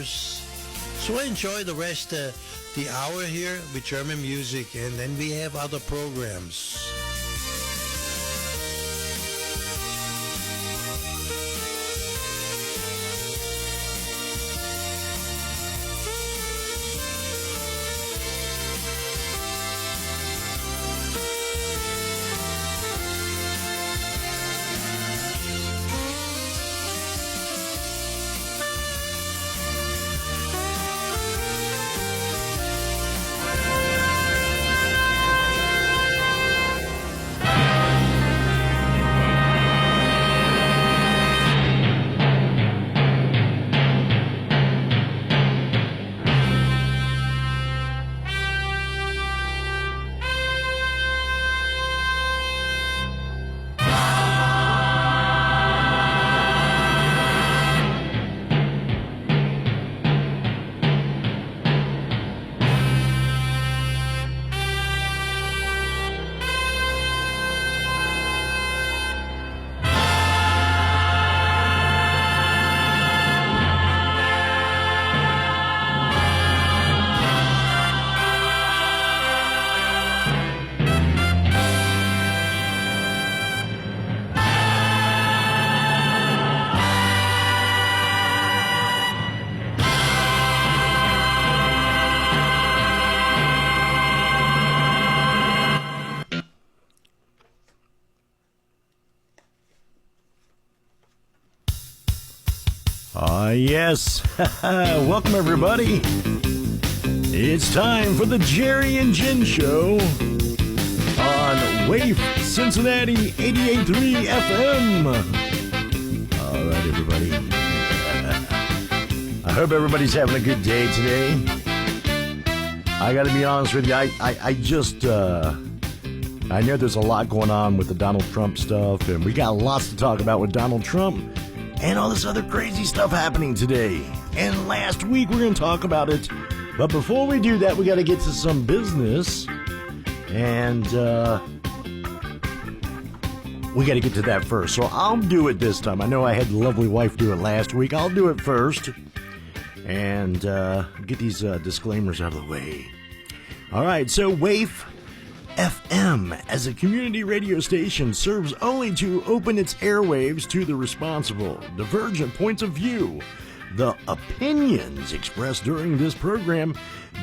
hours. So enjoy the rest of the hour here with German music, and then we have other programs. Yes. Welcome, everybody. It's time for the Jerry and Jen Show on WAFE Cincinnati 88.3 FM. All right, everybody. I hope everybody's having a good day today. I got to be honest with you. I know there's a lot going on with the Donald Trump stuff, and we got lots to talk about with Donald Trump. And all this other crazy stuff happening today. And last week we're going to talk about it. But before we do that, we got to get to some business. And we got to get to that first. So I'll do it this time. I know I had the lovely wife do it last week. I'll do it first. And get these disclaimers out of the way. All right, so WAFE FM, as a community radio station, serves only to open its airwaves to the responsible, divergent points of view. The opinions expressed during this program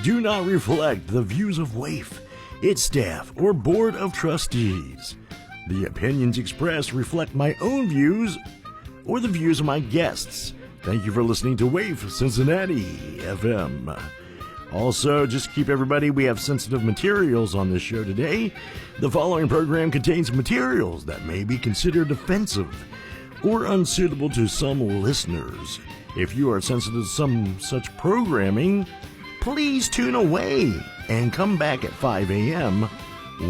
do not reflect the views of WAFE, its staff, or board of trustees. The opinions expressed reflect my own views or the views of my guests. Thank you for listening to WAFE Cincinnati FM. Also, just keep everybody, we have sensitive materials on this show today. The following program contains materials that may be considered offensive or unsuitable to some listeners. If you are sensitive to some such programming, please tune away and come back at 5 a.m.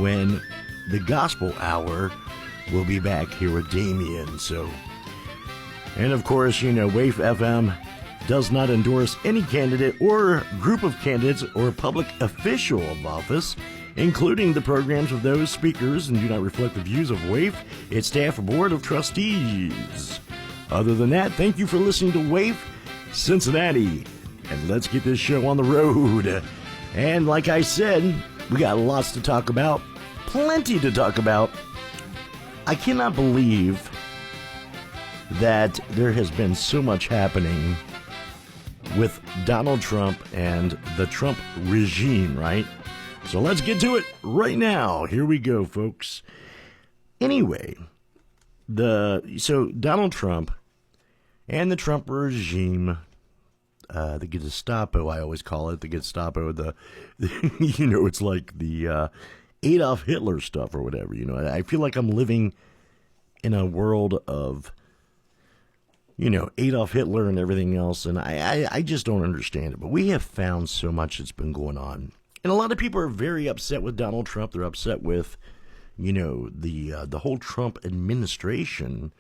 when the Gospel Hour will be back here with Damien. And of course, you know, WAFE FM does not endorse any candidate or group of candidates or public official of office, including the programs of those speakers, and do not reflect the views of WAFE, its staff, or board of trustees. Other than that, thank you for listening to WAFE Cincinnati, and let's get this show on the road. And like I said, we got lots to talk about, plenty to talk about. I cannot believe that there has been so much happening with Donald Trump and the Trump regime, right? So let's get to it right now. Here we go, folks. Anyway, so Donald Trump and the Trump regime, the Gestapo, I always call it, the Gestapo, you know, it's like the Adolf Hitler stuff or whatever, you know. I feel like I'm living in a world of, you know, Adolf Hitler and everything else, and I just don't understand it. But we have found so much that's been going on. And a lot of people are very upset with Donald Trump. They're upset with, you know, the whole Trump administration.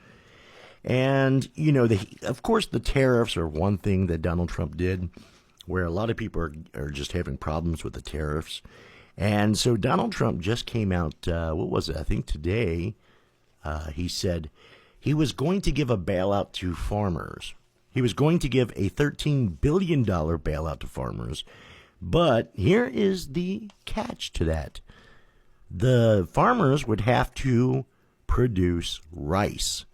And, you know, of course, the tariffs are one thing that Donald Trump did, where a lot of people are just having problems with the tariffs. And so Donald Trump just came out, what was it? I think today, he said he was going to give a bailout to farmers. He was going to give a $13 billion bailout to farmers. But here is the catch to that. The farmers would have to produce rice.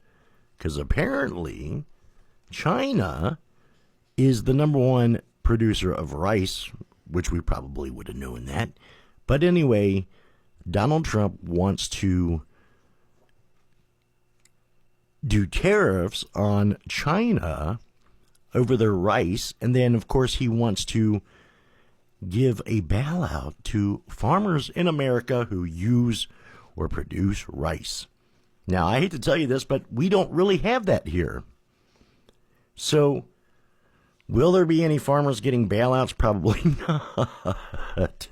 Because apparently China is the number one producer of rice, which we probably would have known that. But anyway, Donald Trump wants to do tariffs on China over their rice. And then, of course, he wants to give a bailout to farmers in America who use or produce rice. Now, I hate to tell you this, but we don't really have that here. So, will there be any farmers getting bailouts? Probably not.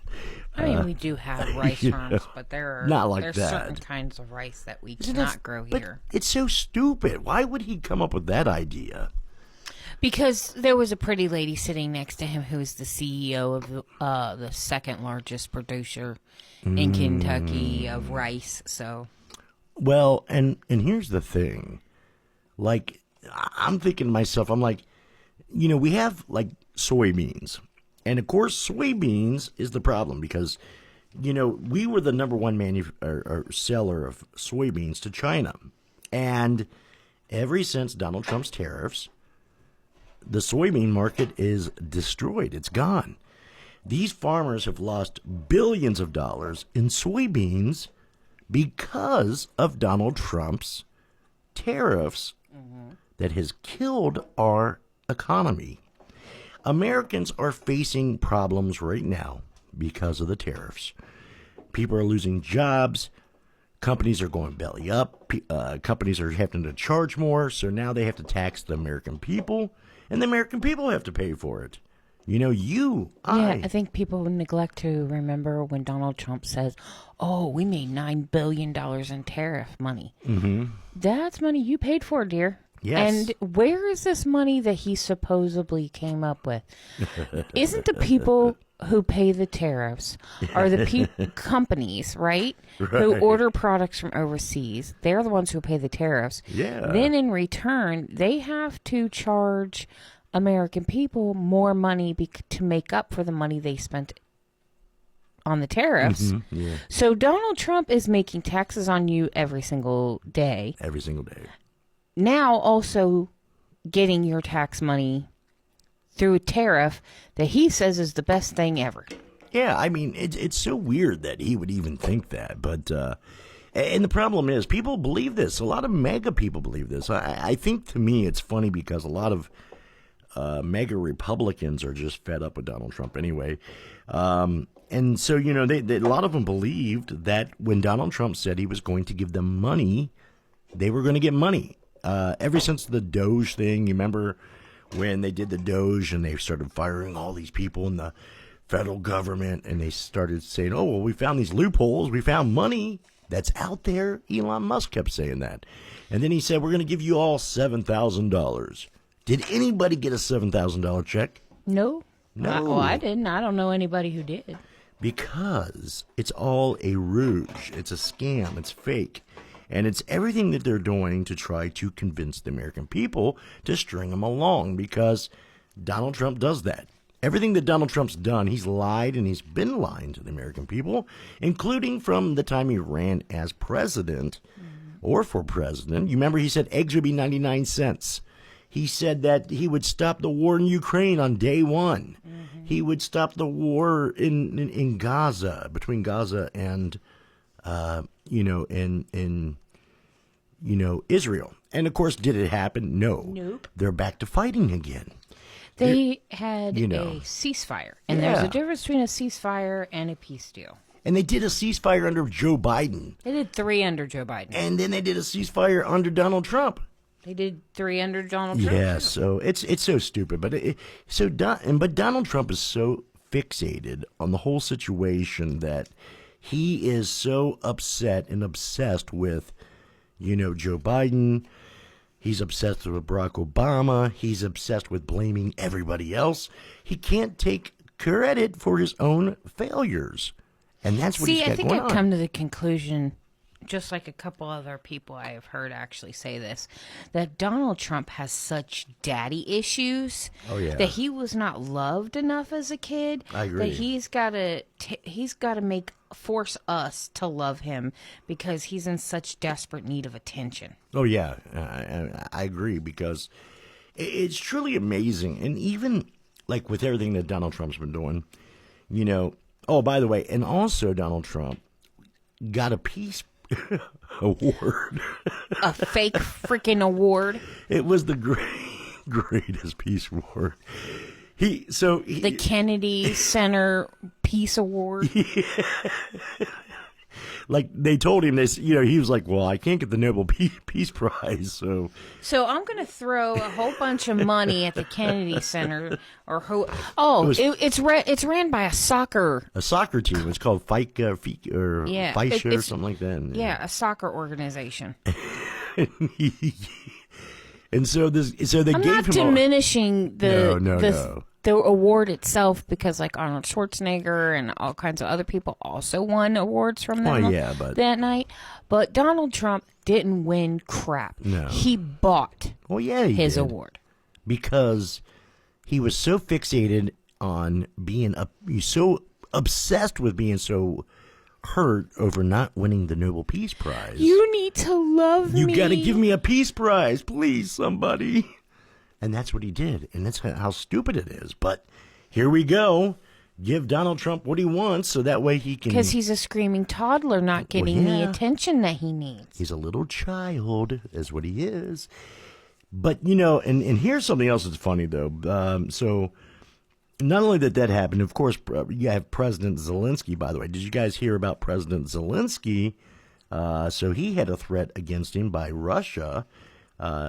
I mean, we do have rice farms, but there's that. certain kinds of rice that we cannot grow here. But it's so stupid. Why would he come up with that idea? Because there was a pretty lady sitting next to him who is the CEO of the second largest producer in Kentucky of rice. So, well, and here's the thing. Like, I'm thinking to myself, I'm like, we have like soybeans. And of course, soybeans is the problem because, we were the number one seller of soybeans to China. And ever since Donald Trump's tariffs, the soybean market is destroyed. It's gone. These farmers have lost billions of dollars in soybeans because of Donald Trump's tariffs that has killed our economy. Americans are facing problems right now because of the tariffs. People are losing jobs. Companies are going belly up. Companies are having to charge more, so now they have to tax the American people, and the American people have to pay for it. I think people neglect to remember when Donald Trump says, "Oh, we made $9 billion in tariff money." Mm-hmm. That's money you paid for, dear. Yes. And where is this money that he supposedly came up with? Isn't the people who pay the tariffs are the companies, right? Who order products from overseas. They're the ones who pay the tariffs. Yeah. Then in return, they have to charge American people more money to make up for the money they spent on the tariffs. Mm-hmm. Yeah. So Donald Trump is making taxes on you every single day. Every single day. Now also getting your tax money through a tariff that he says is the best thing ever. Yeah, I mean, it's so weird that he would even think that. But, and the problem is, people believe this. A lot of MAGA people believe this. I think, to me, it's funny because a lot of MAGA Republicans are just fed up with Donald Trump anyway. And so, a lot of them believed that when Donald Trump said he was going to give them money, they were going to get money. Ever since the Doge thing, you remember when they did the Doge and they started firing all these people in the federal government and they started saying, oh, well, we found these loopholes. We found money that's out there. Elon Musk kept saying that. And then he said, we're going to give you all $7,000. Did anybody get a $7,000 check? No. No. I didn't. I don't know anybody who did. Because it's all a rouge. It's a scam. It's fake. And it's everything that they're doing to try to convince the American people to string them along because Donald Trump does that. Everything that Donald Trump's done, he's lied and he's been lying to the American people, including from the time he ran as president or for president. You remember he said eggs would be 99 cents. He said that he would stop the war in Ukraine on day one. Mm-hmm. He would stop the war in Gaza, between Gaza and Israel. And of course, did it happen? No. Nope. They're back to fighting again. They had a ceasefire. And there's a difference between a ceasefire and a peace deal. And they did a ceasefire under Joe Biden. They did 3 under Joe Biden. And then they did a ceasefire under Donald Trump. They did 3 under Donald Trump. Yeah, so it's so stupid. But Donald Trump is so fixated on the whole situation that he is so upset and obsessed with, Joe Biden. He's obsessed with Barack Obama. He's obsessed with blaming everybody else. He can't take credit for his own failures. And that's what he's got going on. I think I've come to the conclusion, just like a couple other people I have heard actually say this, that Donald Trump has such daddy issues. Oh, yeah. That he was not loved enough as a kid. I agree. That he's got to force us to love him because he's in such desperate need of attention. Oh, yeah. I agree, because it's truly amazing. And even, like, with everything that Donald Trump's been doing, oh, by the way, and also Donald Trump got a peace award. A fake freaking award. It was the greatest peace award. The Kennedy Center Peace Award. Like, they told him, he was like, well, I can't get the Nobel Peace Prize, so I'm going to throw a whole bunch of money at the Kennedy Center, it's ran by a soccer team. It's called FICA or FICA or something like that. Yeah, a soccer organization. And so they I'm gave not him diminishing no. the award itself, because like Arnold Schwarzenegger and all kinds of other people also won awards from them that night. But Donald Trump didn't win crap. No. He bought his award. Because he was so fixated on he's so obsessed with being so hurt over not winning the Nobel Peace Prize. You need to love me. You got to give me a peace prize, please, somebody. And that's what he did. And that's how stupid it is. But here we go. Give Donald Trump what he wants so that way he can... Because he's a screaming toddler not getting the attention that he needs. He's a little child, is what he is. But, and here's something else that's funny, though. So not only that happened, of course, you have President Zelensky, by the way. Did you guys hear about President Zelensky? So he had a threat against him by Russia.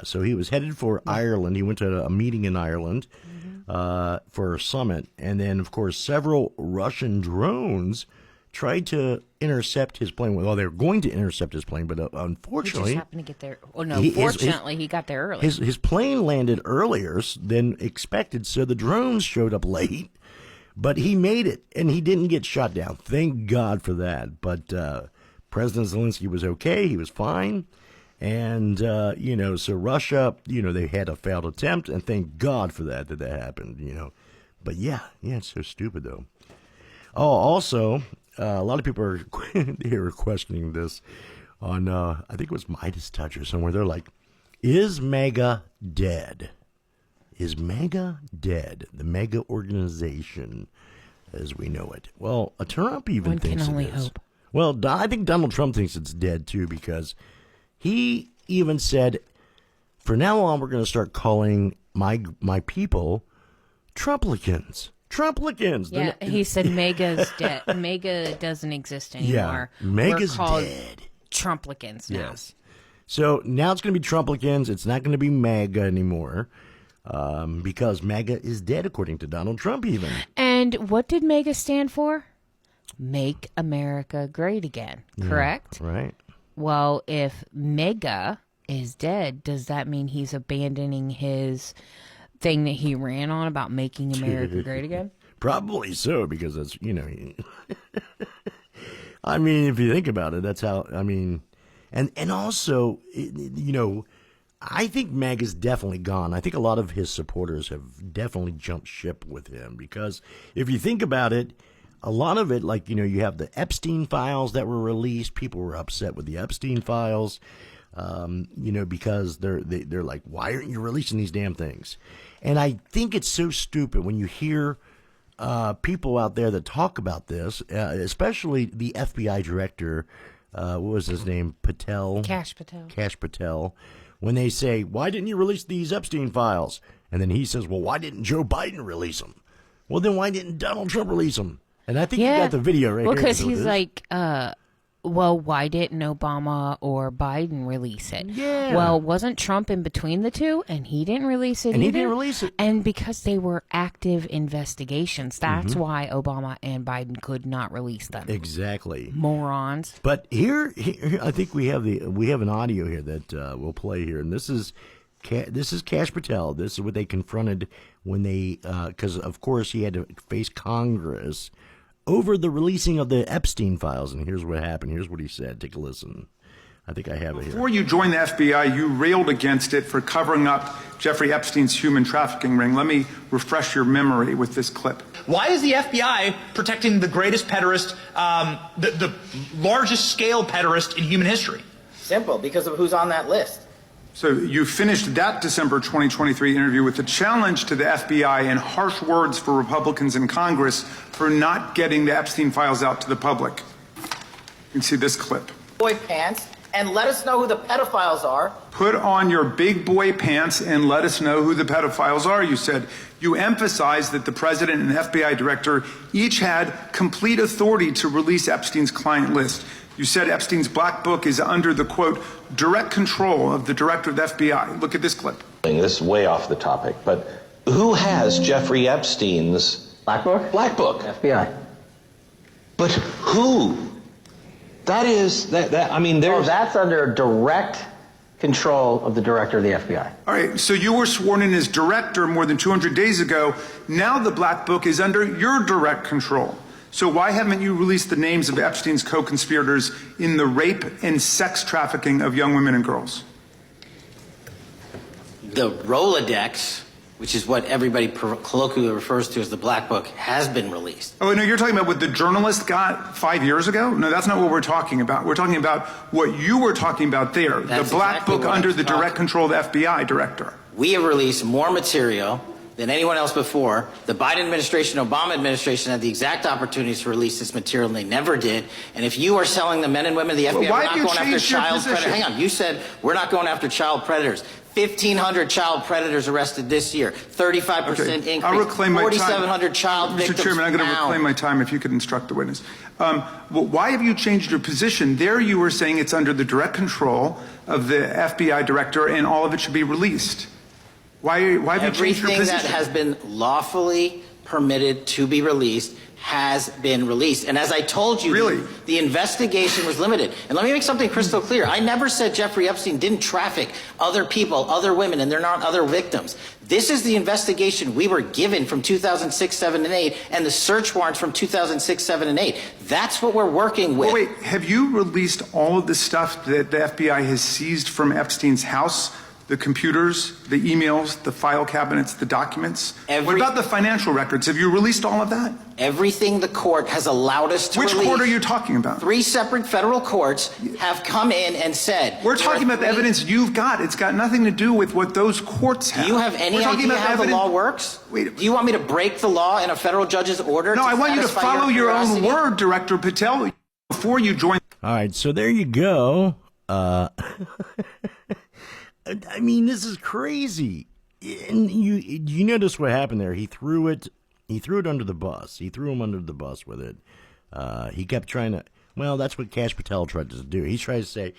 So he was headed for Ireland. He went to a meeting in Ireland for a summit. And then, of course, several Russian drones tried to intercept his plane. Well, they were going to intercept his plane, but unfortunately... He just happened to get there. Oh, no, fortunately, he got there early. His plane landed earlier than expected, so the drones showed up late. But he made it, and he didn't get shot down. Thank God for that. But President Zelensky was okay. He was fine. And, so Russia, they had a failed attempt, and thank God for that happened, But yeah, it's so stupid, though. Oh, also, a lot of people are questioning this on, I think it was Midas Touch or somewhere. They're like, is MAGA dead? Is MAGA dead? The MAGA organization as we know it. Well, Trump even thinks it is. One can only hope. Well, I think Donald Trump thinks it's dead, too, because he even said, for now on, we're going to start calling my people Trumplicans. Trumplicans. Yeah, he said MAGA's dead. MAGA doesn't exist anymore. Yeah, MAGA's dead. Trumplicans now. Yes. So now it's going to be Trumplicans. It's not going to be MAGA anymore because MAGA is dead, according to Donald Trump even. And what did MAGA stand for? Make America Great Again, correct? Yeah, right. Well, if MAGA is dead, does that mean he's abandoning his thing that he ran on about making America great again? Probably so, because that's, I mean, if you think about it, that's how, I mean, and also, I think MAGA's definitely gone. I think a lot of his supporters have definitely jumped ship with him, because if you think about it, a lot of it, like, you have the Epstein files that were released. People were upset with the Epstein files, because they're like, why aren't you releasing these damn things? And I think it's so stupid when you hear people out there that talk about this, especially the FBI director, what was his name? Kash Patel. When they say, why didn't you release these Epstein files? And then he says, well, why didn't Joe Biden release them? Well, then why didn't Donald Trump release them? And I think you got the video right here. Well, because he's like, well, why didn't Obama or Biden release it? Yeah. Well, wasn't Trump in between the two? And he didn't release it either? And because they were active investigations. That's why Obama and Biden could not release them. Exactly. Morons. But here I think we have an audio here that we'll play here. And this is Kash Patel. This is what they confronted when they, because of course he had to face Congress over the releasing of the Epstein files. And here's what happened. Here's what he said. Take a listen. I think I have it here. Before you joined the FBI, you railed against it for covering up Jeffrey Epstein's human trafficking ring. Let me refresh your memory with this clip. Why is the FBI protecting the greatest pederast, the largest scale pederast in human history? Simple, because of who's on that list. So you finished that December 2023 interview with a challenge to the FBI and harsh words for Republicans in Congress for not getting the Epstein files out to the public. You can see this clip. Boy pants, and let us know who the pedophiles are. Put on your big boy pants and let us know who the pedophiles are, you said. You emphasized that the president and the FBI director each had complete authority to release Epstein's client list. You said Epstein's black book is under the, quote, direct control of the director of the FBI. Look at this clip. This is way off the topic, but who has Jeffrey Epstein's Black book? black book? FBI. But who? That is, I mean, Oh, there's... that's under direct control of the director of the FBI. All right, so you were sworn in as director more than 200 days ago. Now the black book is under your direct control. So why haven't you released the names of Epstein's co-conspirators in the rape and sex trafficking of young women and girls? The Rolodex, which is what everybody colloquially refers to as the Black Book, has been released. Oh, no, you're talking about what the journalist got 5 years ago? No, that's not what we're talking about. We're talking about what you were talking about there, That's the black exactly book what under I'm the talking- direct control of the FBI director. We have released more material than anyone else before. The Biden administration, Obama administration had the exact opportunities to release this material, and they never did. And if you are selling the men and women of the FBI, why we're have not you going after changed your child position? predators. Hang on, you said we're not going after child predators. 1,500 child predators arrested this year, 35% Okay, increase, I'll reclaim my time. 4,700 child victims Mr. Chairman, I'm going to found. reclaim my time if you could instruct the witness. Well, why have you changed your position? There you were saying it's under the direct control of the FBI director and all of it should be released. Why have you changed your Everything position? that has been lawfully permitted to be released has been released. And as I told you, Really? the investigation was limited. And let me make something crystal clear. I never said Jeffrey Epstein didn't traffic other people, other women, and they're not other victims. This is the investigation we were given from 2006, 7, and 8, and the search warrants from 2006, 7, and 8. That's what we're working with. Well, wait, have you released all of the stuff that the FBI has seized from Epstein's house? The computers, the emails, the file cabinets, the documents? What about the financial records? Have you released all of that? Everything the court has allowed us to Which release. court are you talking about? 3 separate federal courts have come in and said... We're talking about the evidence you've got. It's got nothing to do with what those courts have. Do you have any We're talking idea about how the evidence- law works? Wait. Do you want me to break the law in a federal judge's order? No, I want you to satisfy follow your own curiosity? word, Director Patel, before you join. All right, so there you go. I mean, this is crazy. And you notice what happened there? He threw it under the bus. He threw him under the bus with it. He kept trying to. Well, that's what Kash Patel tried to do. He tried to say,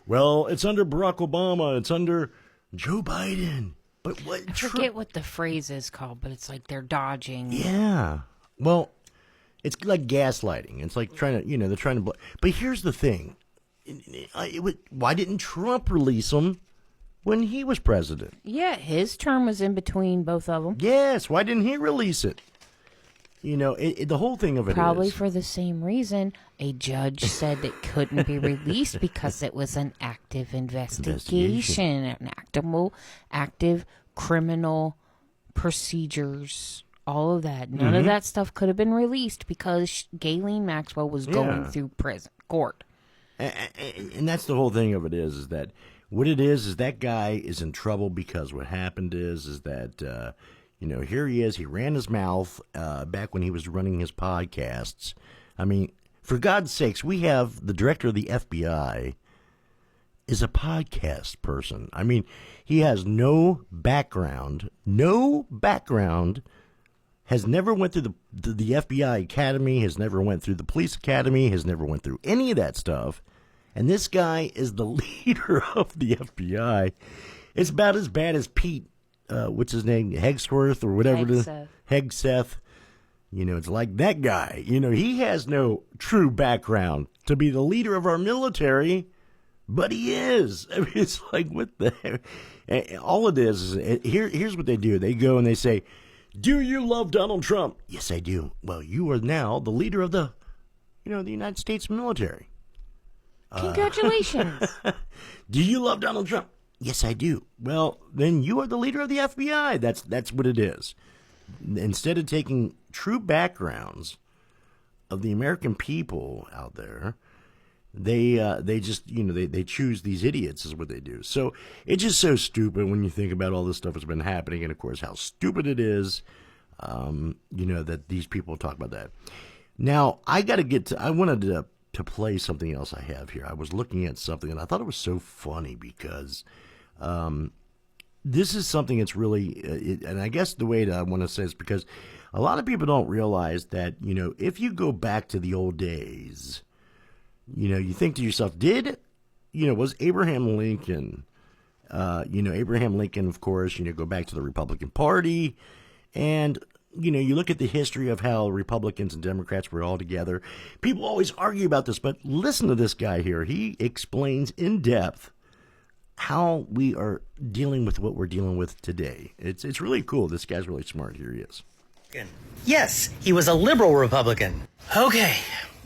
"Well, it's under Barack Obama. It's under Joe Biden." But what? I forget what the phrase is called, but it's like they're dodging. Yeah. Well, it's like gaslighting. It's like trying to, they're trying to. But here's the thing. Why didn't Trump release him when he was president? Yeah, his term was in between both of them. Yes. Why didn't he release it? The whole thing of it Probably is. for the same reason a judge said it couldn't be released because it was an active investigation, an active criminal procedures, all of that. None of that stuff could have been released because Ghislaine Maxwell was going through court. And that's the whole thing of it is that what it is that guy is in trouble because what happened is that, here he is. He ran his mouth back when he was running his podcasts. I mean, for God's sakes, we have the director of the FBI is a podcast person. I mean, he has no background, has never went through the FBI Academy, has never went through the police academy, has never went through any of that stuff. And this guy is the leader of the FBI. It's about as bad as Pete, what's his name, Hegsworth or whatever it is. Hegseth. It's like that guy. He has no true background to be the leader of our military, but he is. I mean, it's like, what the heck? All it is here's what they do. They go and they say, "Do you love Donald Trump?" "Yes, I do." "Well, you are now the leader of the United States military." Congratulations. Do you love Donald Trump? Yes, I do. Well, then you are the leader of the FBI. That's what it is. Instead of taking true backgrounds of the American people out there, they just they choose these idiots is what they do. So it's just so stupid when you think about all this stuff that's been happening, and of course how stupid it is. That these people talk about that. Now I wanted to play something else I have here. I was looking at something and I thought it was so funny because this is something that's really, and I guess the way that I want to say is because a lot of people don't realize that, if you go back to the old days, you think to yourself, was Abraham Lincoln, Abraham Lincoln, of course, go back to the Republican Party, and you look at the history of how Republicans and Democrats were all together. People always argue about this, but listen to this guy here. He explains in depth how we are dealing with what we're dealing with today. It's really cool. This guy's really smart. Here he is. Yes, he was a liberal Republican. Okay,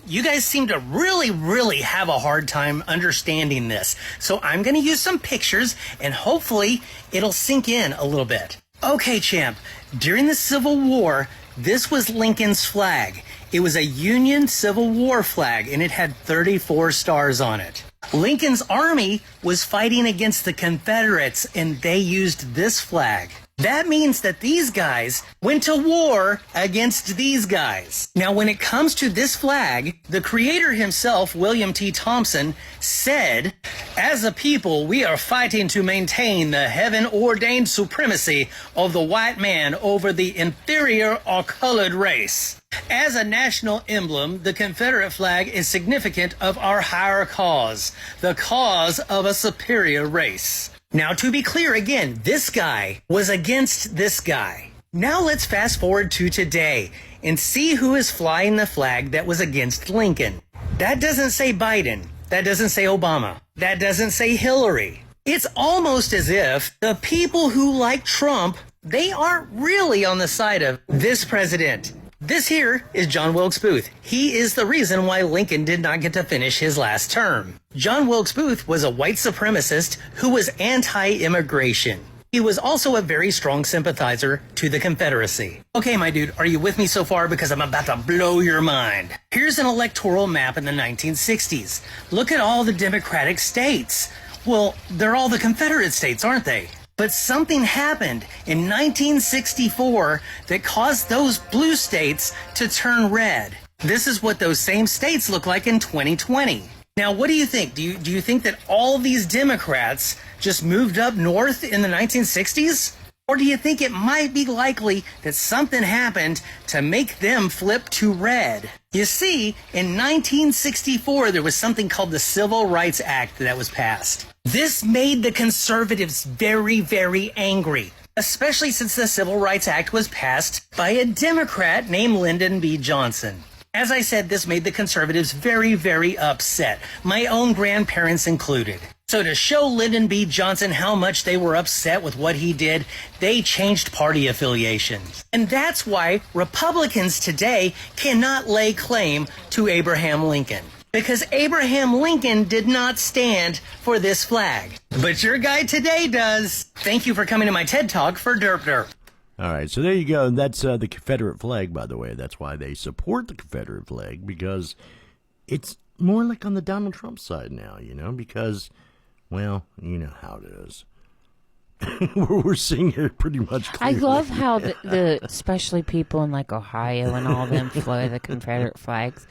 you guys seem to really have a hard time understanding this. So I'm going to use some pictures and hopefully it'll sink in a little bit. Okay, champ, during the Civil War, this was Lincoln's flag. It was a Union Civil War flag, and it had 34 stars on it. Lincoln's army was fighting against the Confederates, and they used this flag. That means that these guys went to war against these guys. Now, when it comes to this flag, the creator himself, William T. Thompson, said, "As a people, we are fighting to maintain the heaven-ordained supremacy of the white man over the inferior or colored race. As a national emblem, the Confederate flag is significant of our higher cause, the cause of a superior race." Now, to be clear again, this guy was against this guy. Now let's fast forward to today and see who is flying the flag that was against Lincoln. That doesn't say Biden. That doesn't say Obama. That doesn't say Hillary. It's almost as if the people who like Trump, they aren't really on the side of this president. This here is John Wilkes Booth. He is the reason why Lincoln did not get to finish his last term. John Wilkes Booth was a white supremacist who was anti-immigration. He was also a very strong sympathizer to the Confederacy. Okay, my dude, are you with me so far? Because I'm about to blow your mind. Here's an electoral map in the 1960s. Look at all the Democratic states. Well, they're all the Confederate states, aren't they? But something happened in 1964 that caused those blue states to turn red. This is what those same states look like in 2020. Now, what do you think? Do you think that all these Democrats just moved up north in the 1960s? Or do you think it might be likely that something happened to make them flip to red? You see, in 1964, there was something called the Civil Rights Act that was passed. This made the conservatives very angry, especially since the Civil Rights Act was passed by a Democrat named Lyndon B. Johnson. As I said, this made the conservatives very upset, my own grandparents included. So to show Lyndon B. Johnson how much they were upset with what he did, they changed party affiliations. And that's why Republicans today cannot lay claim to Abraham Lincoln. Because Abraham Lincoln did not stand for this flag. But your guy today does. Thank you for coming to my TED Talk for Derp Derp. All right, so there you go. That's the Confederate flag, by the way. That's why they support the Confederate flag, because it's more like on the Donald Trump side now, because, well, you know how it is. We're seeing it pretty much clearly. I love how the especially people in like Ohio and all them fly the Confederate flags.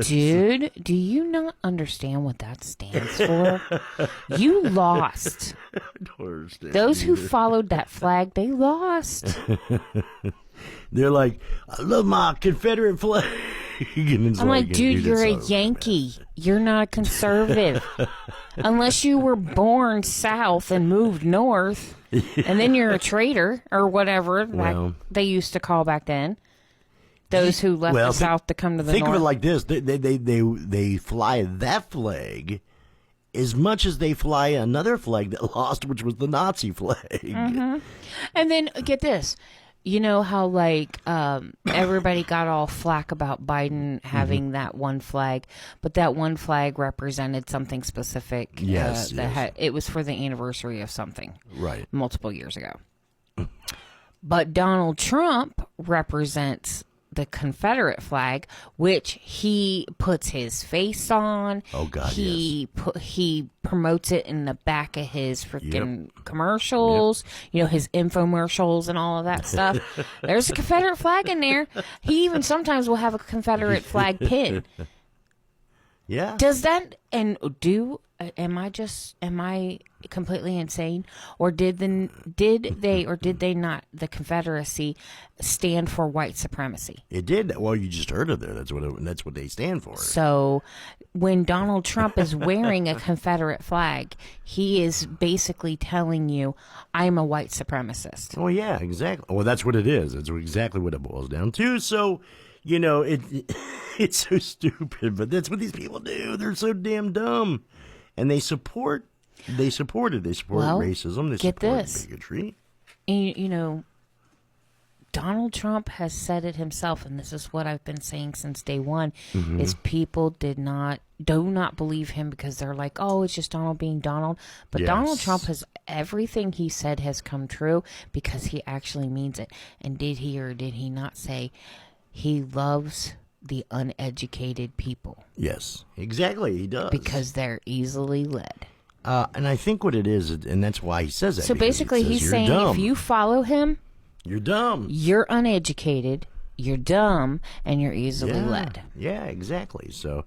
Dude, do you not understand what that stands for? You lost. I don't understand Those who either. followed that flag, they lost. They're like, I love my Confederate flag. I'm like, dude, you're a Yankee. You're not a conservative. Unless you were born south and moved north. And then you're a traitor or whatever they used to call back then. Those who left the south to come to the north. Think of it like this. They fly that flag as much as they fly another flag that lost, which was the Nazi flag. Mm-hmm. And then, get this. You know how like everybody got all flack about Biden having that one flag, but that one flag represented something specific. Yes, it was for the anniversary of something, right, multiple years ago. But Donald Trump represents the Confederate flag, which he puts his face on. Oh God, he promotes it in the back of his freaking commercials. You know, his infomercials and all of that stuff. There's a Confederate flag in there. He even sometimes will have a Confederate flag pin. Yeah. Does that am I completely insane, or did they not, the Confederacy, stand for white supremacy? It did. Well, you just heard it there. That's what they stand for. So when Donald Trump is wearing a Confederate flag, he is basically telling you, I'm a white supremacist. Oh yeah, exactly. Well, that's what it is. That's exactly what it boils down to. So, you know, it's so stupid, but that's what these people do. They're so damn dumb. And they support it. They support racism. They support bigotry. And, you know, Donald Trump has said it himself, and this is what I've been saying since day one, is people do not believe him because they're like, oh, it's just Donald being Donald. But Yes. Donald Trump everything he said has come true because he actually means it. And did he or did he not say he loves the uneducated people? Yes, exactly. He does. Because they're easily led. And I think what it is, and that's why he says that. So basically, he's saying dumb. if you follow him, you're dumb. You're uneducated, you're dumb, and you're easily led. Yeah, exactly. So,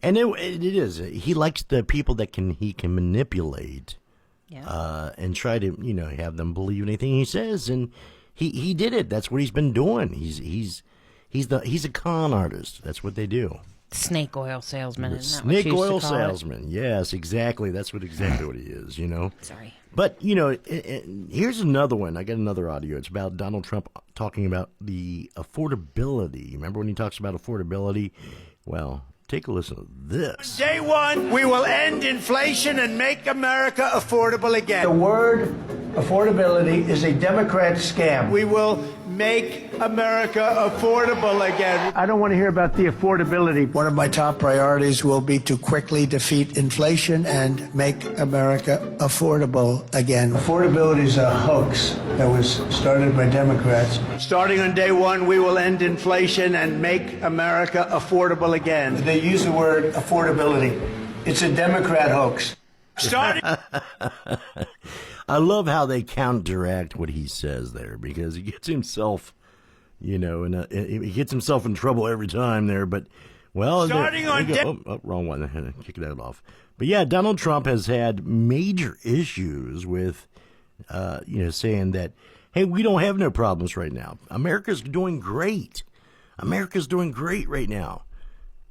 and it is. He likes the people that he can manipulate, and try to have them believe anything he says. And he did it. That's what he's been doing. He's a con artist. That's what they do. Snake oil salesman. Isn't that Snake what you oil used to call salesman. it? Yes, exactly. That's exactly what he is. Sorry. But here's another one. I got another audio. It's about Donald Trump talking about the affordability. Remember when he talks about affordability? Well, take a listen to this. Day one, we will end inflation and make America affordable again. The word affordability is a Democrat scam. We will make America affordable again. I don't want to hear about the affordability. One of my top priorities will be to quickly defeat inflation and make America affordable again. Affordability is a hoax that was started by Democrats. Starting on day one, we will end inflation and make America affordable again. They use the word affordability. It's a Democrat hoax. Starting. I love how they counteract what he says there because he gets himself, he gets himself in trouble every time there. But starting on wrong one, kick that off. But yeah, Donald Trump has had major issues with, saying that, hey, we don't have no problems right now. America's doing great. America's doing great right now.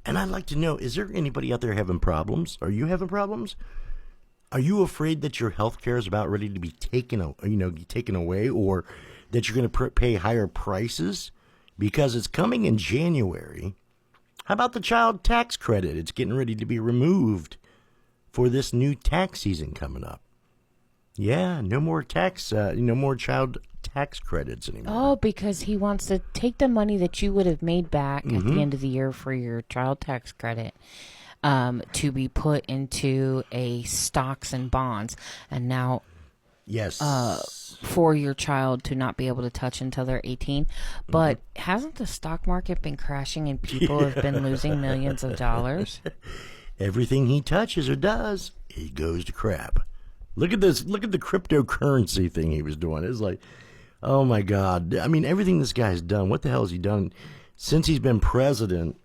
And I'd like to know, is there anybody out there having problems? Are you having problems? Are you afraid that your health care is about ready to be taken away, or that you're going to pay higher prices because it's coming in January? How about the child tax credit? It's getting ready to be removed for this new tax season coming up. Yeah, no more child tax credits anymore. Oh, because he wants to take the money that you would have made back at the end of the year for your child tax credit. To be put into a stocks and bonds, and now, for your child to not be able to touch until they're 18. But hasn't the stock market been crashing and people have been losing millions of dollars? Everything he touches or does, it goes to crap. Look at this. Look at the cryptocurrency thing he was doing. It's like, oh my God. I mean, everything this guy's done. What the hell has he done since he's been president?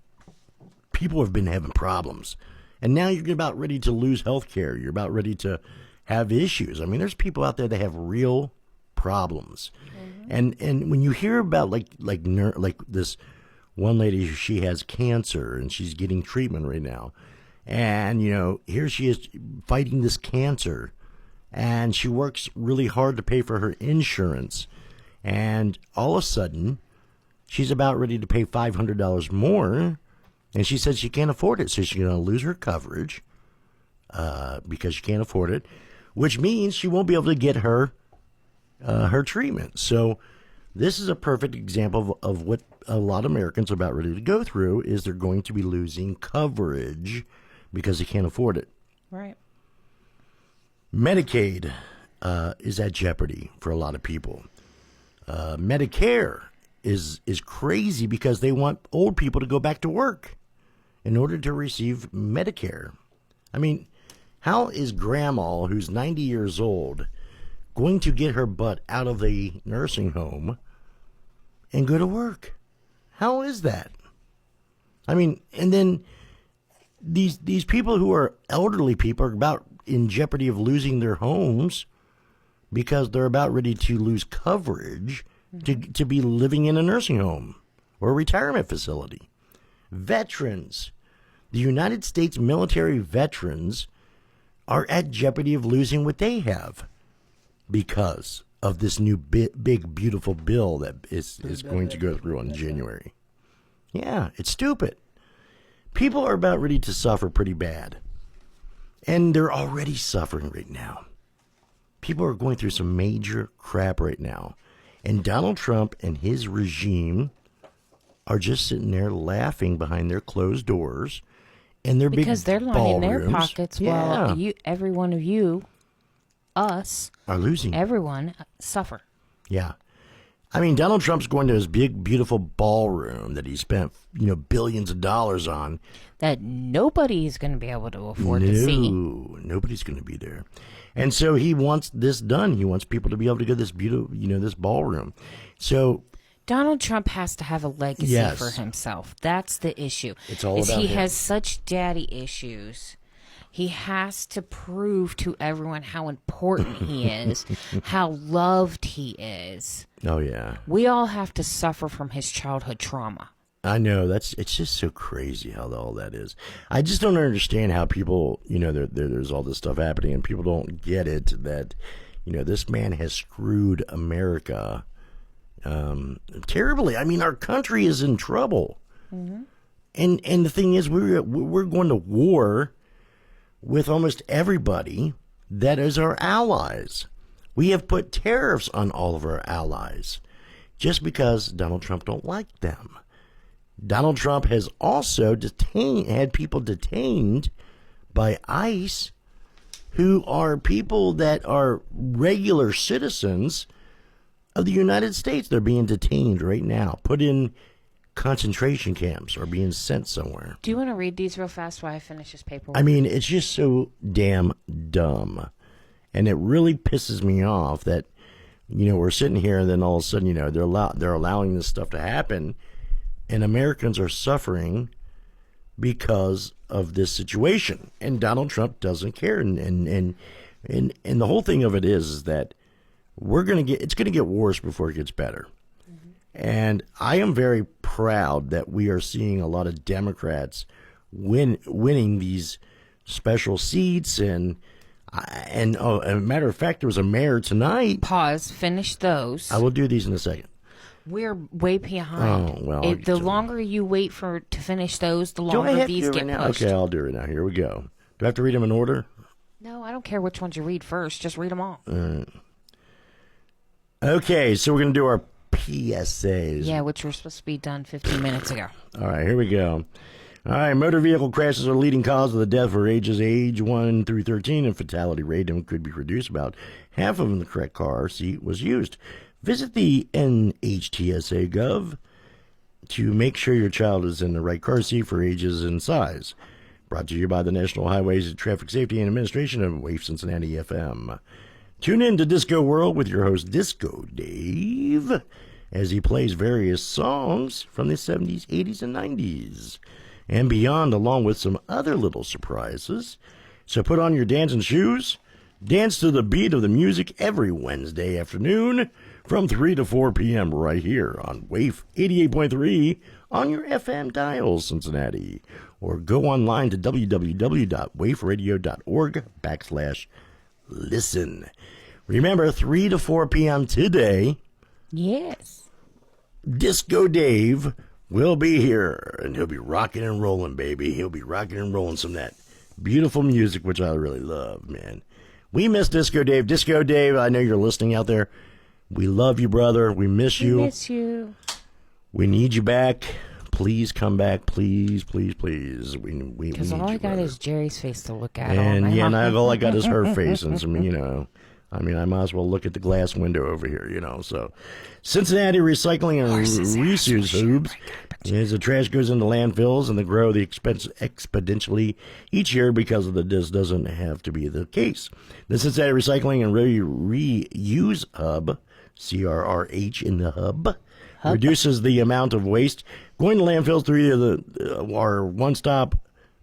People have been having problems. And now you're about ready to lose health care. You're about ready to have issues. I mean, there's people out there that have real problems. And when you hear about like this one lady, she has cancer and she's getting treatment right now. And, here she is fighting this cancer. And she works really hard to pay for her insurance. And all of a sudden, she's about ready to pay $500 more. And she said she can't afford it, so she's going to lose her coverage because she can't afford it, which means she won't be able to get her treatment. So This is a perfect example of what a lot of Americans are about ready to go through, is they're going to be losing coverage because they can't afford it. Right. Medicaid is at jeopardy for a lot of people. Medicare is crazy because they want old people to go back to work in order to receive Medicare. I mean, how is grandma, who's 90 years old, going to get her butt out of a nursing home and go to work? How is that? I mean, and then these people who are elderly people are about in jeopardy of losing their homes because they're about ready to lose coverage to be living in a nursing home or a retirement facility. Veterans, the United States military veterans, are at jeopardy of losing what they have because of this new big, beautiful bill that is going to go through in January. Yeah, it's stupid. People are about ready to suffer pretty bad. And they're already suffering right now. People are going through some major crap right now. And Donald Trump and his regime are just sitting there laughing behind their closed doors and their because big they're lining their ballrooms. pockets while every one of you, us, are losing. Everyone suffer. Yeah. I mean, Donald Trump's going to his big, beautiful ballroom that he spent, billions of dollars on. That nobody's going to be able to afford to see. Nobody's going to be there. And so he wants this done. He wants people to be able to go to this beautiful, this ballroom. So Donald Trump has to have a legacy Yes. for himself. That's the issue. It's all is about he him. has such daddy issues. He has to prove to everyone how important he is, how loved he is. Oh, yeah. We all have to suffer from his childhood trauma. I know. It's just so crazy how all that is. I just don't understand how people, there's all this stuff happening and people don't get it that, this man has screwed America terribly. I mean, our country is in trouble. Mm-hmm. And the thing is, we're going to war with almost everybody that is our allies. We have put tariffs on all of our allies just because Donald Trump don't like them. Donald Trump has also had people detained by ICE who are people that are regular citizens of the United States. They're being detained right now, put in concentration camps, or being sent somewhere. Do you want to read these real fast while I finish this paperwork? I mean, it's just so damn dumb. And it really pisses me off that, we're sitting here and then all of a sudden, they're allowing this stuff to happen. And Americans are suffering because of this situation. And Donald Trump doesn't care. And the whole thing of it is that it's going to get worse before it gets better. Mm-hmm. And I am very proud that we are seeing a lot of Democrats winning these special seats. And as a matter of fact, there was a mayor tonight. Pause. Finish those. I will do these in a second. We're way behind. Oh, well. The longer you wait to finish those, the longer these get pushed. Okay, I'll do it now. Here we go. Do I have to read them in order? No, I don't care which ones you read first. Just read them all. All right. Okay, so we're going to do our PSAs. Yeah, which were supposed to be done 15 minutes ago. All right, here we go. All right, motor vehicle crashes are the leading cause of the death for age 1 through 13, and fatality rate could be reduced. About half of the correct car seat was used. Visit the NHTSA.gov to make sure your child is in the right car seat for ages and size. Brought to you by the National Highways Traffic Safety and Administration of WAFE Cincinnati FM. Tune in to Disco World with your host, Disco Dave, as he plays various songs from the 70s, 80s, and 90s, and beyond, along with some other little surprises. So put on your dancing shoes, dance to the beat of the music every Wednesday afternoon from 3 to 4 p.m. right here on WAFE 88.3 on your FM dials, Cincinnati, or go online to www.waferadio.org/listen. Remember, 3 to 4 p.m. today. Yes. Disco Dave will be here, and he'll be rocking and rolling, baby. He'll be rocking and rolling some of that beautiful music, which I really love, man. We miss Disco Dave. Disco Dave, I know you're listening out there. We love you, brother. We miss you. We miss you. We need you back. Please come back. Please, please, please. Because all I got is Jerry's face to look at. And yeah, and all I got is her face and some, I might as well look at the glass window over here, So, Cincinnati Recycling and Reuse Hubs. As the trash goes into landfills and they grow the expense exponentially each year because of this doesn't have to be the case. The Cincinnati Recycling and Reuse Hub, CRRH in the hub, reduces the amount of waste going to landfills through our one-stop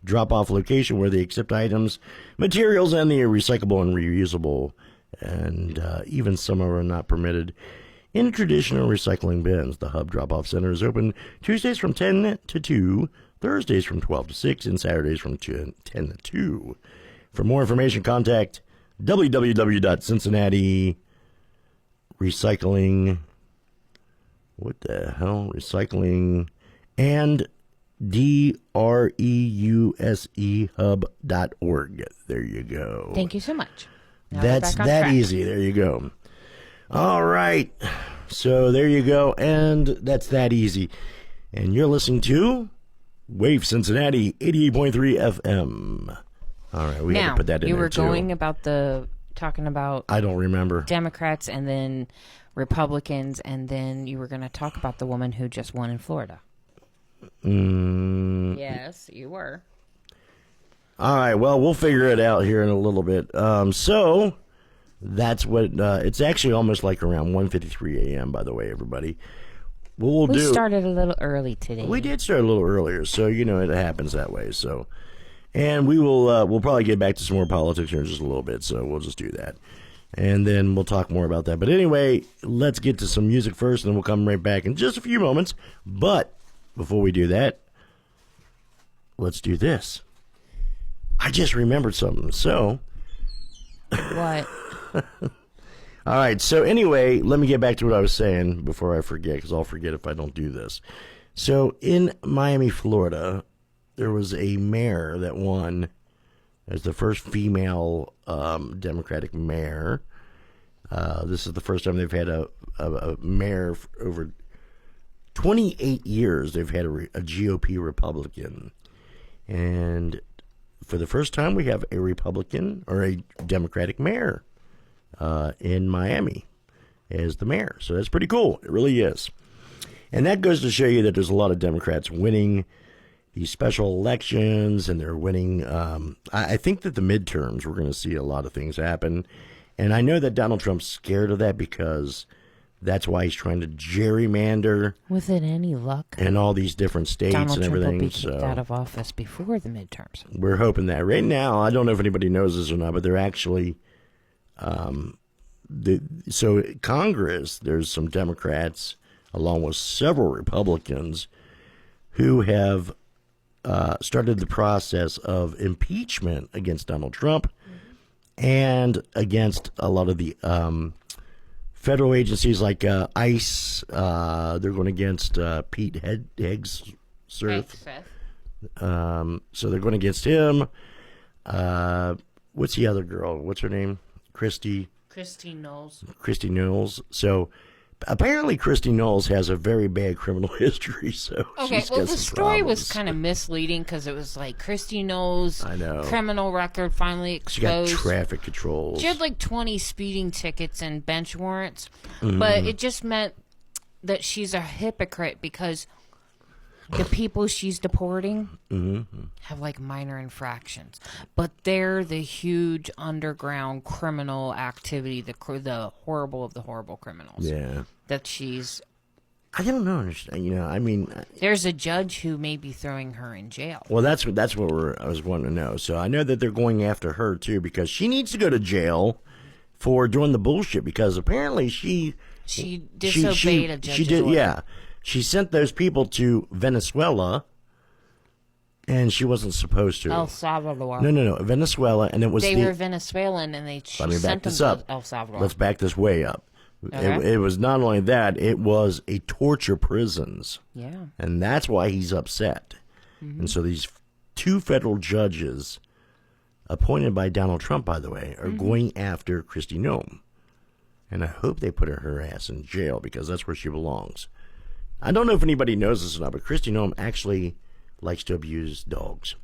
drop-off location where they accept items, materials, and the recyclable and reusable, and even some are not permitted in traditional recycling bins. The Hub Drop-Off Center is open Tuesdays from 10 to 2, Thursdays from 12 to 6, and Saturdays from 10 to 2. For more information, contact www.Cincinnati Recycling. What the hell? Recycling and DREUSE There you go. Thank you so much. Now That's that track. easy. There you go. All right. So there you go. And that's that easy. And you're listening to Wave Cincinnati 88.3 FM. All right. We had to put that in you there were too. going about talking about I don't remember. Democrats and then Republicans, and then you were going to talk about the woman who just won in Florida. Yes, you were. All right. Well, we'll figure it out here in a little bit. So that's what it's actually almost like around 1:53 a.m. By the way, everybody. What We started a little early today. We did start a little earlier, so it happens that way. So, and we'll probably get back to some more politics here in just a little bit. So we'll just do that, and then we'll talk more about that. But anyway, let's get to some music first, and then we'll come right back in just a few moments. But before we do that, let's do this. I just remembered something. So, what? All right. So anyway, let me get back to what I was saying before I forget, because I'll forget if I don't do this. So in Miami, Florida, there was a mayor that won as the first female Democratic mayor. This is the first time they've had a mayor for over 28 years. They've had a GOP Republican. And for the first time, we have a Republican or a Democratic mayor in Miami as the mayor. So that's pretty cool. It really is. And that goes to show you that there's a lot of Democrats winning these special elections, and they're winning. I think that the midterms, we're going to see a lot of things happen. And I know that Donald Trump's scared of that because that's why he's trying to gerrymander. Was it any luck? In all these different states Donald and Trump everything. will be kicked out of office before the midterms. We're hoping that. Right now, I don't know if anybody knows this or not, but they're actually, so Congress, there's some Democrats along with several Republicans who have started the process of impeachment against Donald Trump and against a lot of the federal agencies like ICE. They're going against Pete Hegseth. So they're going against him. What's the other girl? What's her name? Christy Knowles. Christy Knowles. So apparently Christy Knowles has a very bad criminal history. So okay, she's well, got the some story was problems. kind of misleading because it was like Christy Knowles' I know. criminal record finally exposed. She got traffic controls. She had like 20 speeding tickets and bench warrants, Mm-hmm. but it just meant that she's a hypocrite because the people she's deporting have like minor infractions, but they're the huge underground criminal activity, the horrible of the horrible criminals. Yeah. That she's. I don't know. I mean, there's a judge who may be throwing her in jail. well, that's what I was wanting to know. So I know that they're going after her too because she needs to go to jail for doing the bullshit because apparently she disobeyed a judge's She did, order. yeah. She sent those people to Venezuela, and she wasn't supposed to. El Salvador. No, Venezuela, and it was They were Venezuelan, and Let me back sent them this up. to El Salvador. Let's back this way up. Okay. It was not only that; it was a torture prisons. Yeah. And that's why he's upset. Mm-hmm. And so these two federal judges, appointed by Donald Trump, by the way, are going after Christy Noem. And I hope they put her ass in jail because that's where she belongs. I don't know if anybody knows this or not, but Kristi Noem actually likes to abuse dogs.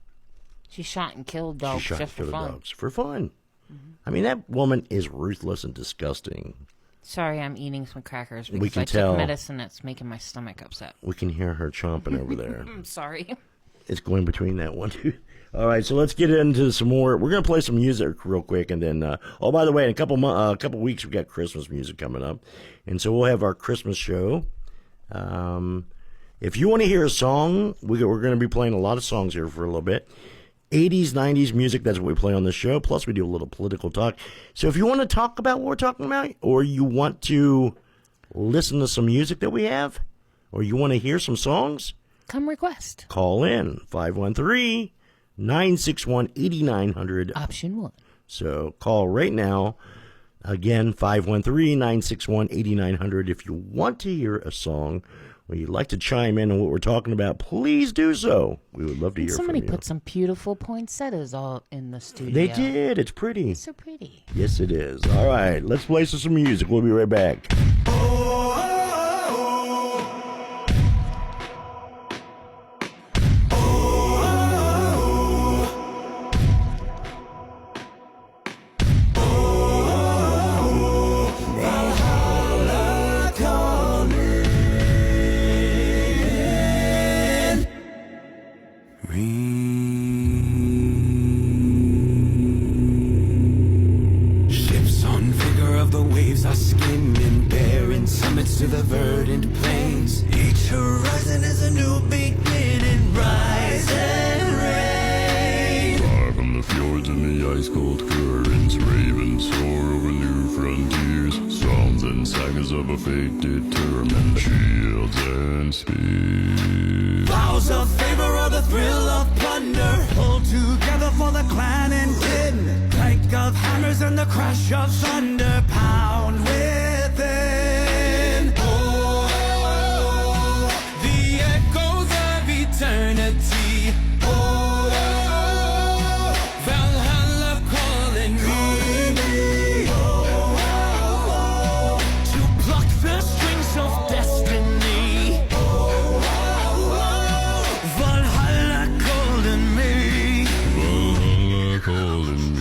She shot and killed dogs just for fun. Dogs for fun. Mm-hmm. I mean, that woman is ruthless and disgusting. Sorry, I'm eating some crackers We because can I tell. took medicine that's making my stomach upset. We can hear her chomping over there. I'm sorry. It's going between that one, too. All right, so let's get into some more. We're going to play some music real quick, and then, oh, by the way, in a couple weeks, we got Christmas music coming up, and so we'll have our Christmas show. If you want to hear a song, we're going to be playing a lot of songs here for a little bit. 80s, 90s music, that's what we play on the show, plus we do a little political talk. So if you want to talk about what we're talking about, or you want to listen to some music that we have, or you want to hear some songs, come request. Call in, 513-961-8900. Option 1. So call right now. Again, 513-961-8900. If you want to hear a song or you'd like to chime in on what we're talking about, please do so. We would love to hear from you. Somebody put some beautiful poinsettias all in the studio. They did. It's pretty. It's so pretty. Yes, it is. All right, let's play some music. We'll be right back. To the verdant plains, each horizon is a new beginning. Rise and reign. Far from the fjords and the ice-cold currents, ravens soar over new frontiers. Psalms and sagas of a fate determined, shields and spears. Vows of favor or the thrill of plunder, pull together for the clan and kin. Clank of hammers and the crash of thunder, pound within. Eternity. Oh, Valhalla calling me. To pluck the strings of destiny. Valhalla calling me. Valhalla calling me.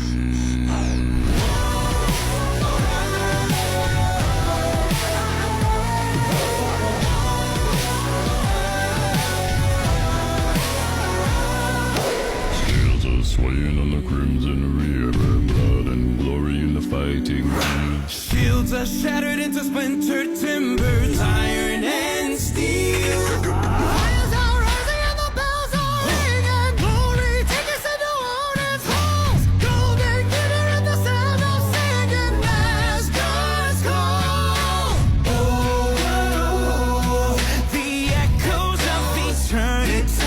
Swaying on the crimson river, blood and glory in the fighting ring. Shields are shattered into splintered timbers, iron and steel. Fires are rising and the bells are ringing. Glory, take us into honest halls. Golden glitter and the sound of singing. Master's call. Oh, the echoes of eternity.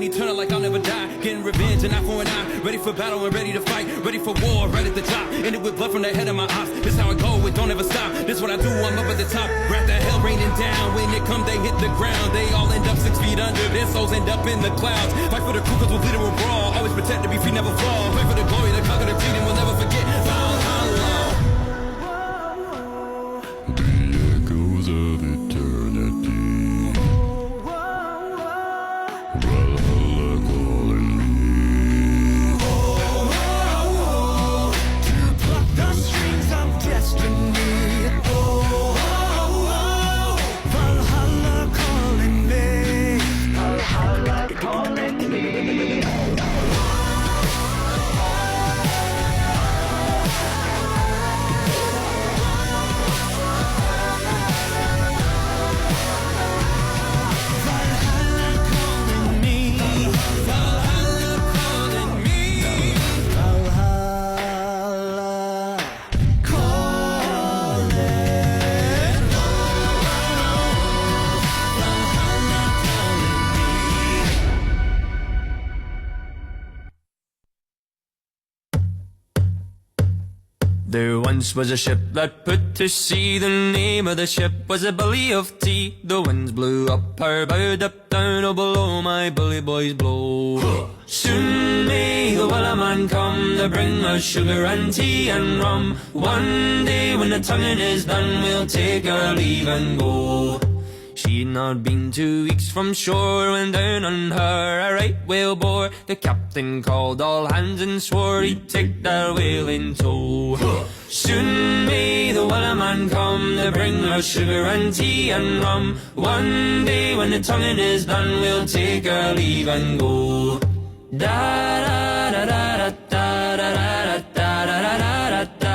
Eternal like I'll never die. Getting revenge and eye for an eye. Ready for battle and ready to fight. Ready for war, right at the top. Ended with blood from the head of my ops. This how I go, it don't ever stop. This what I do, I'm up at the top. Wrap the hell raining down. When it come, they hit the ground. They all end up 6 feet under. Their souls end up in the clouds. Fight for the crew cause we'll bleed and we'll brawl. Always protect to be free, never fall. Pray for the glory, the conquer, the defeat, and we'll never forget. Valhalla. The echoes of eternity. There once was a ship that put to sea. The name of the ship was a Billy of Tea. The winds blew up her bow, up down, oh below my bully boys blow. Soon may the Wellerman come to bring us sugar and tea and rum. One day when the tonguing is done, we'll take our leave and go. She'd not been 2 weeks from shore when down on her a right whale bore. The captain called all hands and swore he'd take that whale in tow. Soon may the Wellerman come to bring us sugar and tea and rum. One day when the tonguing is done, we'll take our leave and go. Da da da da da da da da da da da da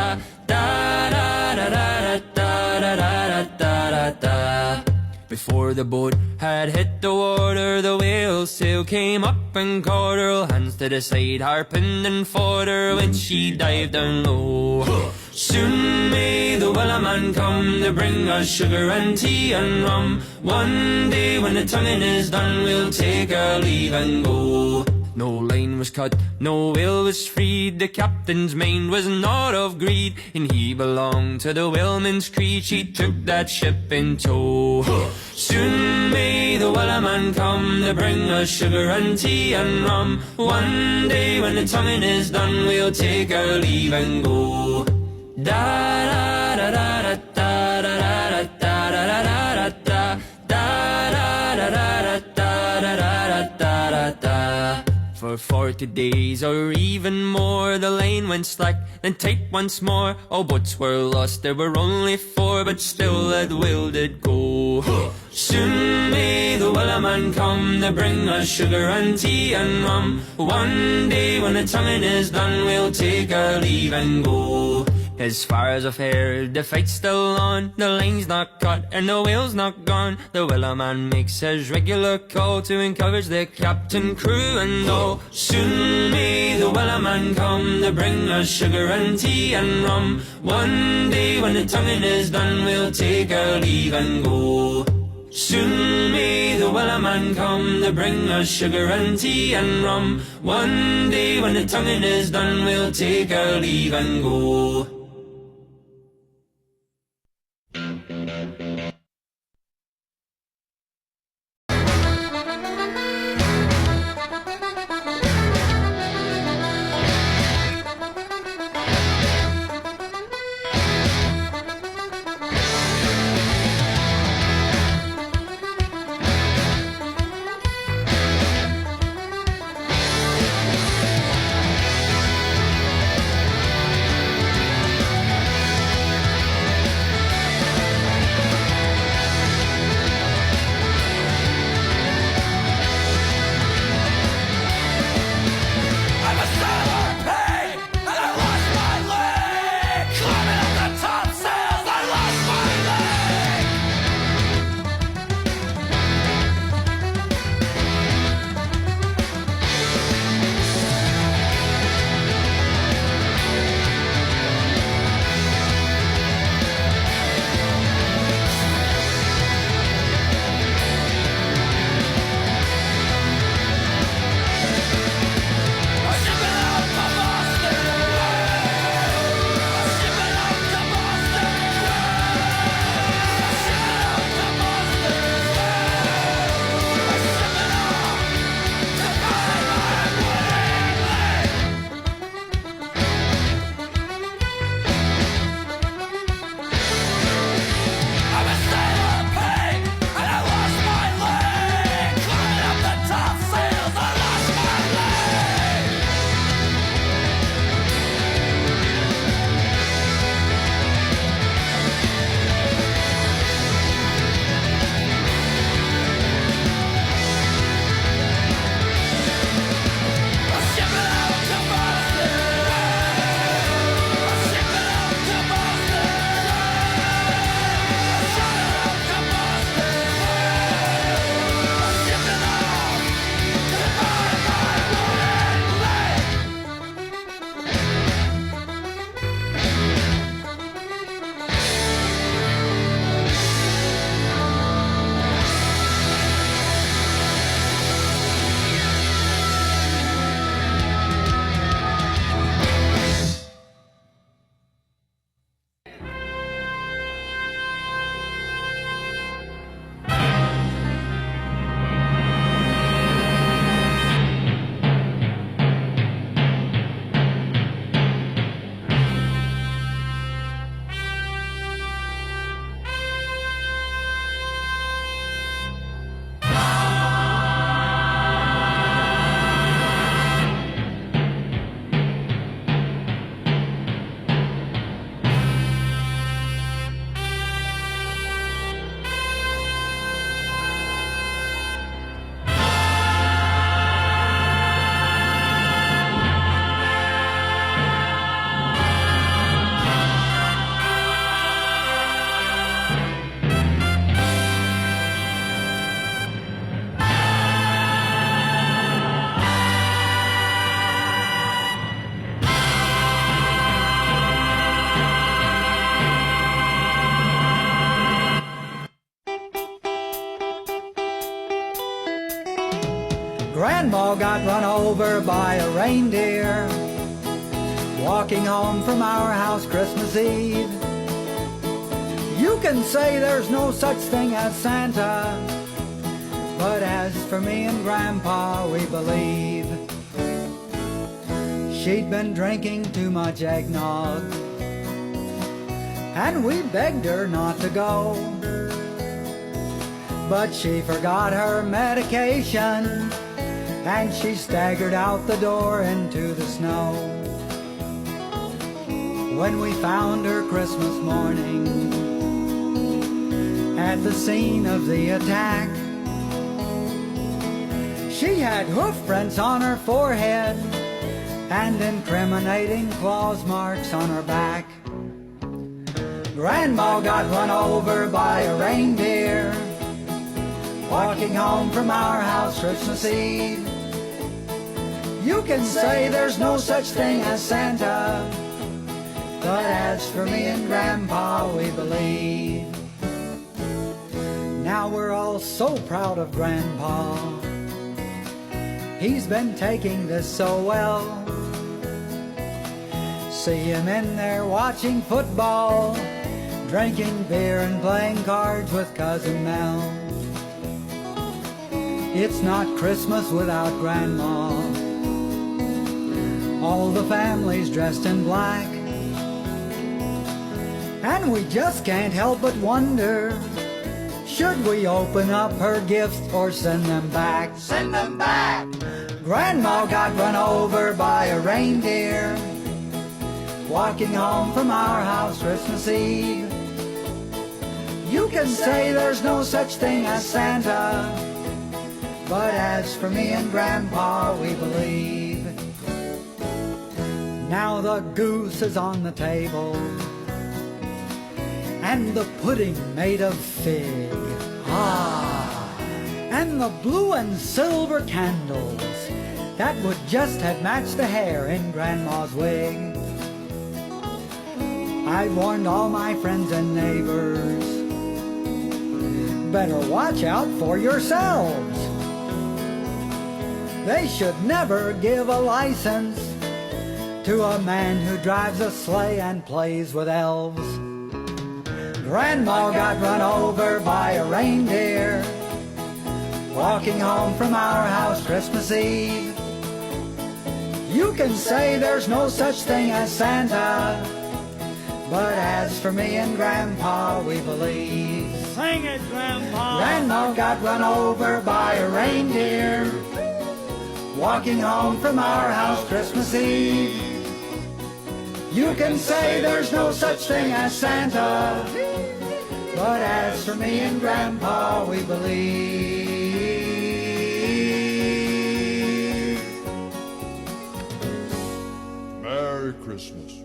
da da. Before the boat had hit the water, the whale's sail came up and caught her. All hands to the side, harping and fought her when she dived down low. Soon may the Wellerman come to bring us sugar and tea and rum. One day when the tonguing is done, we'll take our leave and go. No line was cut, no whale was freed. The captain's mind was not of greed, and he belonged to the whaleman's creed. She took that ship in tow. Soon may the Wellerman come to bring us sugar and tea and rum. One day when the tonguing is done, we'll take our leave and go. Da da da da da da da da da da da da da da da da. For 40 days or even more, the line went slack, then tight once more. All boats were lost, there were only 4, but still that whale did go. Soon may the Wellerman come to bring us sugar and tea and rum. One day when the tonguing is done, we'll take our leave and go. As far as I've heard, the fight's still on. The line's not cut and the whale's not gone. The Wellerman makes his regular call to encourage the captain, crew and all. Soon may the Wellerman come to bring us sugar and tea and rum. One day when the tonguing is done, we'll take our leave and go. Soon may the Wellerman come to bring us sugar and tea and rum. One day when the tonguing is done, we'll take our leave and go. Grandma got run over by a reindeer walking home from our house Christmas Eve. You can say there's no such thing as Santa, but as for me and Grandpa, we believe. She'd been drinking too much eggnog, and we begged her not to go. But she forgot her medication, and she staggered out the door into the snow. When we found her Christmas morning at the scene of the attack, she had hoof prints on her forehead and incriminating claws marks on her back. Grandma got run over by a reindeer walking home from our house Christmas Eve. You can say there's no such thing as Santa, but as for me and Grandpa, we believe. Now we're all so proud of Grandpa. He's been taking this so well. See him in there watching football, drinking beer and playing cards with Cousin Mel. It's not Christmas without Grandma. All the family's dressed in black, and we just can't help but wonder, should we open up her gifts or send them back? Send them back! Grandma got run over by a reindeer walking home from our house Christmas Eve. You can say there's no such thing as Santa, but as for me and Grandpa, we believe. Now the goose is on the table, and the pudding made of fig. Ah, and the blue and silver candles that would just have matched the hair in Grandma's wig. I warned all my friends and neighbors, better watch out for yourselves. They should never give a license to a man who drives a sleigh and plays with elves. Grandma got run over by a reindeer walking home from our house Christmas Eve. You can say there's no such thing as Santa, but as for me and Grandpa, we believe. Sing it, Grandpa! Grandma got run over by a reindeer walking home from our house Christmas Eve. You can say there's no such thing as Santa, but as for me and Grandpa, we believe. Merry Christmas.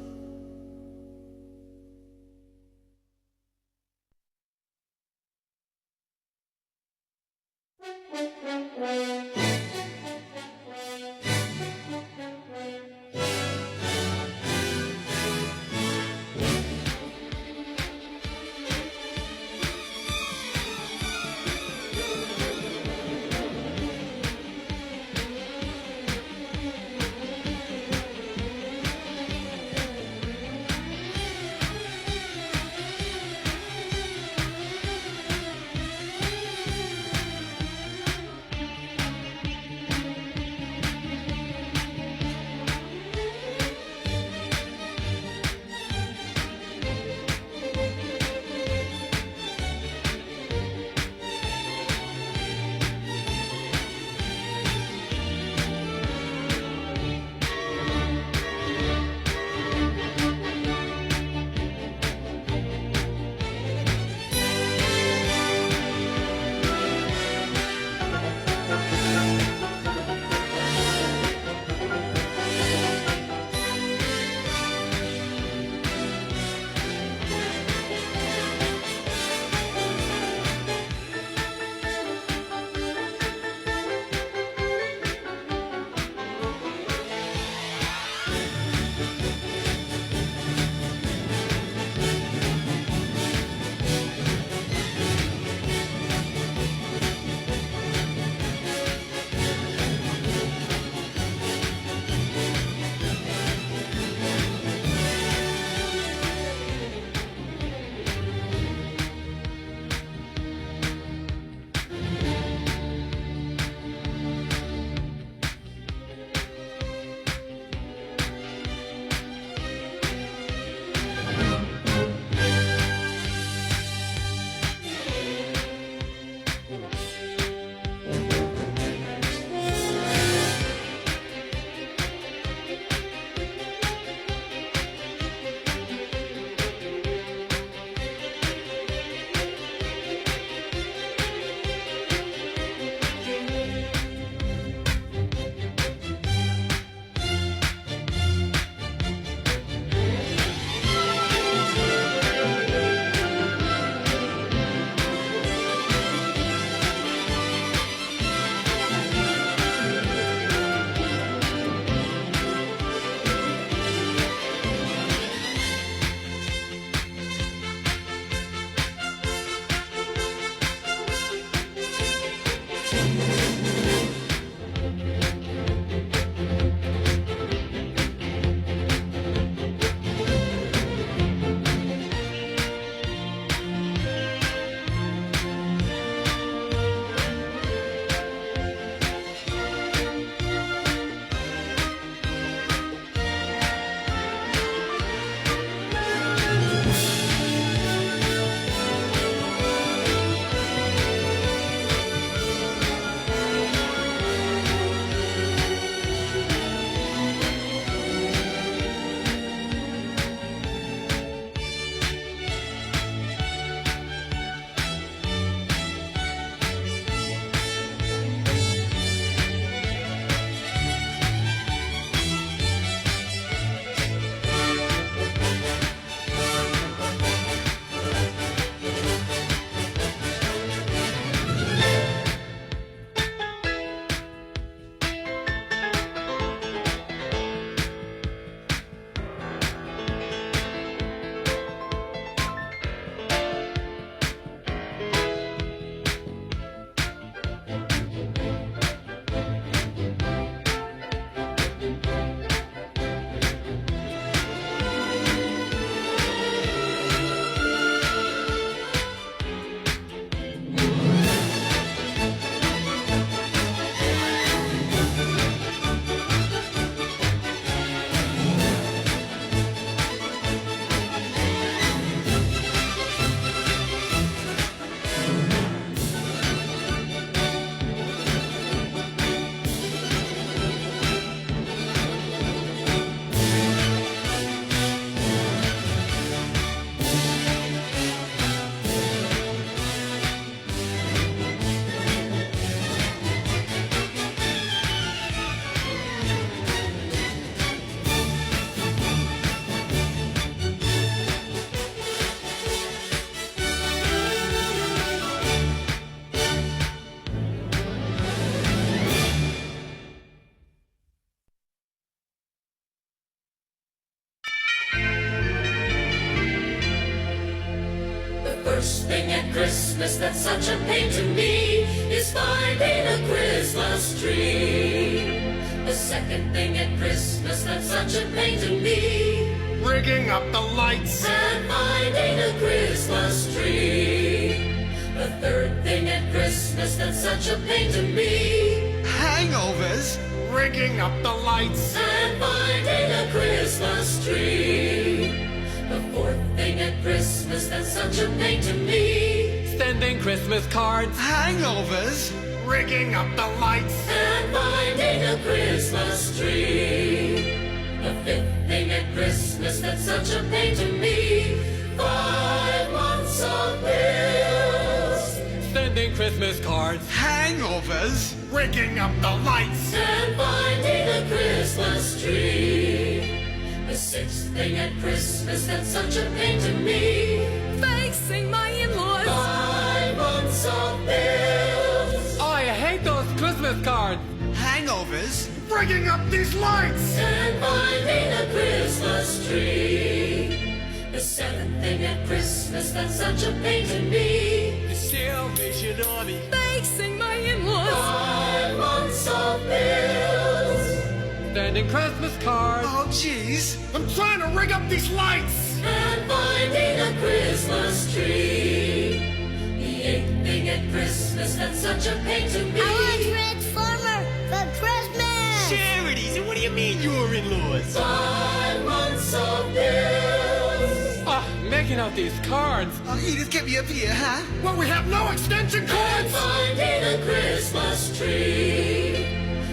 thing at Christmas that's such a pain to me is finding a Christmas tree. The second thing at Christmas that's such a pain to me, rigging up the lights and finding a Christmas tree. The third thing at Christmas that's such a pain to me, hangovers, rigging up the lights and finding a Christmas tree. The fourth thing at Christmas that's such a pain to me, sending Christmas cards, hangovers, rigging up the lights and finding a Christmas tree. The fifth thing at Christmas that's such a pain to me, 5 months of bills, sending Christmas cards, hangovers, rigging up the lights and finding a Christmas tree. The sixth thing at Christmas that's such a pain to me, facing my in-laws, 5 months of bills. Oh, I hate those Christmas cards. Hangovers, rigging up these lights and finding a Christmas tree. The seventh thing at Christmas that's such a pain to me, the Salvation Army, facing my in-laws, 5 months of bills, sending Christmas cards. Oh, jeez, I'm trying to rig up these lights and finding a Christmas tree. The eighth thing at Christmas that's such a pain to me, I want Transformer for Christmas. Charities, and what do you mean your in-laws? 5 months of bills. Ah, making out these cards. Oh, you just get me up here, huh? Well, we have no extension cords. And finding a Christmas tree.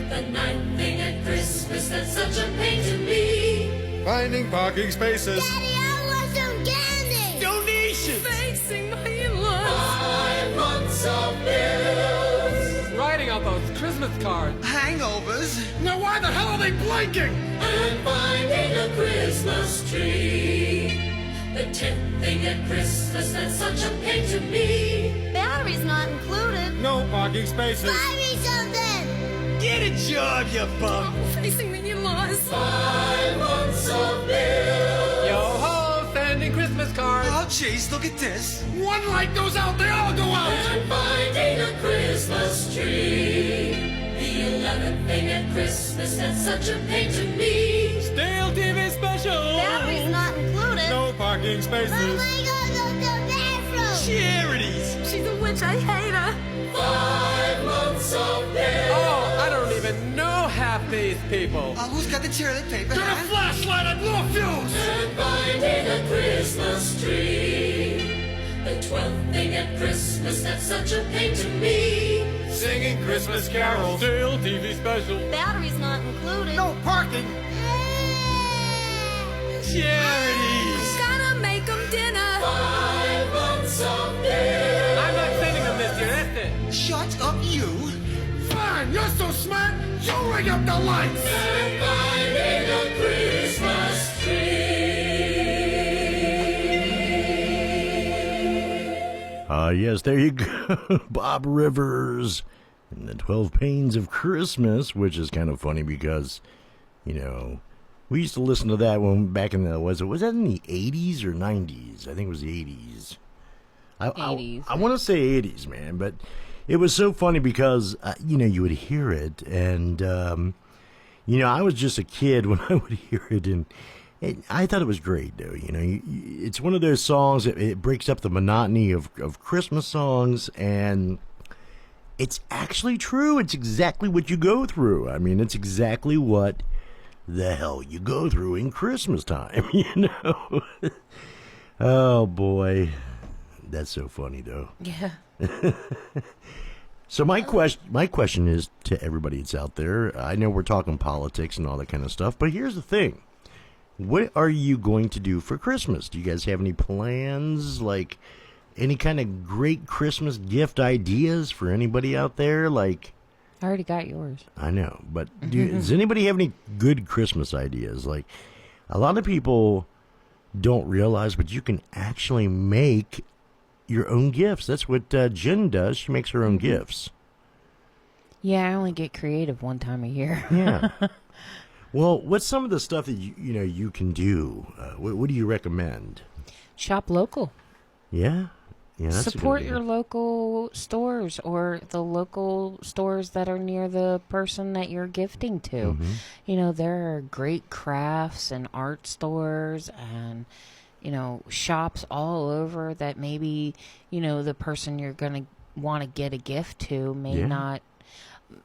The ninth thing at Christmas that's such a pain to me, finding parking spaces. Daddy, I want some candy. Donations. Facing my in-laws, 5 months of bills. Writing out those Christmas cards. Hangovers. Now why the hell are they blinking? And finding a Christmas tree. The 10th thing at Christmas that's such a pain to me, Batteries not included. No parking spaces. Buy me something. Get a job, you bum. facing the in-laws, 5 months of bills. Yo ho, sending Christmas cards. Oh, jeez, look at this. One light goes out, they all go out. And finding a Christmas tree. The 11th thing at Christmas that's such a pain to me, Stale TV special. Batteries not included. No parking spaces. Mama, I gotta go to the bathroom. Charities. she's a witch, I hate her. 5 months of bills. Oh, I don't even know half these people. Who's got the toilet paper? Get a flashlight and blow a fuse. And finding a Christmas tree. The 12th thing at Christmas that's such a pain to me, Singing Christmas carols. Stale TV special. Batteries not included. No parking. Charities. Gotta make them dinner. 5 months of bills. I'm not sending them this year, that's it. Shut up, you. Fine, you're so smart. You ring up the lights. And finding a Christmas tree. Yes, there you go. Bob Rivers and the 12 Pains of Christmas, which is kind of funny because, you know, we used to listen to that when back in the, was that in the 80s or 90s? I think it was the 80s. 80s. I want to say 80s, man, but it was so funny because, you know, you would hear it, and, you know, I was just a kid when I would hear it, and I thought it was great, though. You know, it's one of those songs that it breaks up the monotony of Christmas songs, and it's actually true. It's exactly what you go through. I mean, it's exactly what the hell you go through in Christmas time, you know? Oh, boy. That's so funny, though. Yeah. So my question is to everybody that's out there. I know we're talking politics and all that kind of stuff, but here's the thing. What are you going to do for Christmas? Do you guys have any plans? Like any kind of great Christmas gift ideas for anybody out there? Like, I already got yours. I know, but does anybody have any good Christmas ideas? Like, a lot of people don't realize, but you can actually make your own gifts. That's what Jen does. She makes her own gifts. Yeah, I only get creative one time a year. Yeah. Well, what's some of the stuff that you can do? What do you recommend? Shop local. Yeah. Yeah, that's a good support idea. your local stores or the local stores that are near the person that you're gifting to. Mm-hmm. You know, there are great crafts and art stores and, you know, shops all over that maybe, you know, the person you're going to want to get a gift to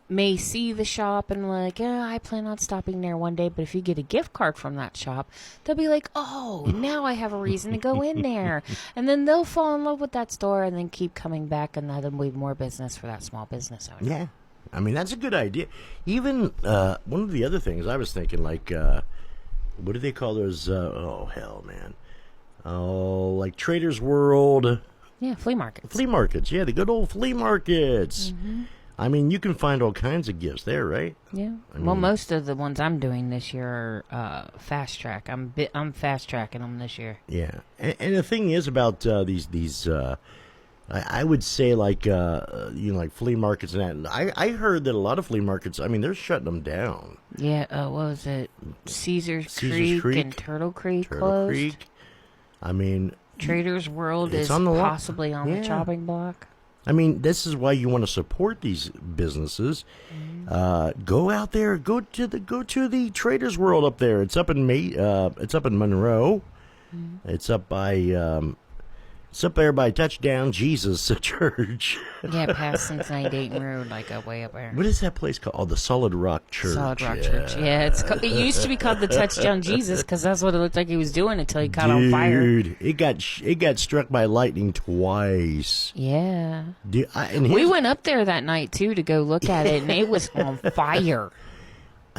may see the shop and like, yeah, I plan on stopping there one day. But if you get a gift card from that shop, they'll be like, oh, now I have a reason to go in there. And then they'll fall in love with that store and then keep coming back, and that'll be more business for that small business owner. Yeah. I mean, that's a good idea. Even one of the other things I was thinking, like, what do they call those? Oh, hell, man. Oh, like Trader's World. Yeah, flea markets. Flea markets, yeah, the good old flea markets. Mm-hmm. I mean, you can find all kinds of gifts there, right? Yeah. I Well, mean- most of the ones I'm doing this year are fast track. I'm fast tracking them this year. Yeah, and the thing is about these I would say like like flea markets and that. I heard that a lot of flea markets, I mean, they're shutting them down. Yeah. What was it? Caesar's Caesar's Creek and Creek. Turtle Creek Turtle closed. Creek. I mean, Trader's World it's is on the lo- possibly on the Yeah. chopping block. I mean, this is why you want to support these businesses. Go out there, go to the Trader's World up there. It's up in it's up in Monroe. It's up by it's up there by Touchdown Jesus Church. Yeah, past Cincinnati Dayton Road, like way up there. What is that place called? Oh, the Solid Rock Church. Solid Rock Church. Yeah, it used to be called the Touchdown Jesus because that's what it looked like he was doing until he caught on fire. Dude, it got struck by lightning twice. Yeah. And We went up there that night too to go look at it, and it was on fire.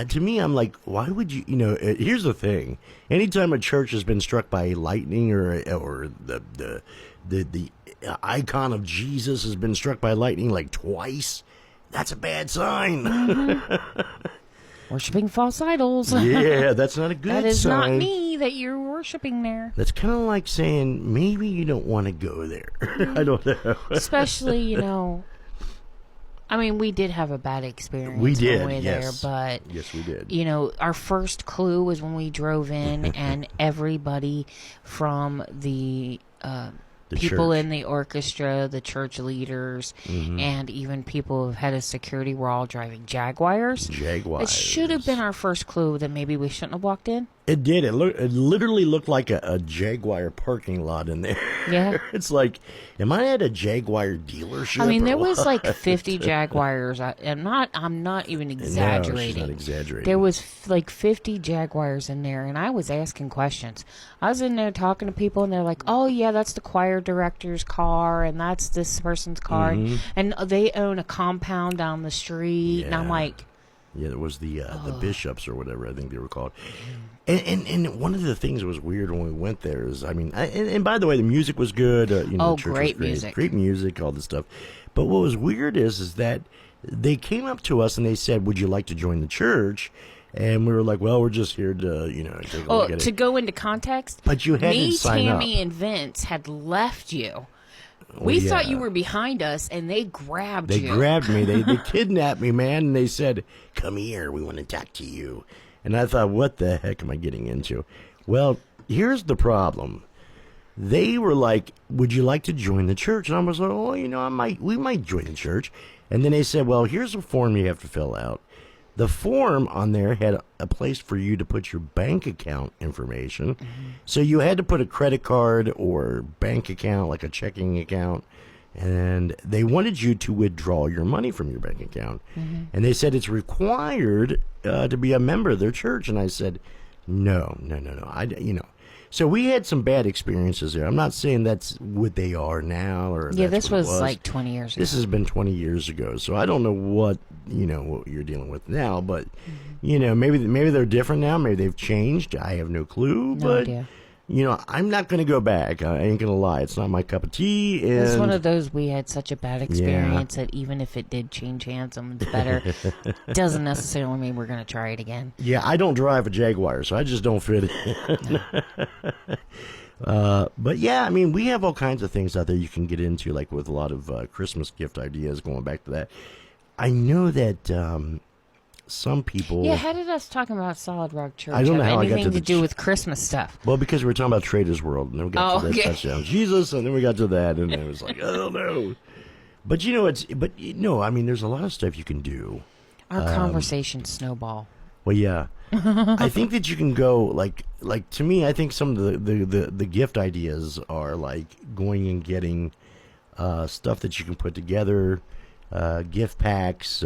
To me, I'm like, why would you? You know, here's the thing: anytime a church has been struck by lightning, or the icon of Jesus has been struck by lightning like twice, that's a bad sign. Mm-hmm. Worshiping false idols. Yeah, that's not a good sign. That is not me that you're worshiping there. That's kind of like saying maybe you don't want to go there. I don't know. Especially, you know, I mean, we did have a bad experience. We did, when we were yes. there, but Yes, we did. you know, our first clue was when we drove in, and everybody from the people church. in the orchestra, the church leaders, Mhm. and even people who've had a security were all driving Jaguars. Jaguars. It should have been our first clue that maybe we shouldn't have walked in. It did. It literally looked like a Jaguar parking lot in there. Yeah. It's like, am I at a Jaguar dealership? I mean, or there was what? like 50 Jaguars. I'm not even exaggerating. No, she's not exaggerating. There was like 50 Jaguars in there, and I was asking questions. I was in there talking to people, and they're like, "Oh yeah, that's the choir director's car, and that's this person's car, Mhm. and they own a compound down the street." And I'm Yeah. like, Yeah, there was the bishops or whatever I think they were called. And one of the things that was weird when we went there is, I mean, and by the way, the music was good. You know, Oh, the church was great music. great music, all this stuff. But what was weird is that they came up to us and they said, "Would you like to join the church?" And we were like, "Well, we're just here to, you know, take a look at to it." go into context, But you hadn't me, signed up. Tammy, and Vince had left you. Oh, We thought yeah. you were behind us, and they grabbed They you. grabbed me. They kidnapped me, man. And they said, "Come here. We want to talk to you." And I thought, what the heck am I getting into? Well, here's the problem. They were like, "Would you like to join the church?" And I was like, "Oh, you know, we might join the church." And then they said, "Well, here's a form you have to fill out." The form on there had a place for you to put your bank account information. So you had to put a credit card or bank account, like a checking account. And they wanted you to withdraw your money from your bank account. And they said it's required to be a member of their church. And I said, no. So we had some bad experiences there. I'm not saying that's what they are now. Or Yeah, that's this what it was like 20 years ago. This has been 20 years ago. So I don't know what you're dealing with now. But, maybe they're different now. Maybe they've changed. I have no clue. No but, idea. I'm not going to go back. I ain't going to lie. It's not my cup of tea. And It's one of those we had such a bad experience that even if it did change hands and it's better, doesn't necessarily mean we're going to try it again. Yeah, I don't drive a Jaguar, so I just don't fit in. But yeah, I mean, we have all kinds of things out there you can get into, like with a lot of Christmas gift ideas, going back to that. I know that some people. Yeah, how did us talking about Solid Rock Church I don't know have how I got anything to to do with Christmas stuff? Well, because we were talking about Trader's World, and then we got to that okay. touchdown, Jesus, and then we got to that, and it was like, oh no. But you know, I mean, there's a lot of stuff you can do. Our conversation snowball. Well, yeah. I think that you can go like to me. I think some of the gift ideas are like going and getting stuff that you can put together, gift packs.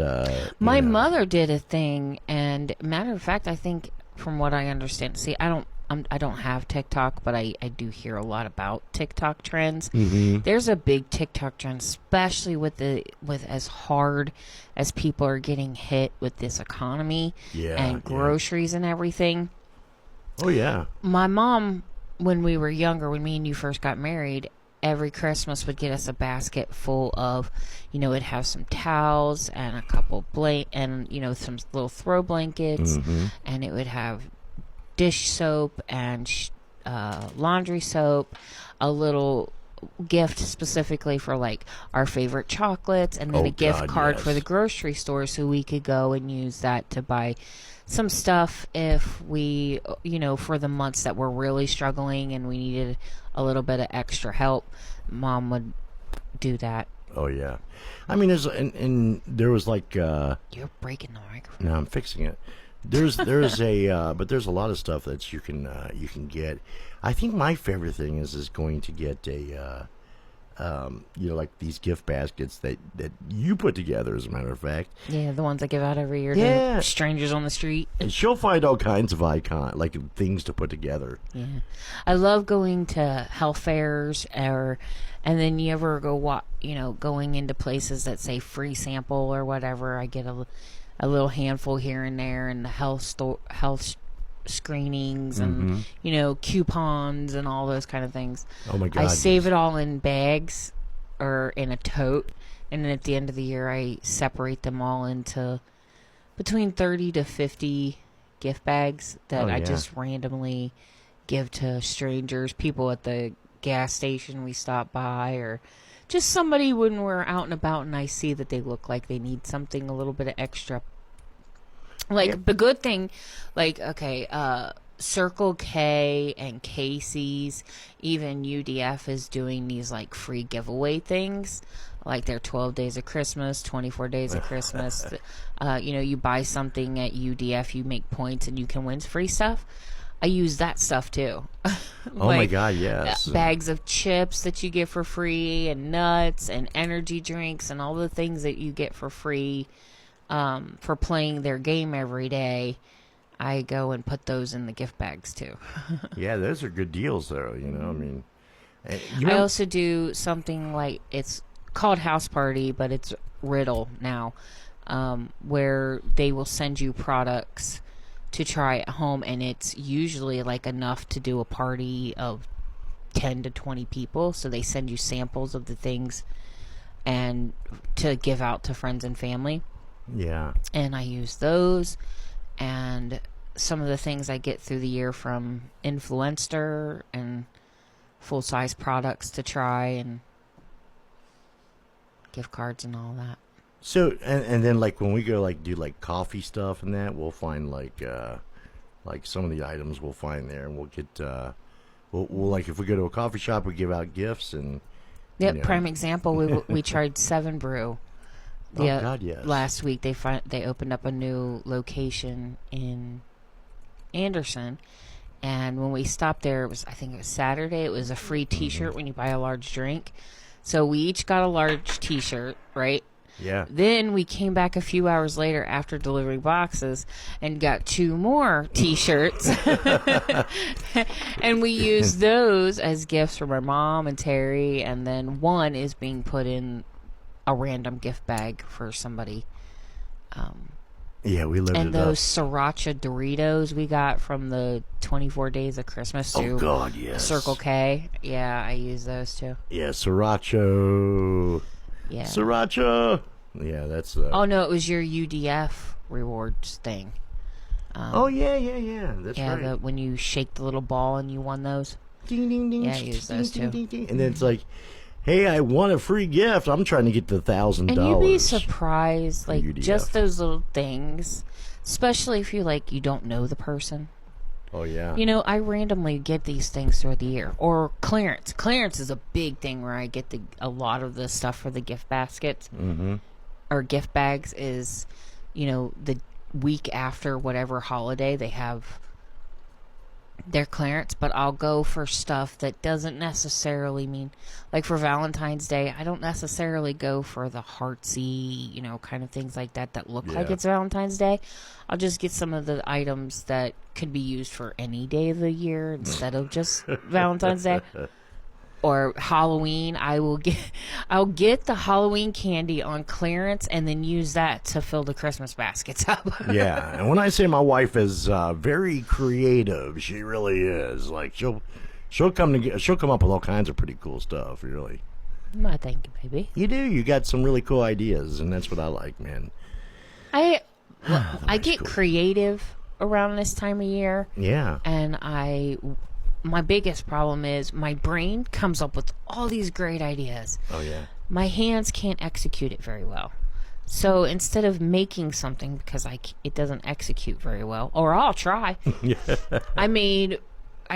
My mother did a thing, and matter of fact, I think from what I understand, see, I don't have TikTok, but I do hear a lot about TikTok trends. Mm-hmm. There's a big TikTok trend, especially with as hard as people are getting hit with this economy and groceries and everything. Oh yeah. My mom, when we were younger, when me and you first got married, every Christmas would get us a basket full of, it'd have some towels and a couple and some little throw blankets, and it would have dish soap and laundry soap, a little gift specifically for like our favorite chocolates, and then a gift card for the grocery store, so we could go and use that to buy some stuff if we, for the months that we're really struggling and we needed a little bit of extra help. Mom would do that. Oh yeah, I mean, there was like you're breaking the microphone. No, I'm fixing it. There's a but there's a lot of stuff that you can get. I think my favorite thing is going to get a like these gift baskets that you put together, as a matter of fact. Yeah, the ones I give out every year Yeah. to strangers on the street. And she'll find all kinds of things to put together. Yeah, I love going to health fairs, and then you ever go going into places that say free sample or whatever. I get a little handful here and there, and the health screenings and coupons and all those kind of things. Oh my God! I save it all in bags or in a tote, and then at the end of the year I separate them all into between 30 to 50 gift bags that I just randomly give to strangers, people at the gas station we stop by, or just somebody when we're out and about and I see that they look like they need something a little bit of extra. The good thing, Circle K and Casey's, even UDF is doing these free giveaway things, like their 12 days of Christmas, 24 days of Christmas. You buy something at UDF, you make points, and you can win free stuff. I use that stuff too. Oh my God, yes. Bags of chips that you get for free, and nuts and energy drinks and all the things that you get for free for playing their game every day. I go and put those in the gift bags too. Yeah, those are good deals though, I mean. I also do something like, it's called House Party, but it's Riddle now, where they will send you products to try at home, and it's usually enough to do a party of 10 to 20 people, so they send you samples of the things and to give out to friends and family. Yeah. And I use those, and some of the things I get through the year from Influencer and full-size products to try, and gift cards and all that. So and then when we go do coffee stuff and that, we'll find some of the items we'll find there, and we'll get we'll if we go to a coffee shop, we give out gifts. And prime example, we tried 7 Brew. Yeah, God, yes. Last week they opened up a new location in Anderson, and when we stopped there, I think it was Saturday. It was a free T-shirt when you buy a large drink, so we each got a large T-shirt, right? Yeah. Then we came back a few hours later after delivering boxes and got 2 more T-shirts, and we used those as gifts for my mom and Terry, and then one is being put in a random gift bag for somebody. Yeah, we lived and it those up. sriracha Doritos we got from the 24 days of Christmas too. Oh God, yes. Circle K. Yeah, I use those too. Yeah, sriracha. Yeah. Sriracha. Yeah, that's. Oh no, it was your UDF rewards thing. Oh yeah. That's right. Yeah, when you shake the little ball and you won those. Ding ding ding. Yeah, I use those too. Ding, ding. And then it's hey, I want a free gift. I'm trying to get to $1,000. And you'd be surprised, like UDF. just those little things, especially if you don't know the person. Oh yeah. You know, I randomly get these things throughout the year. Or clearance. Clearance is a big thing where I get a lot of the stuff for the gift baskets or gift bags. Is, the week after whatever holiday they have their clearance, but I'll go for stuff that doesn't necessarily mean, like for Valentine's Day, I don't necessarily go for the heartsy, kind of things like that look like it's Valentine's Day. I'll just get some of the items that could be used for any day of the year instead of just Valentine's Day. Or Halloween, I'll get the Halloween candy on clearance and then use that to fill the Christmas baskets up. Yeah, and when I say my wife is very creative, she really is. Like she'll come up with all kinds of pretty cool stuff. Really. My thank you, baby. You do. You got some really cool ideas, and that's what I like, man. I get creative around this time of year. Yeah. And my biggest problem is my brain comes up with all these great ideas. Oh, yeah. My hands can't execute it very well. So instead of making something because it doesn't execute very well, or I'll try. I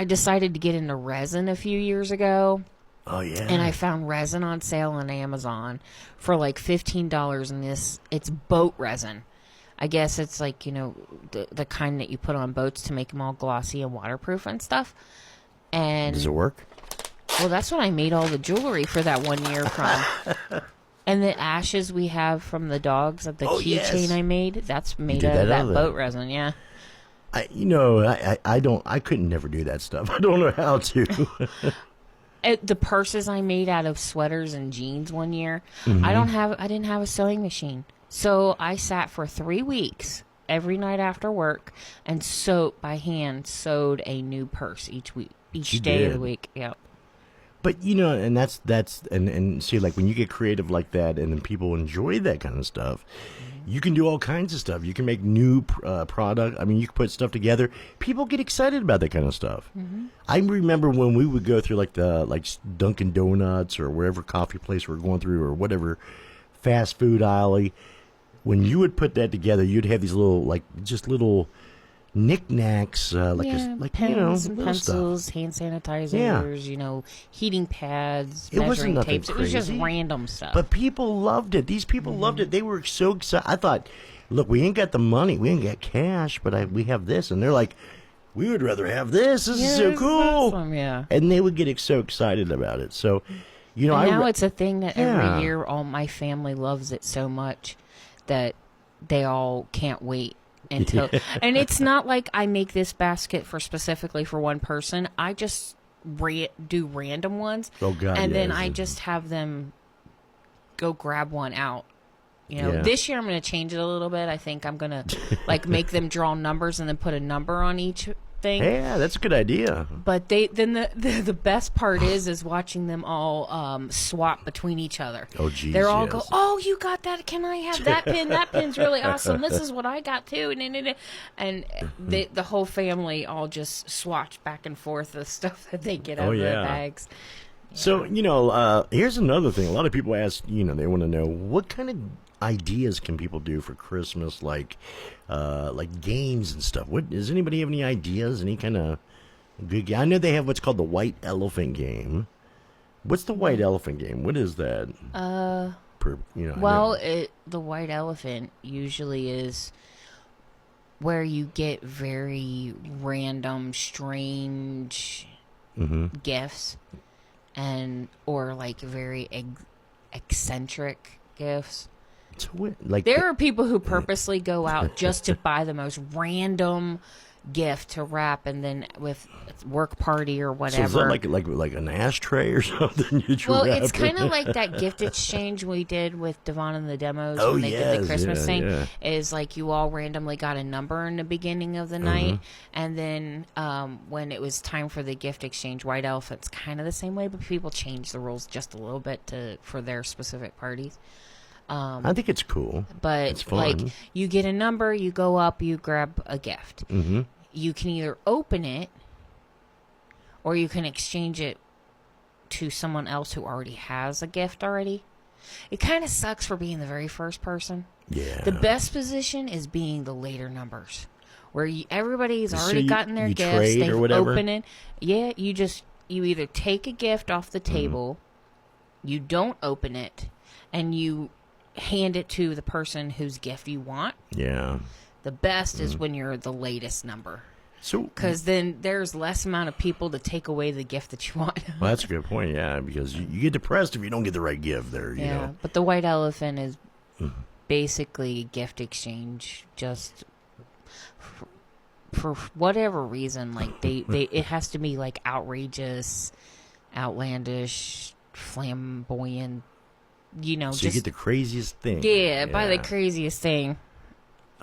decided to get into resin a few years ago. Oh, yeah. And I found resin on sale on Amazon for like $15, and it's boat resin. I guess it's like, the kind that you put on boats to make them all glossy and waterproof and stuff. And does it work? Well, that's when I made all the jewelry for that 1 year from. And the ashes we have from the dogs of the keychain I made, that's made out of that boat resin, yeah. I couldn't never do that stuff. I don't know how to. The purses I made out of sweaters and jeans 1 year, I didn't have a sewing machine. So I sat for 3 weeks every night after work and by hand sewed a new purse each day of the week. Yep. But and that's see, like when you get creative like that and then people enjoy that kind of stuff, you can do all kinds of stuff. You can make new product. I mean, you can put stuff together. People get excited about that kind of stuff. I remember when we would go through like Dunkin' Donuts or wherever coffee place we're going through or whatever fast food alley. When you would put that together, you'd have these little knickknacks, pens, little pencils, stuff. hand sanitizers, heating pads, It wasn't measuring nothing tapes. It was just crazy. random stuff. But people loved it. These people loved it. They were so excited. I thought, look, we ain't got the money, we ain't got cash, but we have this, and they're like, we would rather have this. This is so cool. Awesome, yeah. And they would get so excited about it. So, now it's a thing that every year all my family loves it so much that they all can't wait until and it's not like I make this basket specifically for one person. I just do random ones. Oh God, and then I just have them go grab one out. This year I'm going to change it a little bit. I think I'm going to make them draw numbers and then put a number on each thing. Yeah, that's a good idea. But the best part is watching them all swap between each other. Oh, geez, they're all yes. go, oh, you got that? Can I have that pin? That pin's really awesome. This is what I got too. And the whole family all just swatch back and forth the stuff that they get out of the bags. Yeah. So here's another thing. A lot of people ask, they want to know what kind of ideas can people do for Christmas, like games and stuff. Does anybody have any ideas? Any kind of good? I know they have what's called the White Elephant game. What's the White Elephant game? What is that? The White Elephant usually is where you get very random, strange gifts, or very eccentric gifts. There are people who purposely go out just to buy the most random gift to wrap, and then with work party or whatever. So is that like an ashtray or something? It's kind of like that gift exchange we did with Devon and the Demos when they did the Christmas thing. Yeah. Is like you all randomly got a number in the beginning of the night, and then when it was time for the gift exchange, White Elephant's kind of the same way, but people changed the rules just a little bit for their specific parties. I think it's cool. But it's fun. You get a number, you go up, you grab a gift. You can either open it or you can exchange it to someone else who already has a gift already. It kind of sucks for being the very first person. Yeah. The best position is being the later numbers, where everybody's So already gotten their you gifts. trade They've or whatever? opened it. Yeah, you either take a gift off the table, you don't open it, and you hand it to the person whose gift you want. Yeah. The best is when you're the latest number. So, because then there's less amount of people to take away the gift that you want. well, that's a good point, yeah, because you get depressed if you don't get the right gift there, you know. But the white elephant is basically gift exchange, just for whatever reason. Like they it has to be like outrageous, outlandish, flamboyant. You know, So you get the craziest thing. Yeah, buy the craziest thing.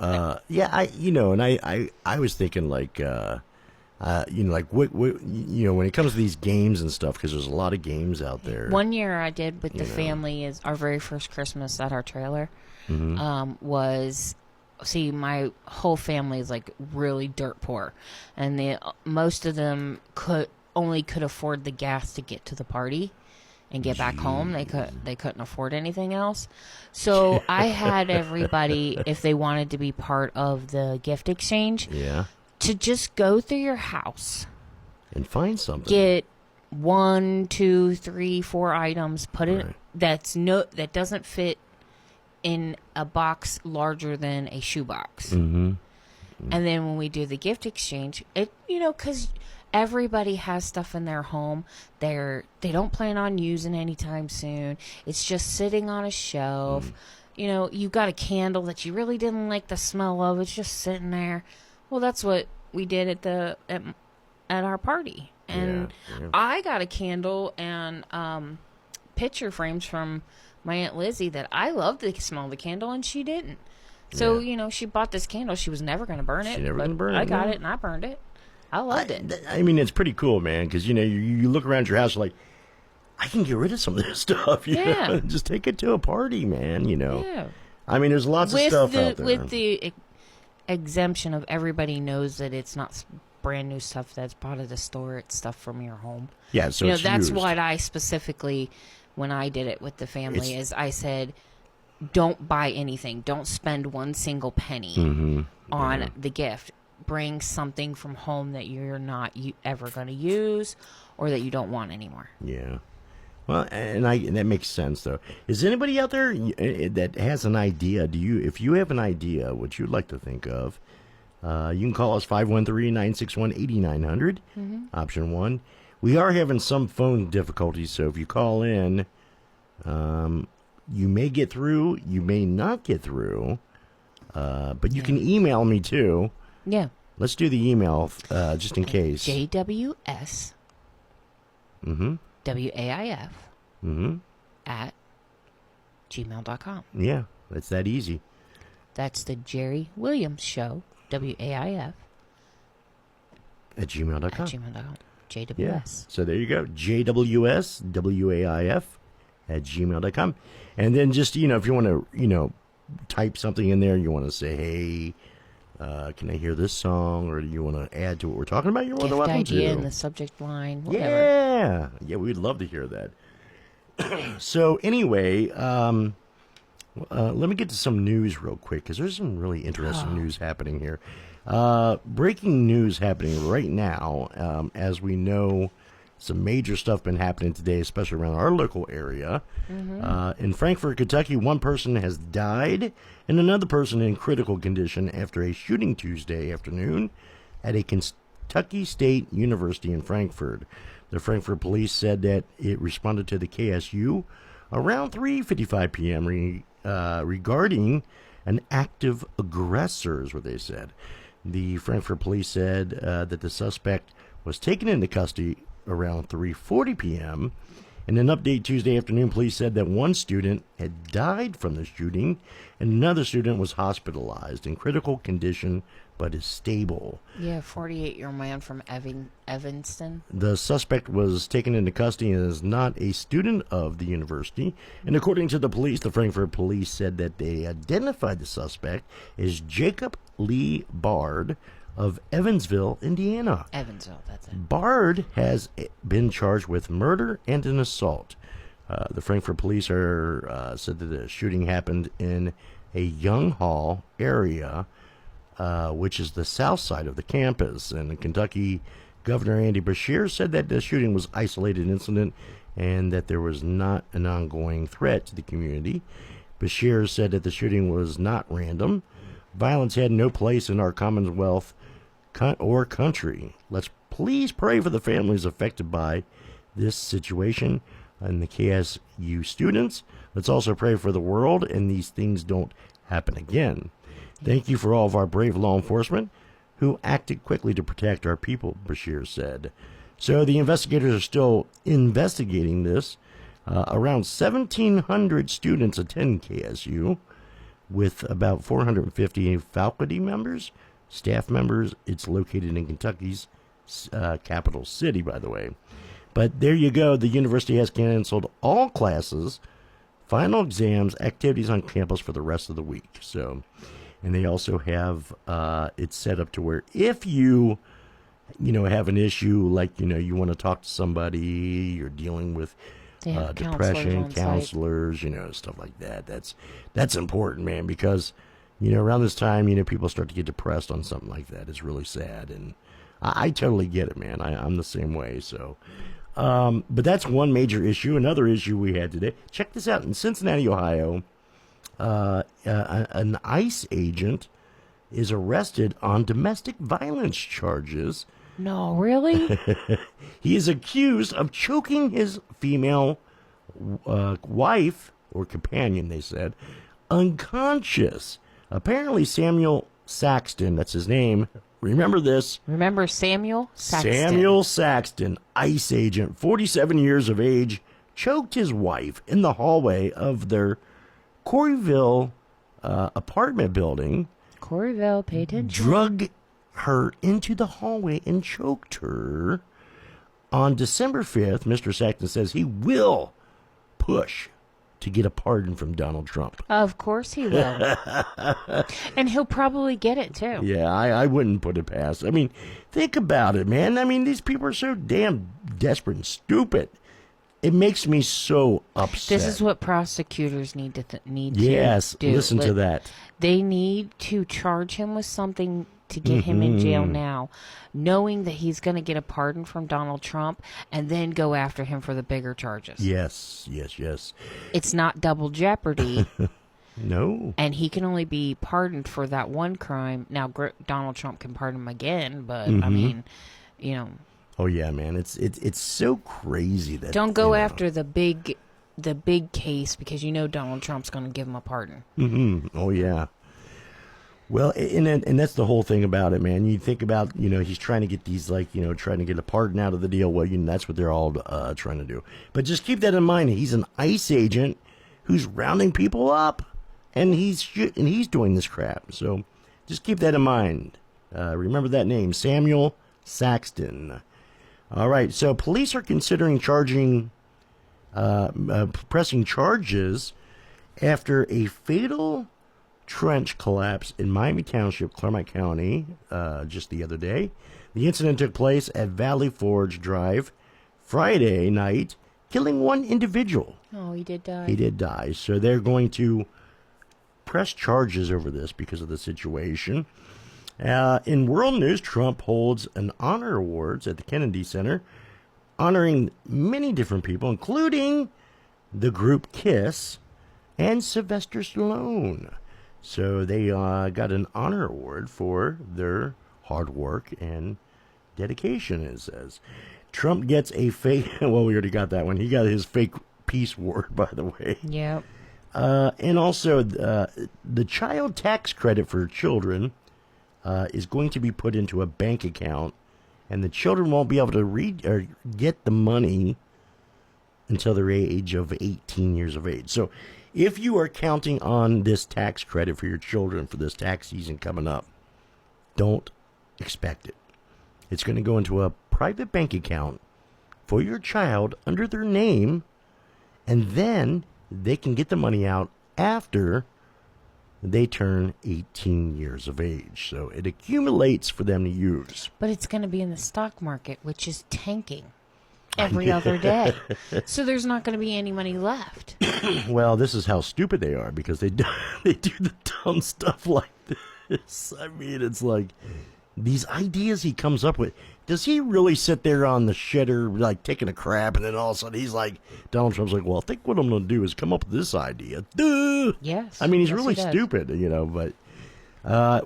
Yeah, I was thinking like, like what, when it comes to these games and stuff, because there's a lot of games out there. One year I did with the family is our very first Christmas at our trailer. Was my whole family is like really dirt poor, and most of them could afford the gas to get to the party and get back home. They couldn't afford anything else. So I had everybody, if they wanted to be part of the gift exchange, to just go through your house and find something. Get 1, 2, 3, 4 items. Put it that doesn't fit in a box larger than a shoebox. And then when we do the gift exchange, because everybody has stuff in their home they don't plan on using anytime soon. It's just sitting on a shelf. You got a candle that you really didn't like the smell of. It's just sitting there. Well, that's what we did at our party. And I got a candle and picture frames from my Aunt Lizzie that I loved the smell of the candle and she didn't. So, she bought this candle. She was never going to burn it. I got it and I burned it. I loved it. I mean, it's pretty cool, man, because, you look around your house, you're like, I can get rid of some of this stuff. You know? Just take it to a party, man, Yeah. I mean, there's lots of stuff out there. With the exemption of everybody knows that it's not brand new stuff that's bought at a store. It's stuff from your home. Yeah, so it's that's used. what I specifically, when I did it with the family, is I said, don't buy anything. Don't spend one single penny on the gift. Bring something from home that you're not ever going to use or that you don't want anymore. Yeah. Well, and that makes sense, though. Is anybody out there that has an idea? If you have an idea, what you'd like to think of, you can call us 513-961-8900, option 1. We are having some phone difficulties, so if you call in, you may get through, you may not get through, but you can email me, too. Yeah. Let's do the email, just in case. JWS. WAIF. At gmail.com. Yeah, that's that easy. That's the Jerry Williams Show. WAIF. At gmail.com. At gmail.com. JWS. Yeah. So there you go. JWS, WAIF at gmail.com. And then just, if you want to, type something in there, you want to say, hey, can I hear this song, or do you want to add to what we're talking about? You're more than welcome to. Gift idea in the subject line, whatever. Yeah, we'd love to hear that. So anyway, let me get to some news real quick, because there's some really interesting news happening here. Breaking news happening right now. As we know, some major stuff been happening today, especially around our local area. In Frankfort, Kentucky, one person has died and another person in critical condition after a shooting Tuesday afternoon at a Kentucky State University in Frankfort. The Frankfort police said that it responded to the KSU around 3:55 p.m. Regarding an active aggressor, is what they said. The Frankfort police said that the suspect was taken into custody around 3:40 p.m. In an update Tuesday afternoon, police said that one student had died from the shooting and another student was hospitalized in critical condition but is stable. Yeah, 48-year-old man from Evanston. The suspect was taken into custody and is not a student of the university. And according to the police, the Frankfort police said that they identified the suspect as Jacob Lee Bard of Evansville, Indiana. Evansville, that's it. Bard has been charged with murder and an assault. The Frankfort police said that the shooting happened in a Young Hall area, which is the south side of the campus. And Kentucky Governor Andy Beshear said that the shooting was an isolated incident and that there was not an ongoing threat to the community. Beshear said that the shooting was not random. Violence had no place in our Commonwealth or country. Let's please pray for the families affected by this situation and the KSU students. Let's also pray for the world and these things don't happen again. Thank you for all of our brave law enforcement who acted quickly to protect our people, Beshear said. So the investigators are still investigating this. Around 1,700 students attend KSU with about 450 faculty members, staff members. It's located in Kentucky's capital city, by the way. But there you go. The university has canceled all classes, final exams, activities on campus for the rest of the week. So, and they also have it set up to where if you have an isse like, you want to talk to somebody, you're dealing with depression, counselors, stuff like that. That's important, man, because, around this time, people start to get depressed on something like that. It's really sad. And I totally get it, man. I'm the same way. So, but that's one major issue. Another issue we had today. Check this out. In Cincinnati, Ohio, an ICE agent is arrested on domestic violence charges. No, really? He is accused of choking his female wife, or companion, they said, unconscious. Apparently, Samuel Saxton, that's his name. Remember this. Remember Samuel Saxton? Samuel Saxton, ICE agent, 47 years of age, choked his wife in the hallway of their Corryville apartment building. Corryville, pay attention. Drug her into the hallway and choked her. On December 5th, Mr. Saxton says he will push to get a pardon from Donald Trump. Of course he will. And he'll probably get it, too. Yeah, I wouldn't put it past. I mean, think about it, man. I mean, these people are so damn desperate and stupid. It makes me so upset. This is what prosecutors need to do. Yes, listen to that. They need to charge him with something to get him in jail now, knowing that he's going to get a pardon from Donald Trump, and then go after him for the bigger charges. Yes. It's not double jeopardy. No. And he can only be pardoned for that one crime. Now, Donald Trump can pardon him again, but, I mean, Oh, yeah, man. It's so crazy that... Don't go after the big case, because Donald Trump's going to give him a pardon. Oh, yeah. Well, and that's the whole thing about it, man. You think about, he's trying to get these, trying to get a pardon out of the deal. Well, that's what they're all trying to do. But just keep that in mind. He's an ICE agent who's rounding people up, and he's doing this crap. So just keep that in mind. Remember that name, Samuel Saxton. All right, so police are considering pressing charges after a fatal trench collapse in Miami Township, Claremont County, just the other day. The incident took place at Valley Forge Drive Friday night, killing one individual. Oh, he did die. He did die. So they're going to press charges over this because of the situation. In world news, Trump holds an honor awards at the Kennedy Center, honoring many different people, including the group KISS and Sylvester Stallone. So they got an honor award for their hard work and dedication, it says. Trump gets a fake... Well, we already got that one. He got his fake peace award, by the way. Yep. And also, the child tax credit for children is going to be put into a bank account, and the children won't be able to read or get the money until their age of 18 years of age. So if you are counting on this tax credit for your children for this tax season coming up, don't expect it. It's going to go into a private bank account for your child under their name, and then they can get the money out after they turn 18 years of age. So it accumulates for them to use. But it's going to be in the stock market, which is tanking every other day. So there's not going to be any money left. Well, this is how stupid they are, because they do the dumb stuff like this. I mean, it's like these ideas he comes up with. Does he really sit there on the shitter, like taking a crap, and then all of a sudden he's like, Donald Trump's like, well, I think what I'm going to do is come up with this idea. Duh! Yes. I mean, he's yes, really he does. stupid, but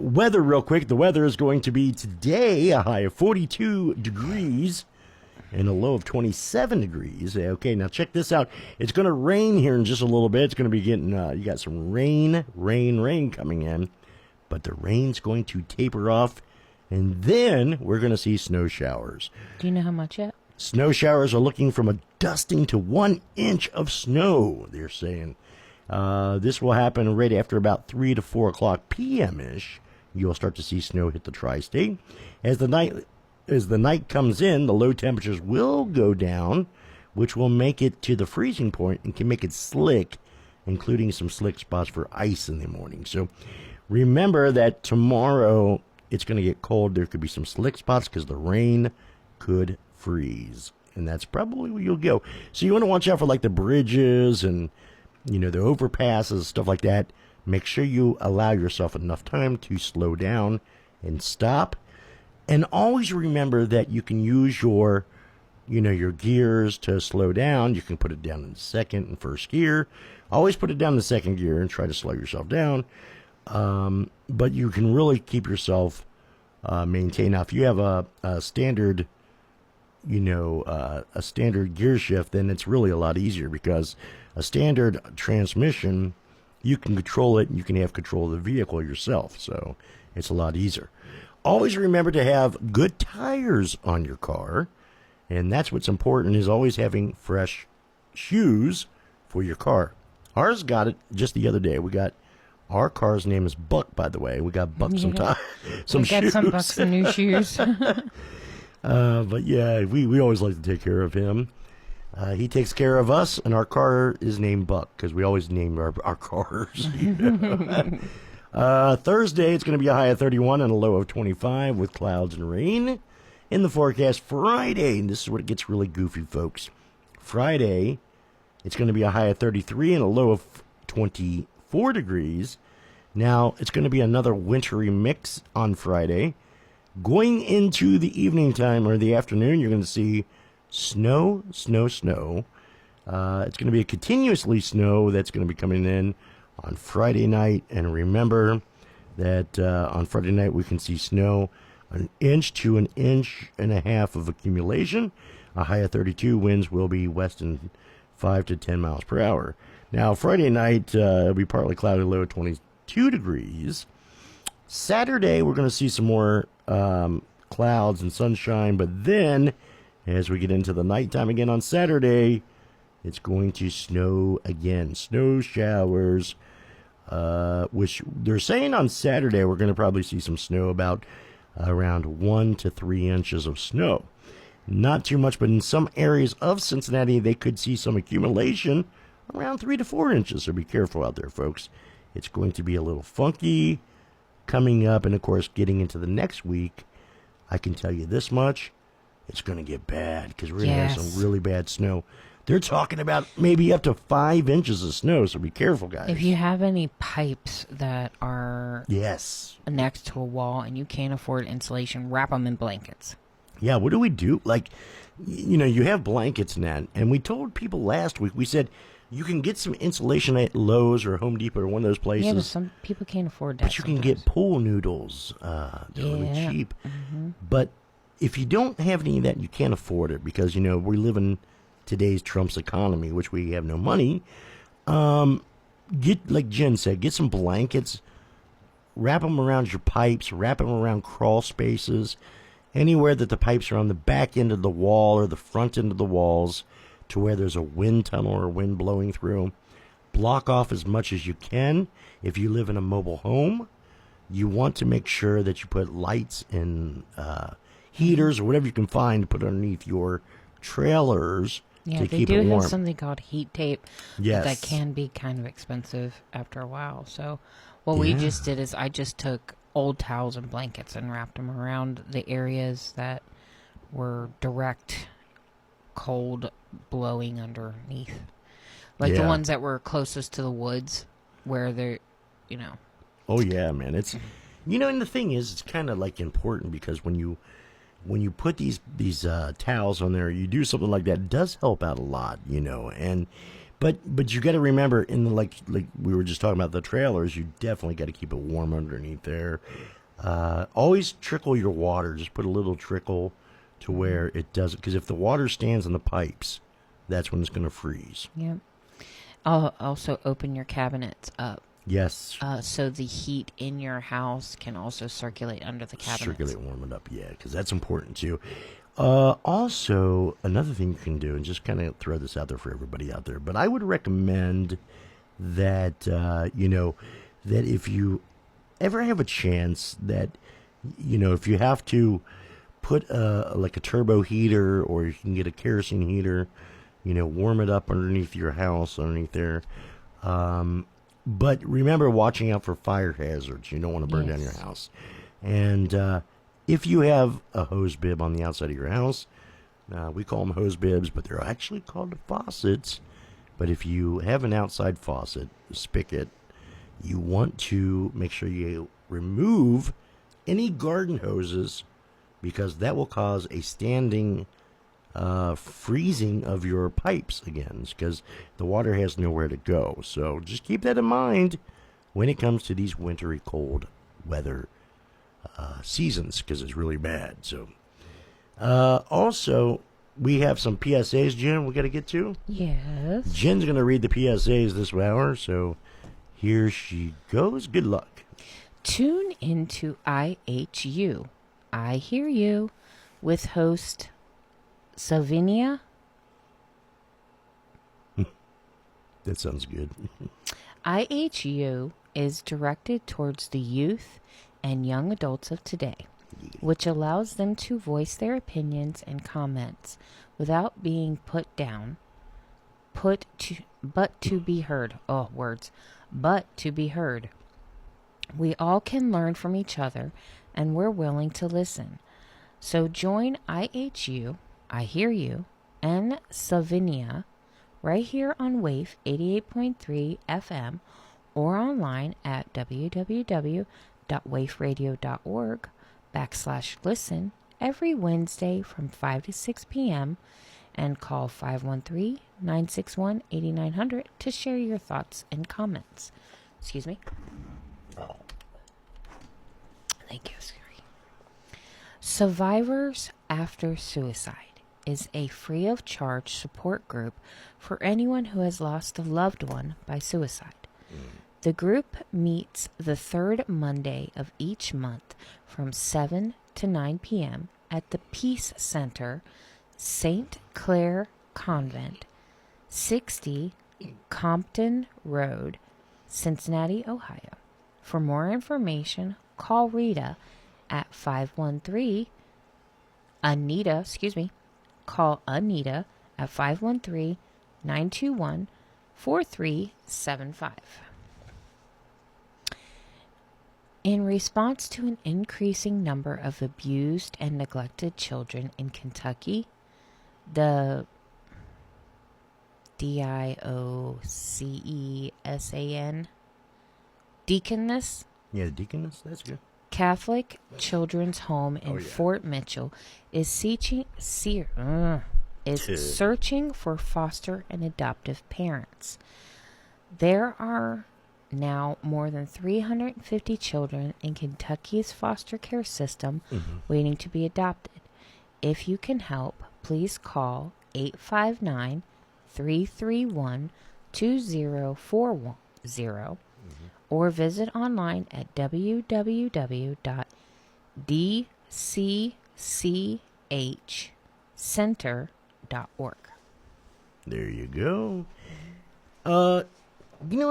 weather real quick. The weather is going to be today a high of 42 degrees and a low of 27 degrees. Okay, now check this out. It's going to rain here in just a little bit. It's going to be getting, you got some rain coming in, but the rain's going to taper off. And then we're going to see snow showers. Do you know how much yet? Snow showers are looking from a dusting to 1 inch of snow, they're saying. This will happen right after about 3 to 4 o'clock p.m.-ish. You'll start to see snow hit the tri-state. As the night comes in, the low temperatures will go down, which will make it to the freezing point and can make it slick, including some slick spots for ice in the morning. So remember that tomorrow it's going to get cold. There could be some slick spots because the rain could freeze. And that's probably where you'll go. So you want to watch out for like the bridges and, the overpasses, stuff like that. Make sure you allow yourself enough time to slow down and stop. And always remember that you can use your gears to slow down. You can put it down in second and first gear. Always put it down in second gear and try to slow yourself down. But you can really keep yourself maintained. Now, if you have a standard, a standard gear shift, then it's really a lot easier, because a standard transmission, you can control it and you can have control of the vehicle yourself. So it's a lot easier. Always remember to have good tires on your car. And that's what's important, is always having fresh shoes for your car. Ours got it just the other day. Our car's name is Buck, by the way. We got Buck some we shoes. got some Buck some new shoes. But yeah, we always like to take care of him. He takes care of us, and our car is named Buck because we always name our cars. Thursday, it's going to be a high of 31 and a low of 25 with clouds and rain. In the forecast, Friday, and this is where it gets really goofy, folks. Friday, it's going to be a high of 33 and a low of 24 degrees. Now, it's going to be another wintry mix on Friday. Going into the evening time or the afternoon, you're going to see snow. It's going to be a continuously snow that's going to be coming in on Friday night. And remember that on Friday night, we can see snow 1 inch to 1.5 inches of accumulation. A high of 32. Winds will be west and 5 to 10 miles per hour. Now, Friday night, it'll be partly cloudy, low of 22 degrees. Saturday, we're going to see some more clouds and sunshine, but then as we get into the nighttime again on Saturday, it's going to snow again. Snow showers, which they're saying on Saturday we're going to probably see some snow, about around 1 to 3 inches of snow. Not too much, but in some areas of Cincinnati, they could see some accumulation around 3 to 4 inches, so be careful out there, folks. It's going to be a little funky coming up, and of course, getting into the next week, I can tell you this much, it's going to get bad, because we're going to have some really bad snow. They're talking about maybe up to 5 inches of snow, so be careful, guys. If you have any pipes that are next to a wall and you can't afford insulation, wrap them in blankets. Yeah, what do we do? Like, you have blankets and that, and we told people last week, we said, you can get some insulation at Lowe's or Home Depot or one of those places. Yeah, but some people can't afford that. But you can get pool noodles. They're really cheap. Mm-hmm. But if you don't have any of that, you can't afford it, because, we live in today's Trump's economy, which we have no money. Like Jen said, get some blankets, wrap them around your pipes, wrap them around crawl spaces, anywhere that the pipes are on the back end of the wall or the front end of the walls, to where there's a wind tunnel or wind blowing through. Block off as much as you can. If you live in a mobile home, you want to make sure that you put lights and heaters or whatever you can find to put underneath your trailers to keep it warm. They do have something called heat tape. Yes. That can be kind of expensive after a while. So What we Yeah. just did is I just took old towels and blankets and wrapped them around the areas that were direct cold blowing underneath. Like the Yeah. ones that were closest to the woods where they're, Oh yeah, man. It's and the thing is, it's kind of like important because when you put these towels on there, you do something like that. It does help out a lot, And but you got to remember in the like we were just talking about the trailers, you definitely got to keep it warm underneath there. Always trickle your water. Just put a little trickle to where it doesn't, because if the water stands in the pipes, that's when it's going to freeze. Yep. I'll also open your cabinets up. Yes. So the heat in your house can also circulate under the cabinets. Circulate, warm it up, yeah, because that's important too. Also, another thing you can do, and just kind of throw this out there for everybody out there, but I would recommend that, that if you ever have a chance that, if you have to put like a turbo heater, or you can get a kerosene heater, warm it up underneath your house, underneath there. But remember, watching out for fire hazards. You don't want to burn down your house. And if you have a hose bib on the outside of your house, we call them hose bibs, but they're actually called faucets. But if you have an outside faucet, spigot, you want to make sure you remove any garden hoses, because that will cause a standing freezing of your pipes again, because the water has nowhere to go. So just keep that in mind when it comes to these wintry cold weather seasons, because it's really bad. So also, we have some PSAs, Jen, we got to get to. Yes. Jen's going to read the PSAs this hour, so here she goes. Good luck. Tune into IHU, I Hear You, with host Savinia. That sounds good. IHU is directed towards the youth and young adults of today, which allows them to voice their opinions and comments without being put down, but to be heard. Oh, words. But to be heard. We all can learn from each other, and we're willing to listen. So join IHU, I Hear You, and Savinia right here on WAVE 88.3 FM or online at www.waveradio.org/listen every Wednesday from 5 to 6 p.m. and call 513-961-8900 to share your thoughts and comments. Excuse me. Thank you, Scary. Survivors After Suicide is a free of charge support group for anyone who has lost a loved one by suicide. The group meets the third Monday of each month from 7 to 9 p.m. at the Peace Center, St. Clair Convent, 60 Compton Road, Cincinnati, Ohio. For more information, call Rita at 513-ANITA, call Anita at 513-921-4375. In response to an increasing number of abused and neglected children in Kentucky, the DIOCESAN, Deaconess? Yeah, Deaconess, that's good. Catholic Children's Home in Fort Mitchell is searching for foster and adoptive parents. There are now more than 350 children in Kentucky's foster care system waiting to be adopted. If you can help, please call 859-331-2040 or visit online at www.dcchcenter.org. There you go. What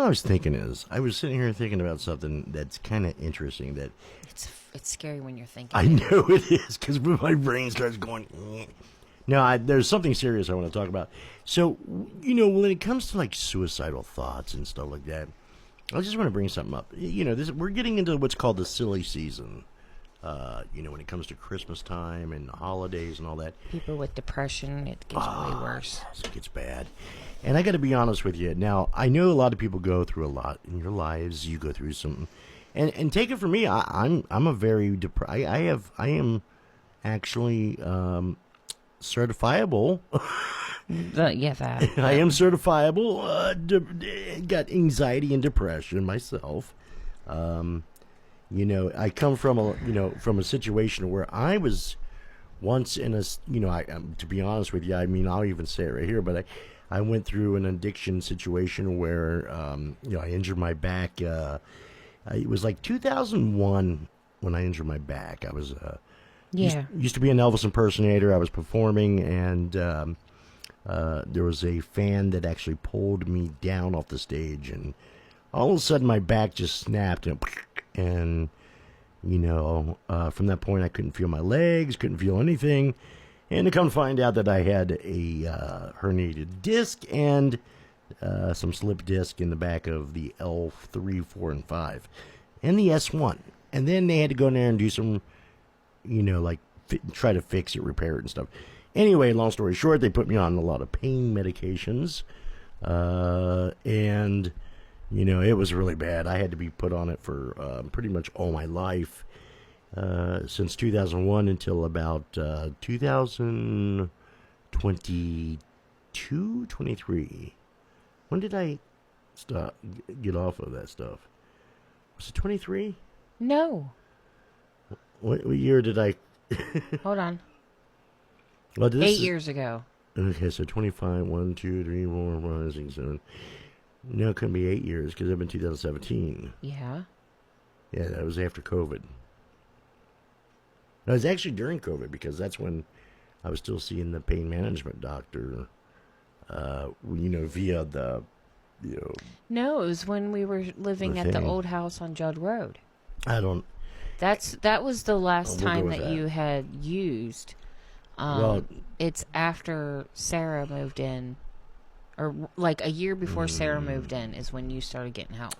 I was thinking is, I was sitting here thinking about something that's kind of interesting. That it's scary when you're thinking. I know it is, because my brain starts going. No, there's something serious I want to talk about. So, when it comes to like suicidal thoughts and stuff like that, I just want to bring something up. We're getting into what's called the silly season. When it comes to Christmas time and holidays and all that. People with depression, it gets way worse. Yes, it gets bad. And I got to be honest with you. Now, I know a lot of people go through a lot in your lives. You go through something, and take it from me. I'm a very I am actually certifiable. Yeah, that. I am certifiable. Got anxiety and depression myself. I come from a situation where I was once in a, to be honest with you, I mean, I'll even say it right here, but I went through an addiction situation where, I injured my back. It was like 2001 when I injured my back. I was, used to be an Elvis impersonator. I was performing, and there was a fan that actually pulled me down off the stage, and all of a sudden my back just snapped, and from that point I couldn't feel my legs, couldn't feel anything, and to come find out that I had a herniated disc and some slip disc in the back of the L3, 4, and 5, and the S1, and then they had to go in there and do some, try to fix it, repair it, and stuff. Anyway, long story short, they put me on a lot of pain medications, and it was really bad. I had to be put on it for pretty much all my life, since 2001 until about 2022, 23. When did I get off of that stuff? Was it 23? No. What year did I... Hold on. Well, 8 years ago. Okay, so 25, 1, 2, 3, 4, 5, 6, 7... No, it couldn't be 8 years because I've been 2017. Yeah. Yeah, that was after COVID. No, it was actually during COVID because that's when I was still seeing the pain management doctor, via the, No, it was when we were living at the old house on Judd Road. I don't... That was the last We'll time go with that that. you had used. Well- It's after Sarah moved in. Or like a year before Sarah moved in is when you started getting help.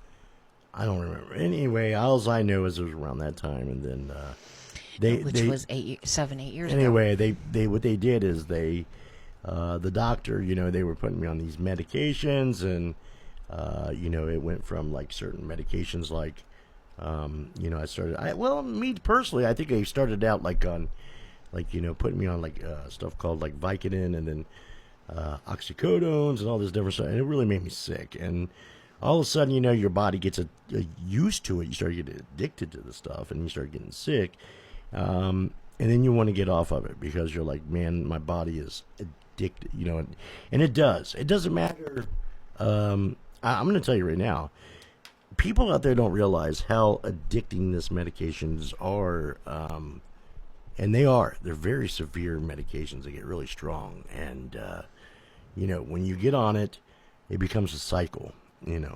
I don't remember. Anyway, all I know is it was around that time, and then Which was 7, 8 years ago. Anyway, they what they did is the doctor, they were putting me on these medications, and it went from like certain medications, like me personally, I think I started out like on, putting me on like stuff called like Vicodin, and then oxycodones and all this different stuff, and it really made me sick. And all of a sudden, your body gets used to it. You start getting addicted to the stuff, and you start getting sick. And then you want to get off of it because you're like, man, my body is addicted, and it does. It doesn't matter. I'm going to tell you right now, people out there don't realize how addicting these medications are. And they're very severe medications. They get really strong. And, when you get on it, it becomes a cycle, and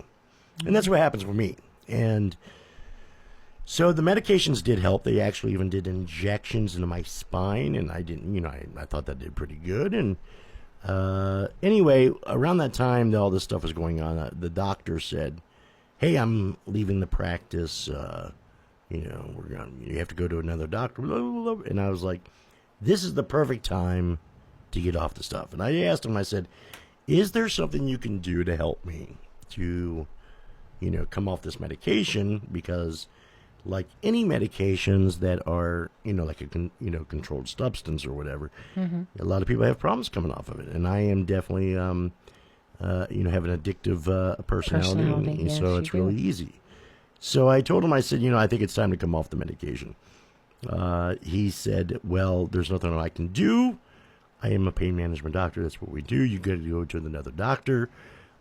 that's what happens with me. And so the medications did help. They actually even did injections into my spine, and I didn't, I thought that did pretty good. And anyway, around that time that all this stuff was going on, the doctor said, hey, I'm leaving the practice. You have to go to another doctor. Blah, blah, blah. And I was like, this is the perfect time to get off the stuff. And I asked him, I said, is there something you can do to help me to, come off this medication? Because like any medications that are, like a, controlled substance or whatever, a lot of people have problems coming off of it. And I am definitely, have an addictive personality. And yes, so it's really easy. So I told him, I said, I think it's time to come off the medication. He said, well, there's nothing I can do. I am a pain management doctor. That's what we do. You got to go to another doctor.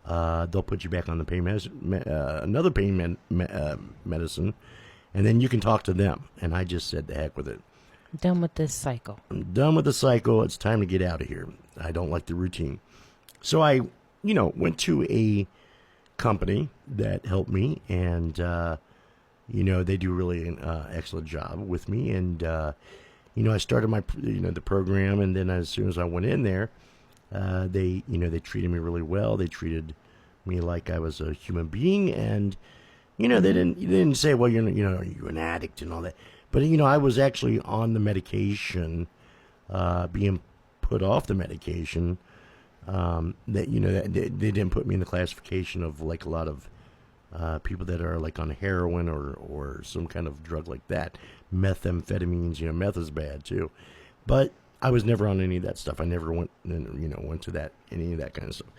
They'll put you back on the pain another pain medicine, and then you can talk to them. And I just said, the heck with it. Done with this cycle. I'm done with the cycle. It's time to get out of here. I don't like the routine. So I, went to a company that helped me, and they do really an excellent job with me. And I started my the program, and then as soon as I went in there, they treated me really well. They treated me like I was a human being, and They didn't say, well, you're an addict and all that. But, I was actually on the medication, being put off the medication, that they didn't put me in the classification of like a lot of people that are like on heroin or some kind of drug like that. Methamphetamines, meth is bad too. But I was never on any of that stuff. I never went to that, any of that kind of stuff.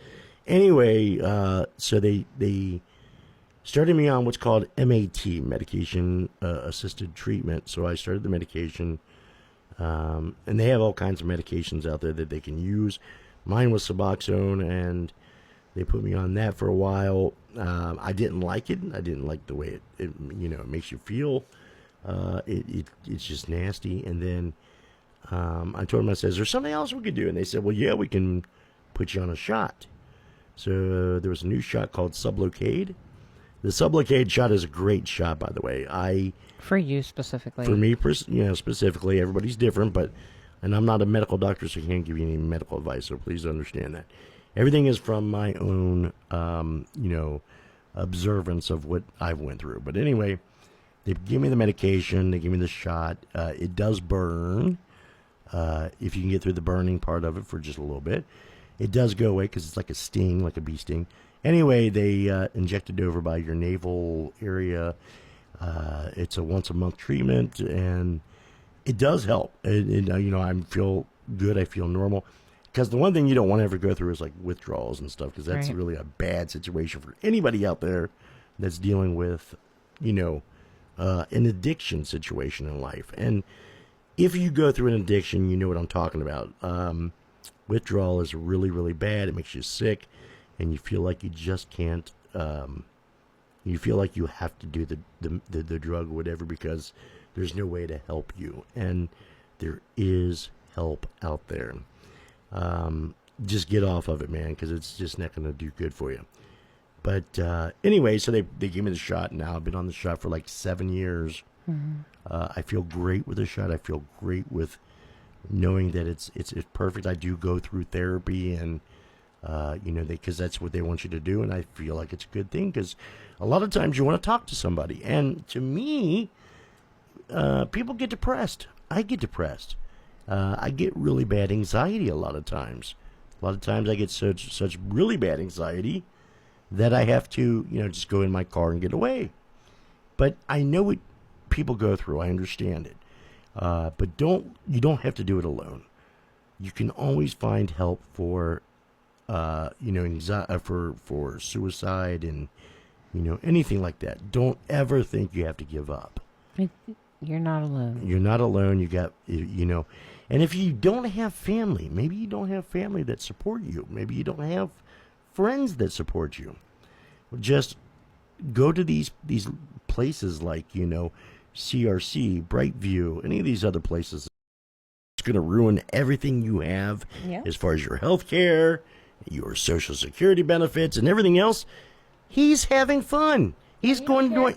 Anyway, so they started me on what's called MAT, medication assisted treatment. So I started the medication, and they have all kinds of medications out there that they can use. Mine was Suboxone, and they put me on that for a while. I didn't like it. I didn't like the way it makes you feel. It's just nasty. And then I told them, I said, is there something else we could do? And they said, well, yeah, we can put you on a shot. So there was a new shot called Sublocade. The Sublocade shot is a great shot, by the way. For you specifically. For me, specifically, everybody's different, and I'm not a medical doctor, so I can't give you any medical advice, so please understand that. Everything is from my own, observance of what I've went through. But anyway, they give me the medication, they give me the shot. It does burn, if you can get through the burning part of it for just a little bit. It does go away because it's like a sting, like a bee sting. Anyway, they inject it over by your navel area. It's a once-a-month treatment, and it does help. I feel good. I feel normal. Because the one thing you don't want to ever go through is like withdrawals and stuff, because that's really a bad situation for anybody out there that's dealing with, an addiction situation in life. And if you go through an addiction, you know what I'm talking about. Withdrawal is really, really bad. It makes you sick, and you feel like you just can't. You feel like you have to do the drug or whatever because there's no way to help you, and there is help out there. Just get off of it, man, because it's just not going to do good for you. But anyway, so they gave me the shot. Now I've been on the shot for like 7 years. Mm-hmm. I feel great with the shot. I feel great with knowing that it's perfect. I do go through therapy, and because that's what they want you to do, and I feel like it's a good thing because a lot of times you want to talk to somebody, and to me, people get depressed. I get depressed. I get really bad anxiety a lot of times. A lot of times I get such really bad anxiety that I have to, just go in my car and get away. But I know what people go through. I understand it. But you don't have to do it alone. You can always find help for, anxiety, for suicide and, anything like that. Don't ever think you have to give up. You're not alone. You're not alone. You got, and if you don't have family, maybe you don't have family that support you. Maybe you don't have friends that support you. Just go to these places like, CRC, Brightview, any of these other places. It's going to ruin everything you have as far as your health care, your Social Security benefits, and everything else. He's having fun. He's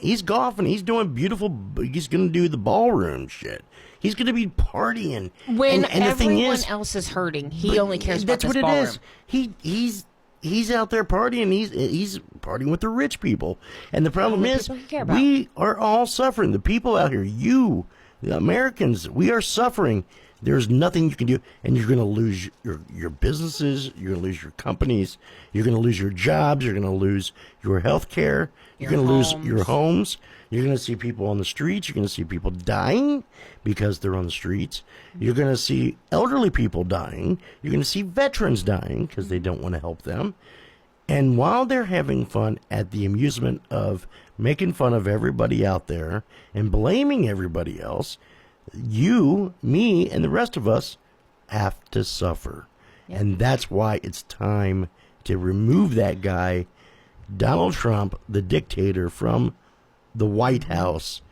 he's golfing. He's doing beautiful. He's going to do the ballroom shit. He's going to be partying. When and the thing everyone is, else is hurting, he only cares about this ballroom. ballroom. That's what it is. He's out there partying. He's partying with the rich people. And the problem is, we are all suffering. The people out here, the Americans, we are suffering. There's nothing you can do, and you're going to lose your businesses. You're going to lose your companies. You're going to lose your jobs. You're going to lose your health care. You're going to lose your homes. You're going to see people on the streets. You're going to see people dying because they're on the streets. You're going to see elderly people dying. You're going to see veterans dying because they don't want to help them. And while they're having fun at the amusement of making fun of everybody out there and blaming everybody else, you, me, and the rest of us have to suffer. Yep. And that's why it's time to remove that guy, Donald Trump, the dictator, from the White House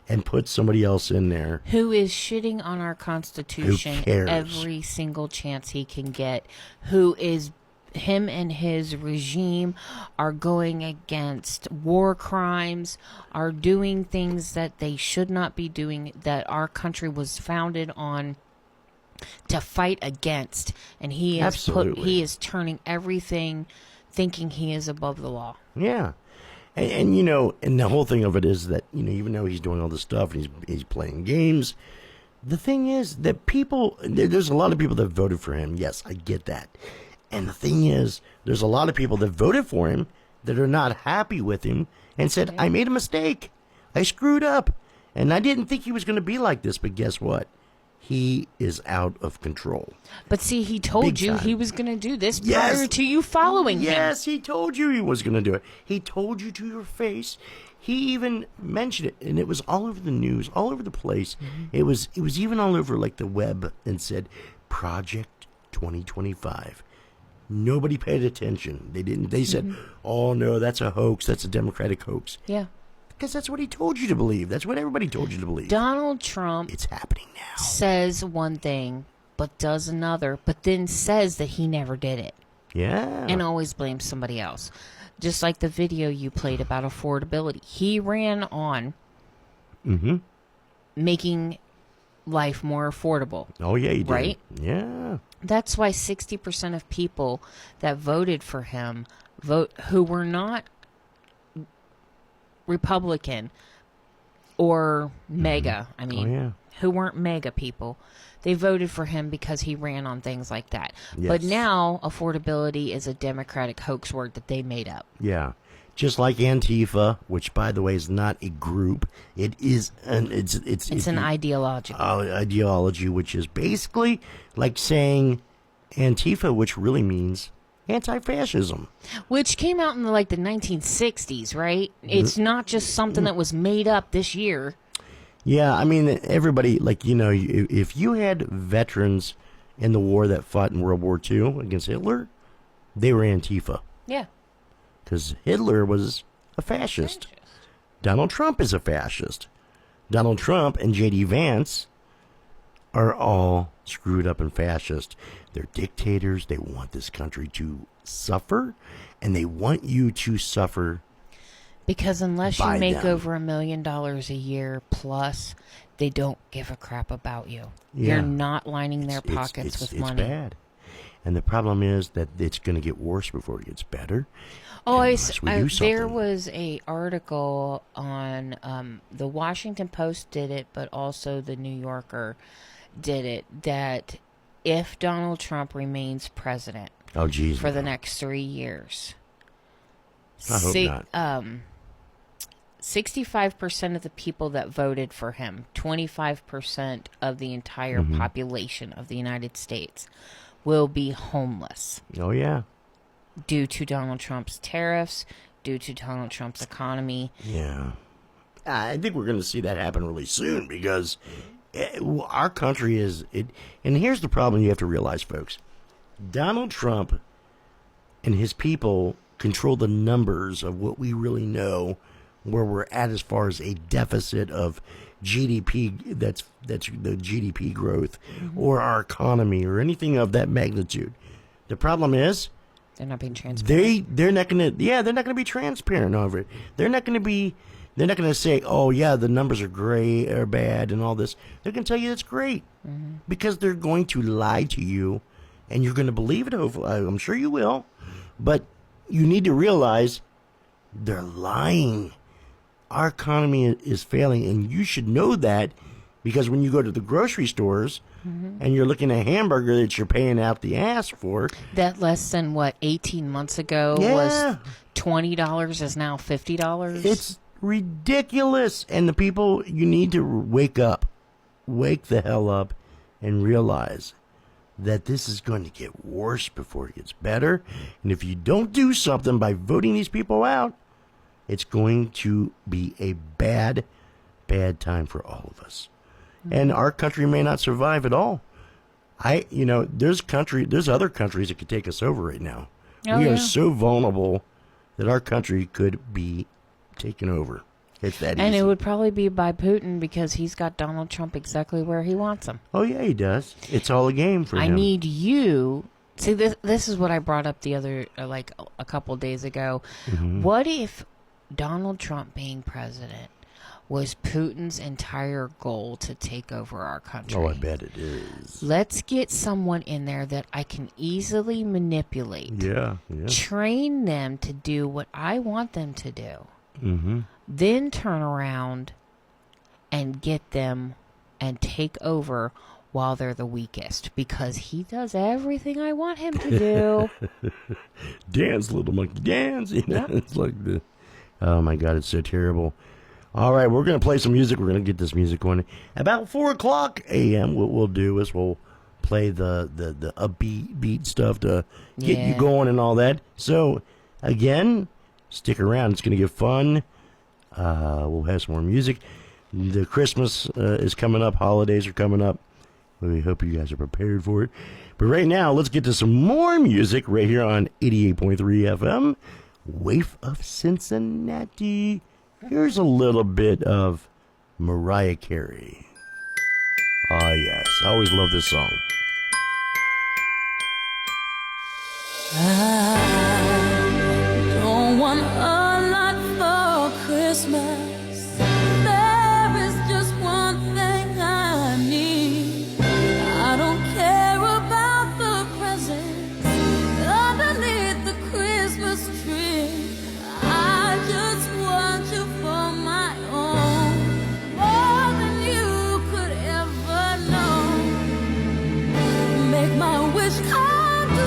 and put somebody else in there. Who is shitting on our Constitution Who cares? every single chance he can get. Him and his regime are going against war crimes, are doing things that they should not be doing, that our country was founded on to fight against. And he is turning everything, thinking he is above the law. Yeah. And and the whole thing of it is that, even though he's doing all this stuff and he's playing games, the thing is that there's a lot of people that voted for him. Yes, I get that. And the thing is, there's a lot of people that voted for him that are not happy with him and said, I made a mistake. I screwed up. And I didn't think he was going to be like this, but guess what? He is out of control. But see, he told Big you time. he was going to do this prior to you following him. Yes, he told you he was going to do it. He told you to your face. He even mentioned it, and it was all over the news, all over the place. It was even all over like the web, and said Project 2025. Nobody paid attention. They didn't. They said, "Oh no, that's a hoax. That's a Democratic hoax." Yeah. Because that's what he told you to believe. That's what everybody told you to believe. Donald Trump It's happening now. says one thing, but does another, but then says that he never did it. Yeah. And always blames somebody else. Just like the video you played about affordability. He ran on making life more affordable. Oh, yeah, he did. Right? Yeah. That's why 60% of people that voted for him who were not Republican or MAGA, who weren't MAGA people, they voted for him because he ran on things like that. Yes. But now affordability is a Democratic hoax word that they made up. Yeah. Just like Antifa, which by the way is not a group, it is it's an ideology, which is basically like saying Antifa, which really means anti-fascism, which came out in the 1960s, right? It's not just something that was made up this year. Yeah, I mean, everybody, if you had veterans in the war that fought in World War II against Hitler, they were Antifa. Yeah. Because Hitler was a fascist. Donald Trump is a fascist. Donald Trump and J.D. Vance are all screwed up and fascist. They're dictators. They want this country to suffer, and they want you to suffer. Because unless you by make them. over $1 million a year plus, they don't give a crap about you. Yeah. You're not lining their pockets with money. It's bad. And the problem is that it's going to get worse before it gets better. Oh, Unless there was a article on the Washington Post did it, but also the New Yorker did it, that if Donald Trump remains president for the next 3 years, I hope not. 65% of the people that voted for him, 25% of the entire population of the United States, will be homeless. Oh, yeah. Due to Donald Trump's tariffs, due to Donald Trump's economy. Yeah. I think we're going to see that happen really soon because our country is... And here's the problem you have to realize, folks. Donald Trump and his people control the numbers of what we really know where we're at as far as a deficit of GDP, that's the GDP growth, or our economy, or anything of that magnitude. The problem is they're not being transparent. They're not gonna be transparent over it. They're not gonna say, oh yeah, the numbers are great or bad and all this. They're gonna tell you it's great because they're going to lie to you, and you're gonna believe it. Hopefully, I'm sure you will, but you need to realize they're lying. Our economy is failing, and you should know that because when you go to the grocery stores and you're looking at a hamburger that you're paying out the ass for. That less than, 18 months ago was $20 is now $50? It's ridiculous. And the people, you need to wake up. Wake the hell up and realize that this is going to get worse before it gets better. And if you don't do something by voting these people out, it's going to be a bad, bad time for all of us. And our country may not survive at all. There's other countries that could take us over right now. We are so vulnerable that our country could be taken over. It's that easy. And it would probably be by Putin because he's got Donald Trump exactly where he wants him. Oh, yeah, he does. It's all a game for him. I need you. See, this is what I brought up the other, a couple days ago. What if Donald Trump being president was Putin's entire goal to take over our country? Oh, I bet it is. Let's get someone in there that I can easily manipulate. Yeah. Train them to do what I want them to do. then turn around and get them and take over while they're the weakest, because he does everything I want him to do. Dance, little monkey, dance. You know, Yep. It's like the. Oh my God, it's so terrible. All right, we're gonna play some music. We're gonna get this music going. About 4:00 a.m. What we'll do is we'll play the upbeat beat stuff to get you Yeah. going and all that. So again, stick around. It's gonna get fun. We'll have some more music. The Christmas is coming up. Holidays are coming up. We hope you guys are prepared for it. But right now, let's get to some more music right here on 88.3 FM. Waif of Cincinnati. Here's a little bit of Mariah Carey. Ah, yes. I always love this song. I don't want a lot for Christmas. There is just one thing I need. I don't care about the presents underneath the Christmas tree. I just want you for my own, more than you could ever know. Make my wish come true.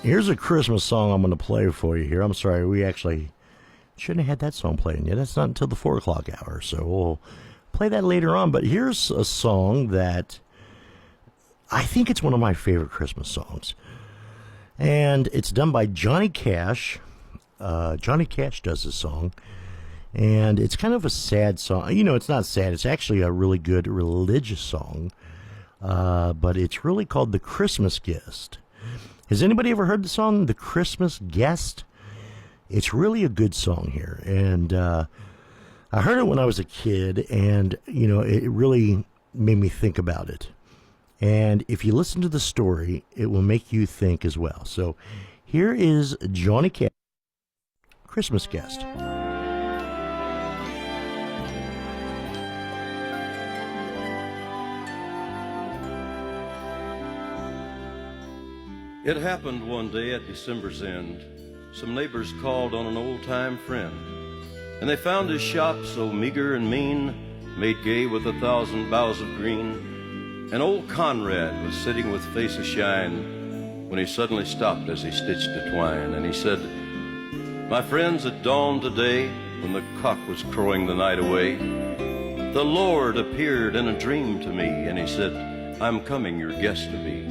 Here's a Christmas song I'm going to play for you here. I'm sorry, we actually shouldn't have had that song playing yet. That's not until the 4 o'clock hour, so we'll play that later on. But here's a song that I think it's one of my favorite Christmas songs. And it's done by Johnny Cash. Johnny Cash does this song. And it's kind of a sad song. You know, it's not sad. It's actually a really good religious song. But it's really called The Christmas Guest. Has anybody ever heard the song, The Christmas Guest? It's really a good song here. And I heard it when I was a kid, and, you know, it really made me think about it. And if you listen to the story, it will make you think as well. So here is Johnny Cash, Christmas Guest. It happened one day at December's end. Some neighbors called on an old-time friend, and they found his shop so meager and mean, made gay with 1,000 boughs of green. And old Conrad was sitting with face ashine when he suddenly stopped as he stitched the twine, and he said, "My friends, at dawn today, when the cock was crowing the night away, the Lord appeared in a dream to me, and he said, 'I'm coming your guest to be.'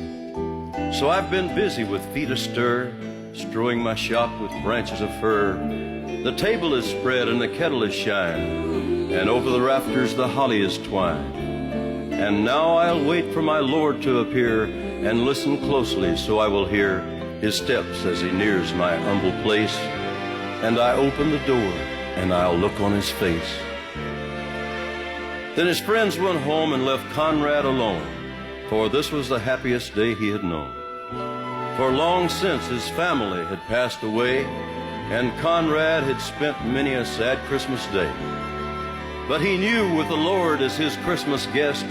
So I've been busy with feet astir, strewing my shop with branches of fir. The table is spread and the kettle is shine, and over the rafters the holly is twined. And now I'll wait for my Lord to appear, and listen closely so I will hear his steps as he nears my humble place. And I open the door, and I'll look on his face." Then his friends went home and left Conrad alone, for this was the happiest day he had known. For long since his family had passed away, and Conrad had spent many a sad Christmas day. But he knew with the Lord as his Christmas guest,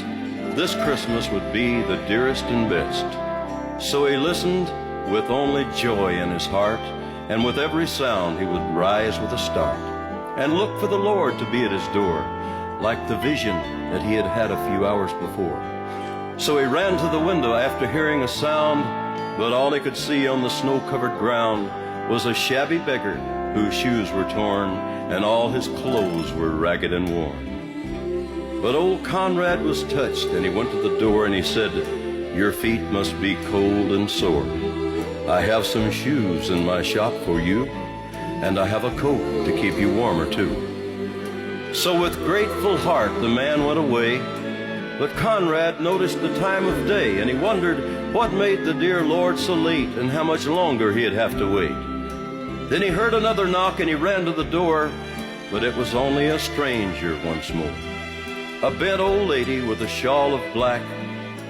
this Christmas would be the dearest and best. So he listened with only joy in his heart, and with every sound he would rise with a start, and look for the Lord to be at his door, like the vision that he had had a few hours before. So he ran to the window after hearing a sound, but all he could see on the snow-covered ground was a shabby beggar whose shoes were torn, and all his clothes were ragged and worn. But old Conrad was touched, and he went to the door, and he said, "Your feet must be cold and sore. I have some shoes in my shop for you, and I have a coat to keep you warmer too." So with grateful heart the man went away, but Conrad noticed the time of day, and he wondered what made the dear Lord so late, and how much longer he'd have to wait. Then he heard another knock, and he ran to the door, but it was only a stranger once more. A bent old lady with a shawl of black,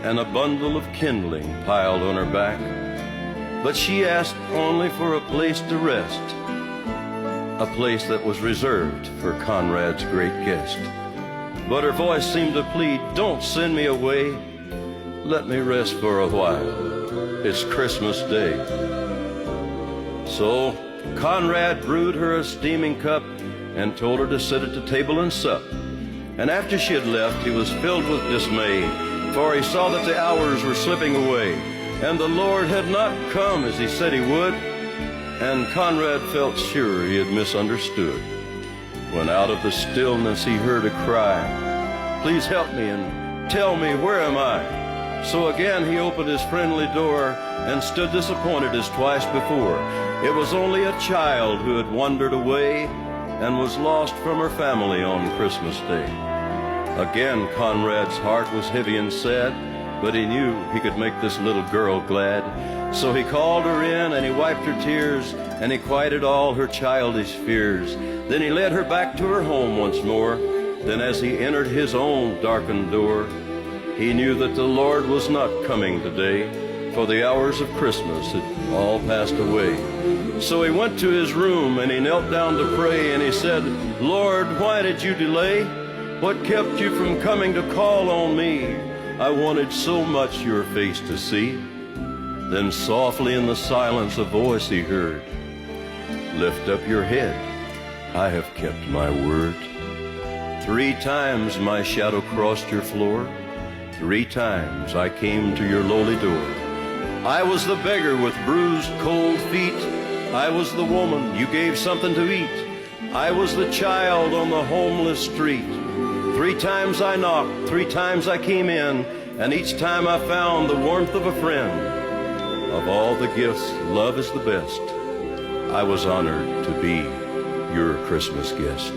and a bundle of kindling piled on her back. But she asked only for a place to rest, a place that was reserved for Conrad's great guest. But her voice seemed to plead, "Don't send me away. Let me rest for a while. It's Christmas Day." So Conrad brewed her a steaming cup and told her to sit at the table and sup. And after she had left, he was filled with dismay, for he saw that the hours were slipping away, and the Lord had not come as he said he would. And Conrad felt sure he had misunderstood, when out of the stillness he heard a cry, "Please help me and tell me, where am I?" So again he opened his friendly door and stood disappointed as twice before. It was only a child who had wandered away and was lost from her family on Christmas Day. Again Conrad's heart was heavy and sad, but he knew he could make this little girl glad. So he called her in, and he wiped her tears, and he quieted all her childish fears. Then he led her back to her home once more. Then as he entered his own darkened door, he knew that the Lord was not coming today, for the hours of Christmas had all passed away. So he went to his room, and he knelt down to pray, and he said, "Lord, why did you delay? What kept you from coming to call on me? I wanted so much your face to see." Then softly in the silence a voice he heard, "Lift up your head, I have kept my word. 3 times my shadow crossed your floor. 3 times I came to your lowly door. I was the beggar with bruised, cold feet. I was the woman you gave something to eat. I was the child on the homeless street. 3 times I knocked, 3 times I came in, and each time I found the warmth of a friend. Of all the gifts, love is the best. I was honored to be your Christmas guest.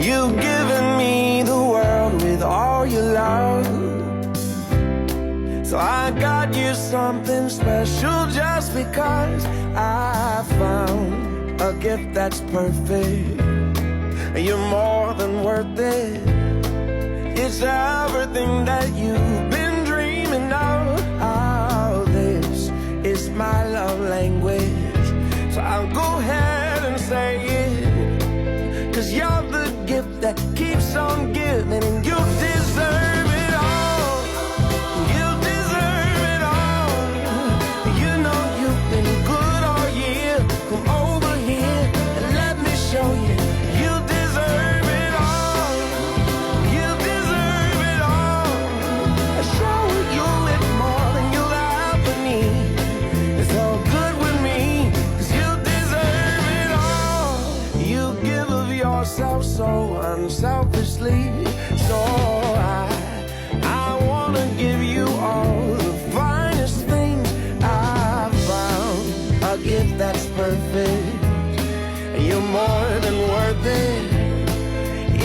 You've given me the world with all your love, so I got you something special just because I found a gift that's perfect. You're more than worth it. It's everything that you've been dreaming of. Oh, this is my love language, so I'll go ahead and say it. 'Cause you're the gift that keeps on giving, and you deserve it all. You deserve it all. You know you've been good all year. Come over here and let me show you. You deserve it all. You deserve it all. I show you it more than you'll ever need. It's all good with me, 'cause you deserve it all. You give of yourself so unselfishly, so I wanna give you all the finest things I've found. A gift that's perfect. You're more than worth it.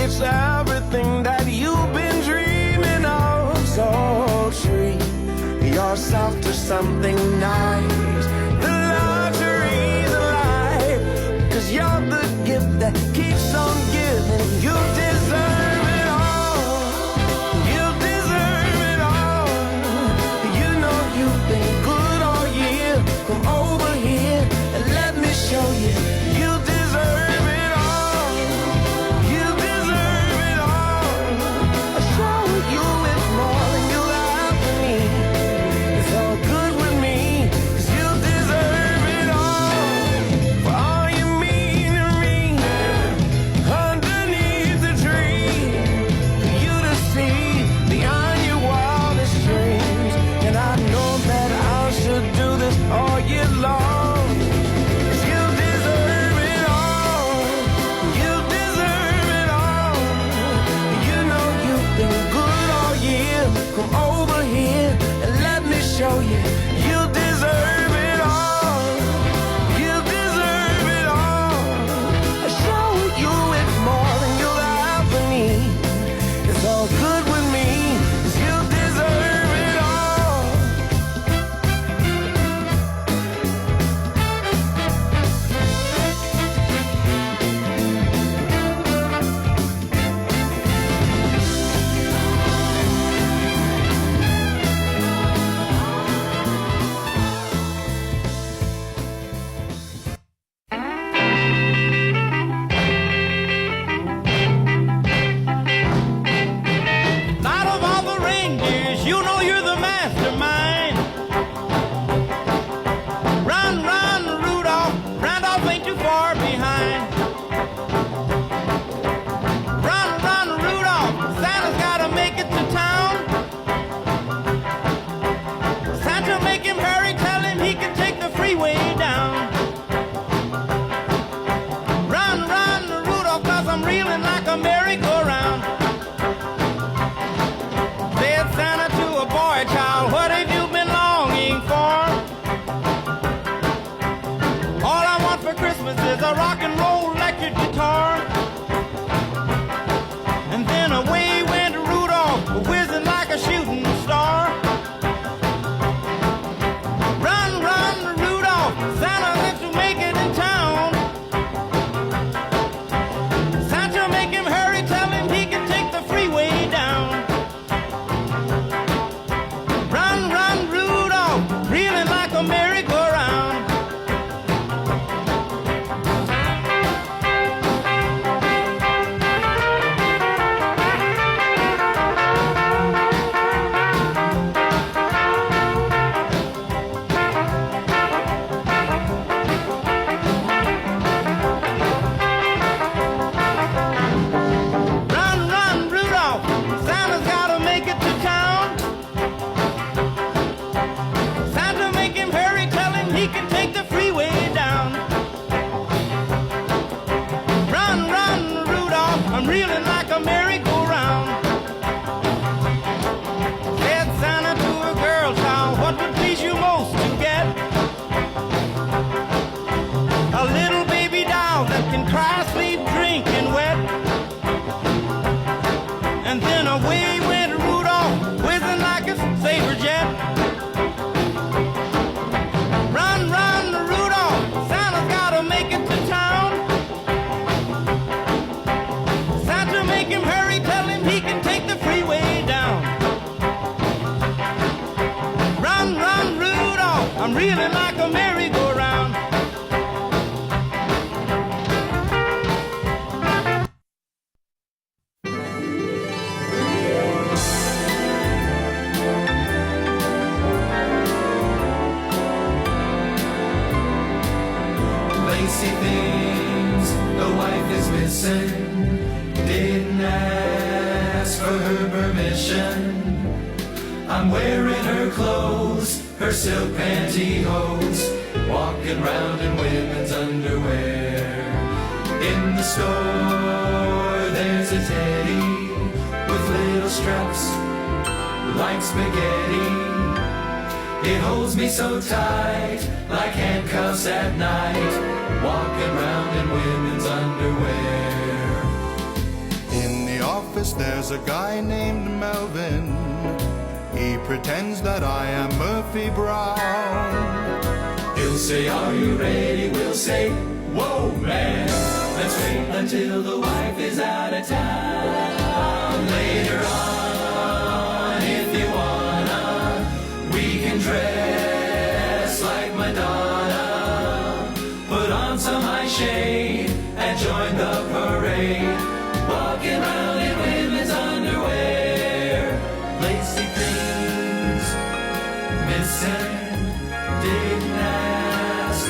It's everything that you've been dreaming of. So treat yourself to something nice, the luxuries of life. 'Cause you're the gift that keeps on giving. You deserve it all. You deserve it all. You know you've been good all year. Come over here and let me show you. You deserve it all. You deserve it all. I'll show you it more than you'll ever need. It's all good with me, 'cause you deserve reeling like a merry-go-round. Said Santa to a girl child, what would please you most to get? A little baby doll that can cry, sleep, drink, and wet. And then away went Rudolph, whizzing like a saber jet. Run, run, Rudolph, Santa's gotta make it to town. Santa, make him hurry, tell him he can take the freeway down. Run, run, Rudolph, I'm reeling like a merry-go-round. Lacy things the wife is missing. Didn't ask for her permission. I'm wearing her clothes, her silk pantyhose, walking round in women's underwear. In the store there's a teddy with little straps like spaghetti. It holds me so tight, like handcuffs at night, walking round in women's underwear. In the office there's a guy named Melvin. He pretends that I am Murphy Brown. He'll say, are you ready? We'll say, whoa, man. Let's wait until the wife is out of town. Later on, if you wanna, we can dress like Madonna. Put on some high shade and join the parade. Walking around in women's underwear. Lacy things missing. Didn't ask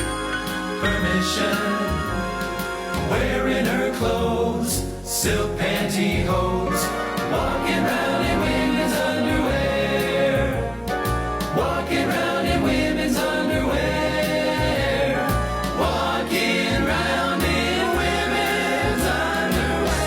permission. Wearing her clothes, silk pantyhose, walking round in women's underwear. Walking round in women's underwear. Walking round in women's underwear.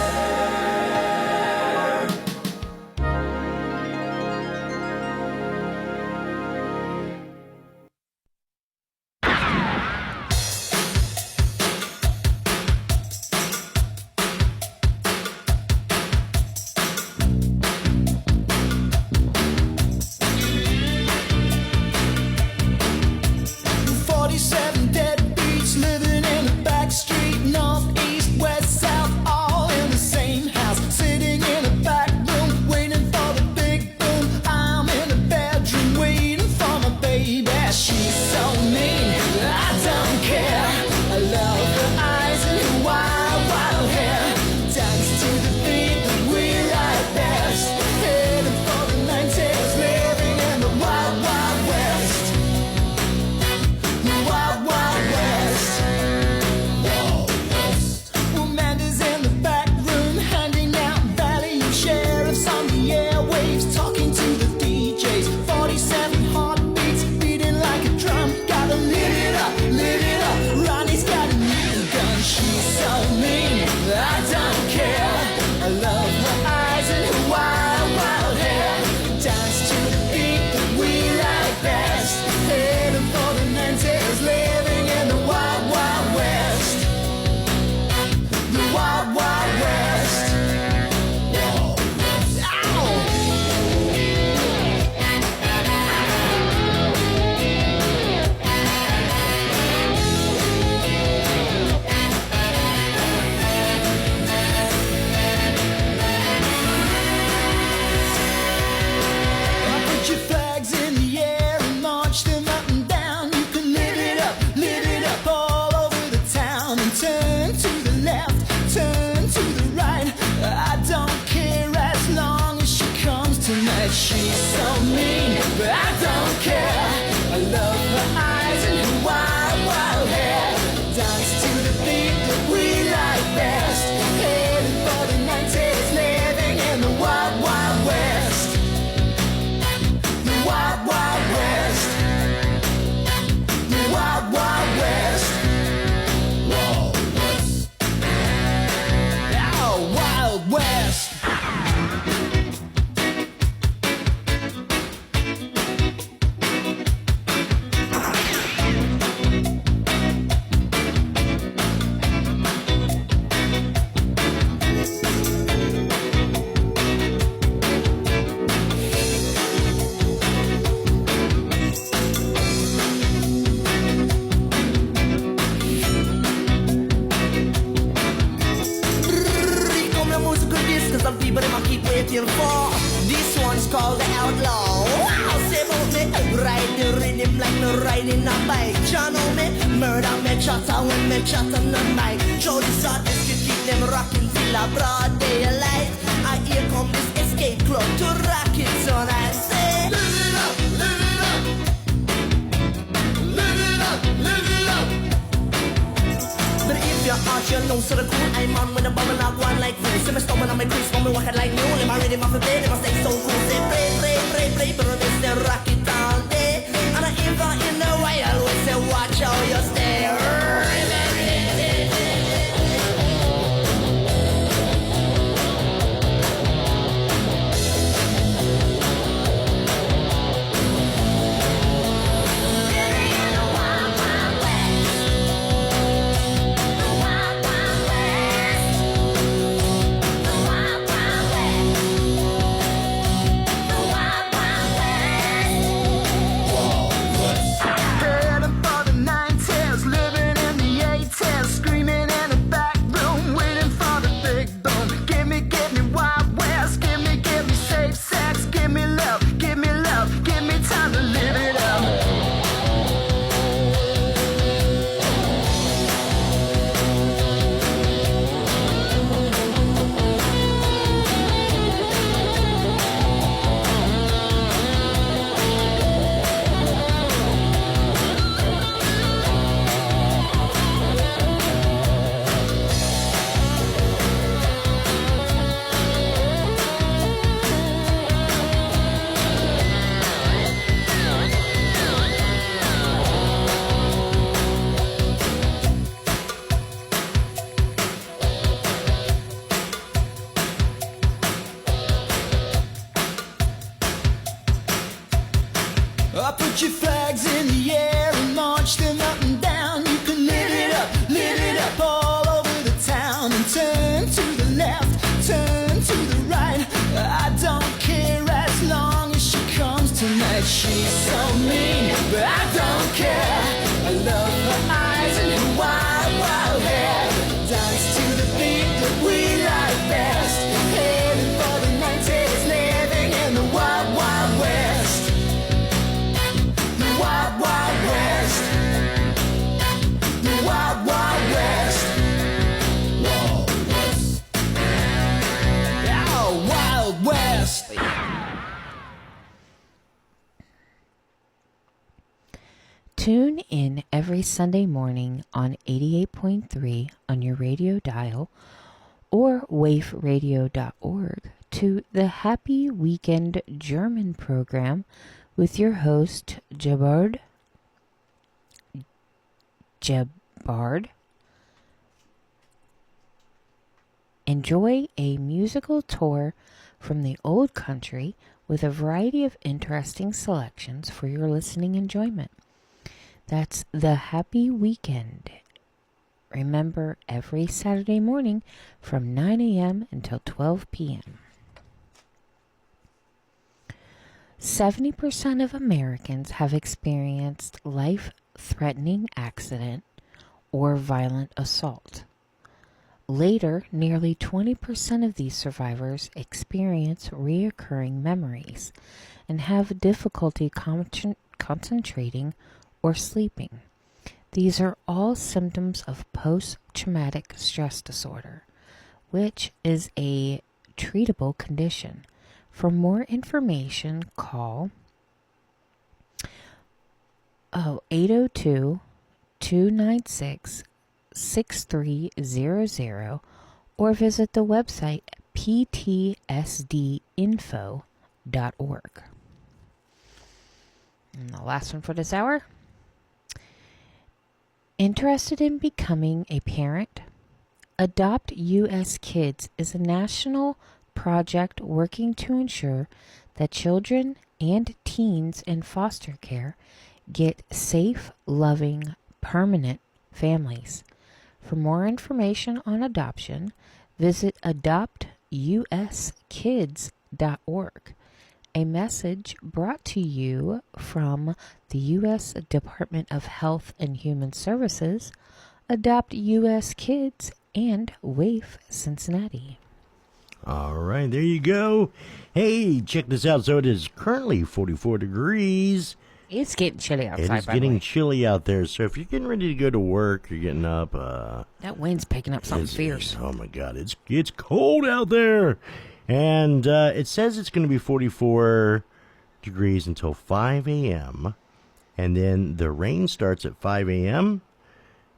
this, cause some people them I keep waiting for. This one's called the Outlaw. Wow, say about me, ride the rhythm like me riding a bike. You know me, murder me chatter when me chat on the mic. Show this artist to keep them rocking till a broad daylight. And here come this escape club to rock it, son. I say, live it up, live it up. Live it up, live it up. But if you're out, you know, so the cool I'm on with a bubble up one like this. See me stumbling on my crease, when me walking like new. Let my rhythm off the bed, I stay so cool. Say pray, pray, pray, pray, but I miss the rock it all day. And I ain't got in the way, I always say watch how you stay. Put your flags in the air and march them up and down. You can live it up all over the town. And turn to the left, turn to the right. I don't care as long as she comes tonight. She's so mean, but I don't care. I love her eyes and her wild, wild hair. Dance to the beat that we like best. Heading for the 90s, living in the wild, wild west. Wild, wild west. The wild, wild west. Wild west. Oh, wild west. Tune in every Sunday morning on 88.3 on your radio dial or waferadio.org to the Happy Weekend German program with your host, Jabard. Enjoy a musical tour from the old country with a variety of interesting selections for your listening enjoyment. That's the Happy Weekend. Remember, every Saturday morning from 9 a.m. until 12 p.m. 70% of Americans have experienced life-threatening accident or violent assault. Later, nearly 20% of these survivors experience reoccurring memories and have difficulty concentrating or sleeping. These are all symptoms of post-traumatic stress disorder, which is a treatable condition. For more information, call 802-296-6300 or visit the website ptsdinfo.org. And the last one for this hour. Interested in becoming a parent? Adopt U.S. Kids is a national project working to ensure that children and teens in foster care get safe, loving, permanent families. For more information on adoption, visit adoptuskids.org. A message brought to you from the U.S. Department of Health and Human Services, Adopt U.S. Kids, and WAIF Cincinnati. All right, there you go. Hey, check this out. So it is currently 44 degrees. It's getting chilly outside, It is by the getting way. chilly out there. So if you're getting ready to go to work, you're getting up. That wind's picking up something fierce. Oh my God, it's cold out there, and it says it's going to be 44 degrees until 5 a.m. and then the rain starts at 5 a.m.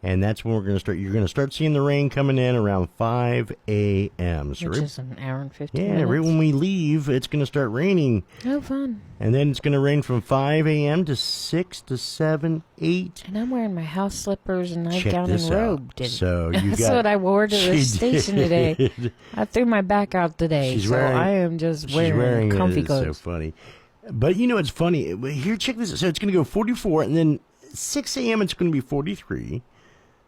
and that's when we're going to start. You're going to start seeing the rain coming in around 5 a.m. So Which is an hour and 15 yeah, minutes. right when we leave, it's going to start raining. Oh, fun. And then it's going to rain from 5 a.m. to 6 to 7, 8. And I'm wearing my house slippers and Check nightgown and this out. robe. So you That's got- what I wore to the She station did. today. I threw my back out today, She's so wearing- I am just She's wearing it. comfy It's clothes. so funny. But you know it's funny. Here, check this out. So it's going to go 44, and then 6 a.m. it's going to be 43.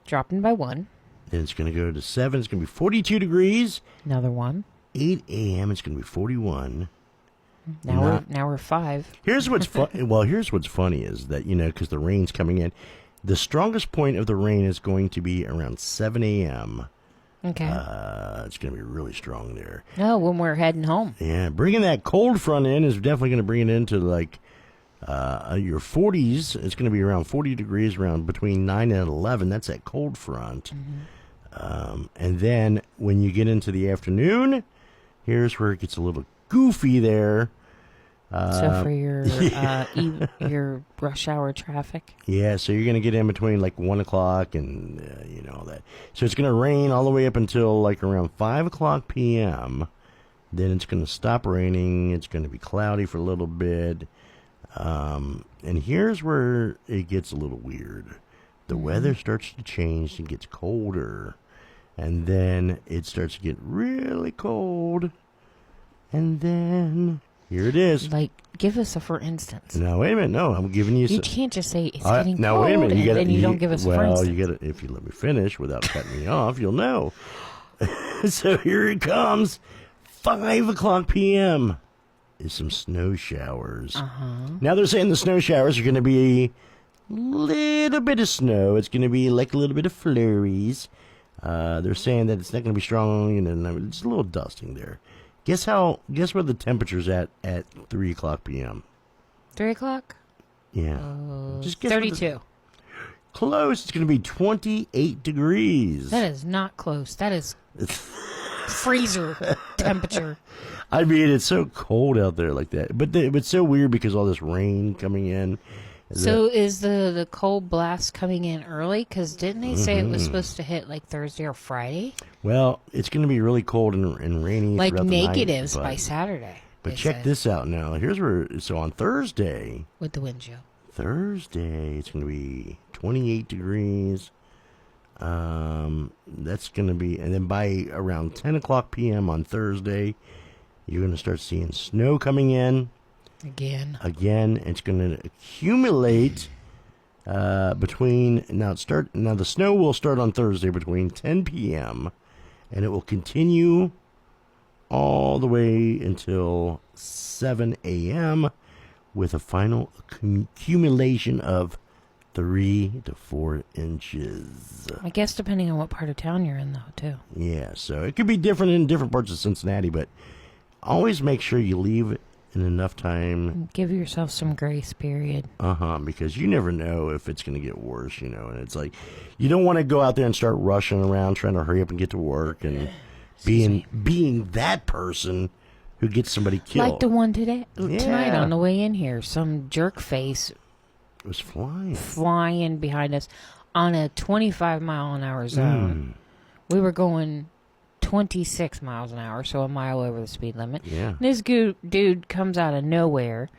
Dropping by 1. Then it's going to go to 7. It's going to be 42 degrees. Another 1. 8 a.m. it's going to be 41. Now we're 5. Here's what's fun. Well, here's what's funny is that, because the rain's coming in, the strongest point of the rain is going to be around 7 a.m. Okay. It's going to be really strong there. No, when we're heading home. Yeah, bringing that cold front in is definitely going to bring it into like your 40s. It's going to be around 40 degrees around between 9 and 11. That's that cold front. And then when you get into the afternoon, here's where it gets a little goofy there. So for your your rush hour traffic. Yeah, so you're going to get in between like 1 o'clock and, all that. So it's going to rain all the way up until like around 5 o'clock p.m. Then it's going to stop raining. It's going to be cloudy for a little bit. And here's where it gets a little weird. The weather starts to change and gets colder. And then it starts to get really cold. And then here it is. Like, give us a for instance. Now, wait a minute. No, I'm giving you You can't just say it's All right, getting now, cold wait a minute. and then you don't give us a for Well, instance. you got to, if you let me finish without cutting me off, you'll know. So here it comes. 5 o'clock p.m. is some snow showers. Now they're saying the snow showers are going to be a little bit of snow. It's going to be like a little bit of flurries. They're saying that it's not going to be strong, and then it's a little dusting there. Guess where the temperature's at 3 o'clock p.m. 3 o'clock? Yeah. Just guess what the- 32. Close. It's going to be 28 degrees. That is not close. That is freezer temperature. I mean, it's so cold out there like that. But it's so weird because all this rain coming in. So is the cold blast coming in early? Because didn't they say it was supposed to hit like Thursday or Friday? Well, it's going to be really cold and rainy. Like throughout the night, negatives but- by Saturday. But they check said. this out now. Here's where. So on Thursday. With the wind chill. Thursday, it's going to be 28 degrees. That's going to be, and then by around 10 o'clock p.m. on Thursday, you're going to start seeing snow coming in. Again, it's going to accumulate between now. The snow will start on Thursday between 10 p.m. and it will continue all the way until 7 a.m. with a final accumulation of 3 to 4 inches. I guess depending on what part of town you're in, though, too. Yeah, so it could be different in different parts of Cincinnati, but always make sure you leave in enough time. Give yourself some grace period. Because you never know if it's going to get worse, and it's like, you don't want to go out there and start rushing around trying to hurry up and get to work and being that person who gets somebody killed. Like the one tonight Yeah. on the way in here. Some jerk face It was flying behind us on a 25-mile-an-hour zone. We were going 26 miles an hour, so a mile over the speed limit. Yeah. And this dude comes out of nowhere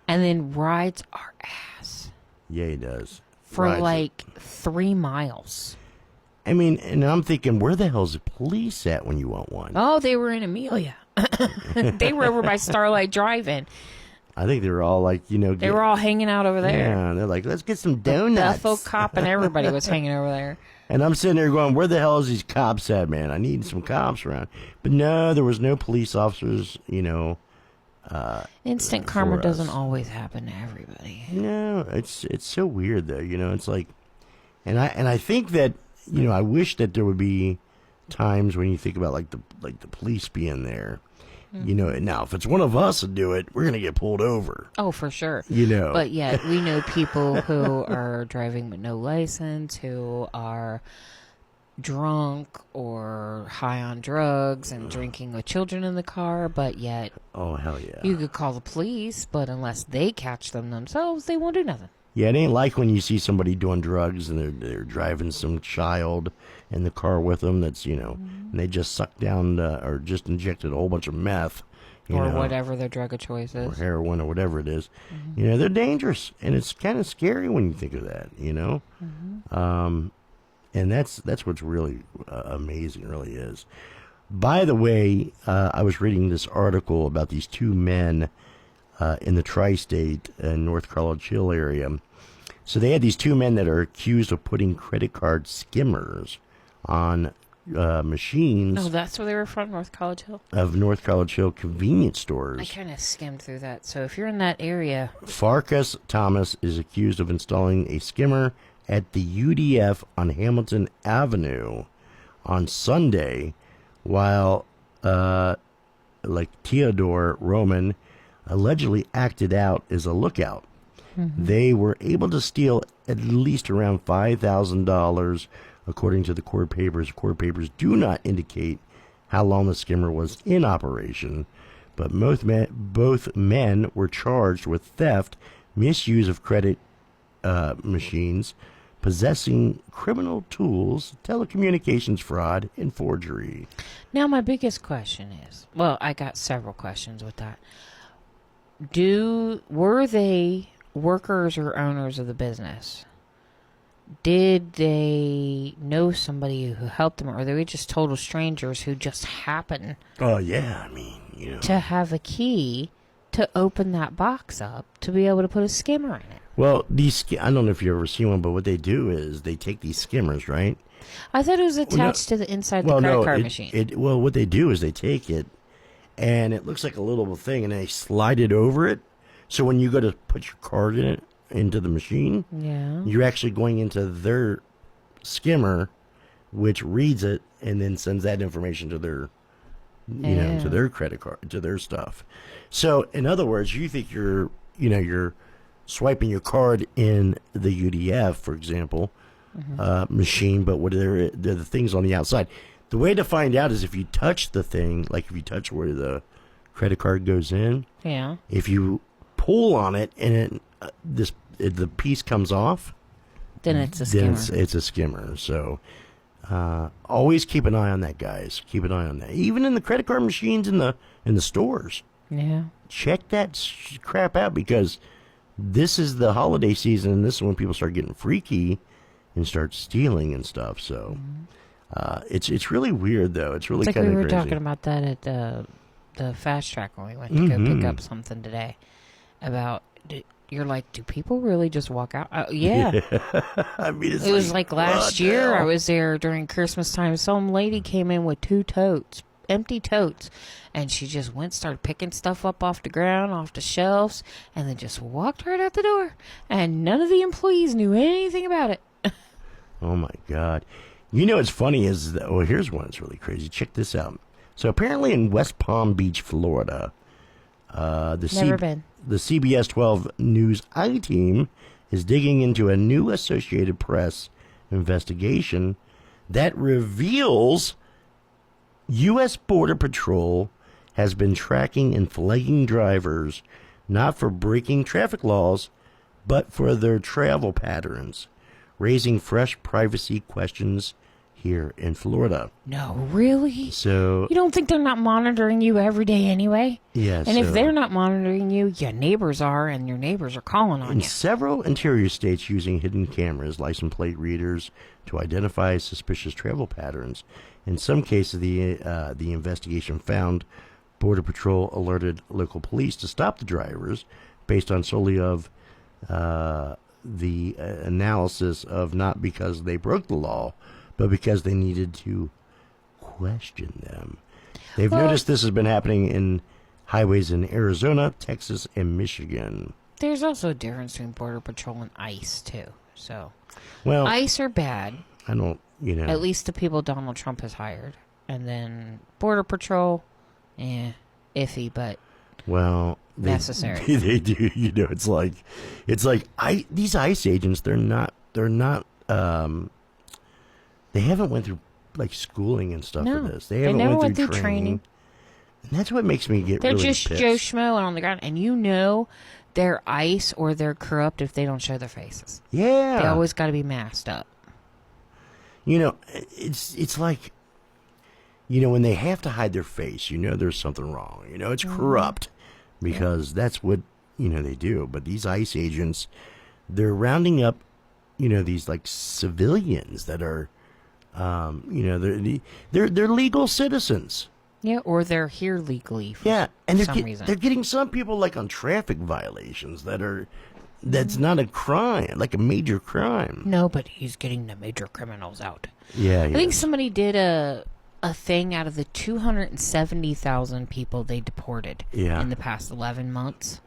and then rides our ass Yeah, he does. for Rides it. like 3 miles. I mean, and I'm thinking, where the hell's the police at when you want one? Oh, they were in Amelia. They were over by Starlight Drive-In. I think they were all like, They were all hanging out over there. Yeah, and they're like, let's get some donuts. Bethel cop and everybody was hanging over there. And I'm sitting there going, where the hell is these cops at, man? I need some cops around. But no, there was no police officers, Instant karma for doesn't us. always happen to everybody. No, it's so weird though. It's like, and I think that I wish that there would be times when you think about like the police being there. You know, now if it's one of us to do it, we're gonna get pulled over. Oh, for sure. You know, but yet we know people who are driving with no license, who are drunk or high on drugs and drinking with children in the car, but yet oh hell yeah, you could call the police, but unless they catch them themselves, they won't do nothing. Yeah, it ain't like when you see somebody doing drugs and they're driving some child in the car with them that's, you know, and they just sucked down or just injected a whole bunch of meth. Or know, whatever their drug of choice is. Or heroin or whatever it is. You know, they're dangerous. And it's kind of scary when you think of that, you know. And that's what's really amazing, really is. By the way, I was reading this article about these two men in the tri-state North College Hill area. So they had these two men that are accused of putting credit card skimmers on machines. Oh, that's where they were from, North College Hill? Of North College Hill convenience stores. I kind of skimmed through that. So if you're in that area... Farkas Thomas is accused of installing a skimmer at the UDF on Hamilton Avenue on Sunday, while Theodore Roman allegedly acted out as a lookout. They were able to steal at least around $5,000, according to the court papers. Court papers do not indicate how long the skimmer was in operation, but both men were charged with theft, misuse of credit machines, possessing criminal tools, telecommunications fraud, and forgery. Now, my biggest question is, well, I got several questions with that. Were they workers or owners of the business? Did they know somebody who helped them, or were they just total strangers who just happen Oh, yeah, I mean, you know. to have a key to open that box up to be able to put a skimmer in it? Well, I don't know if you've ever seen one, but what they do is they take these skimmers, right? I thought it was attached to the inside the credit card machine. Well, what they do is they take it, and it looks like a little thing, and they slide it over it. So when you go to put your card in it, into the machine, you're actually going into their skimmer, which reads it and then sends that information to their, to their credit card, to their stuff. So in other words, you think you're swiping your card in the UDF, for example, machine, but what are the things on the outside? The way to find out is if you touch the thing, like if you touch where the credit card goes in. Yeah. If you pull on it and the piece comes off, then it's a skimmer. Then it's a skimmer. So always keep an eye on that, guys. Keep an eye on that. Even in the credit card machines in the stores. Yeah. Check that crap out, because this is the holiday season, and this is when people start getting freaky and start stealing and stuff. So it's really weird, though. It's really kind of we were crazy. talking about that at the fast track when we went to go pick up something today. About you're like, do people really just walk out? Yeah. I mean, it was like last year. I was there during Christmas time. Some lady came in with 2 totes, empty totes, and she just started picking stuff up off the ground, off the shelves, and then just walked right out the door. And none of the employees knew anything about it. Oh my God. You know what's funny is that, here's one that's really crazy. Check this out. So apparently in West Palm Beach, Florida, Never been. The CBS 12 News I-Team is digging into a new Associated Press investigation that reveals U.S. Border Patrol has been tracking and flagging drivers not for breaking traffic laws, but for their travel patterns, raising fresh privacy questions here in Florida. No, really? So you don't think they're not monitoring you every day anyway? Yeah. And if they're not monitoring you, your neighbors are, and your neighbors are calling on in you. Several interior states using hidden cameras, license plate readers to identify suspicious travel patterns. In some cases, the investigation found Border Patrol alerted local police to stop the drivers based on solely of the analysis of not because they broke the law, but because they needed to question them. They've noticed this has been happening in highways in Arizona, Texas, and Michigan. There's also a difference between Border Patrol and ICE, too. So, well, ICE are bad. I don't You know, At least the people Donald Trump has hired. And then Border Patrol, iffy, but necessary. They do. You know, it's like these ICE agents. They're not. They haven't went through like schooling and stuff for this. They haven't never went through training. And that's what makes me get. They're really just pissed. Joe Schmo and on the ground, and you know they're ICE or they're corrupt if they don't show their faces. Yeah, they always got to be masked up. You know, it's like, you know, when they have to hide their face, you know, there's something wrong. You know, it's corrupt because that's what, you know, they do. But these ICE agents, they're rounding up, you know, these like civilians that are, you know, they're legal citizens. Yeah, or they're here legally for and some reason. they're getting some people like on traffic violations that's not a crime, like a major crime. No, but he's getting the major criminals out. Yeah, I think somebody did a thing out of the 270,000 people they deported in the past 11 months.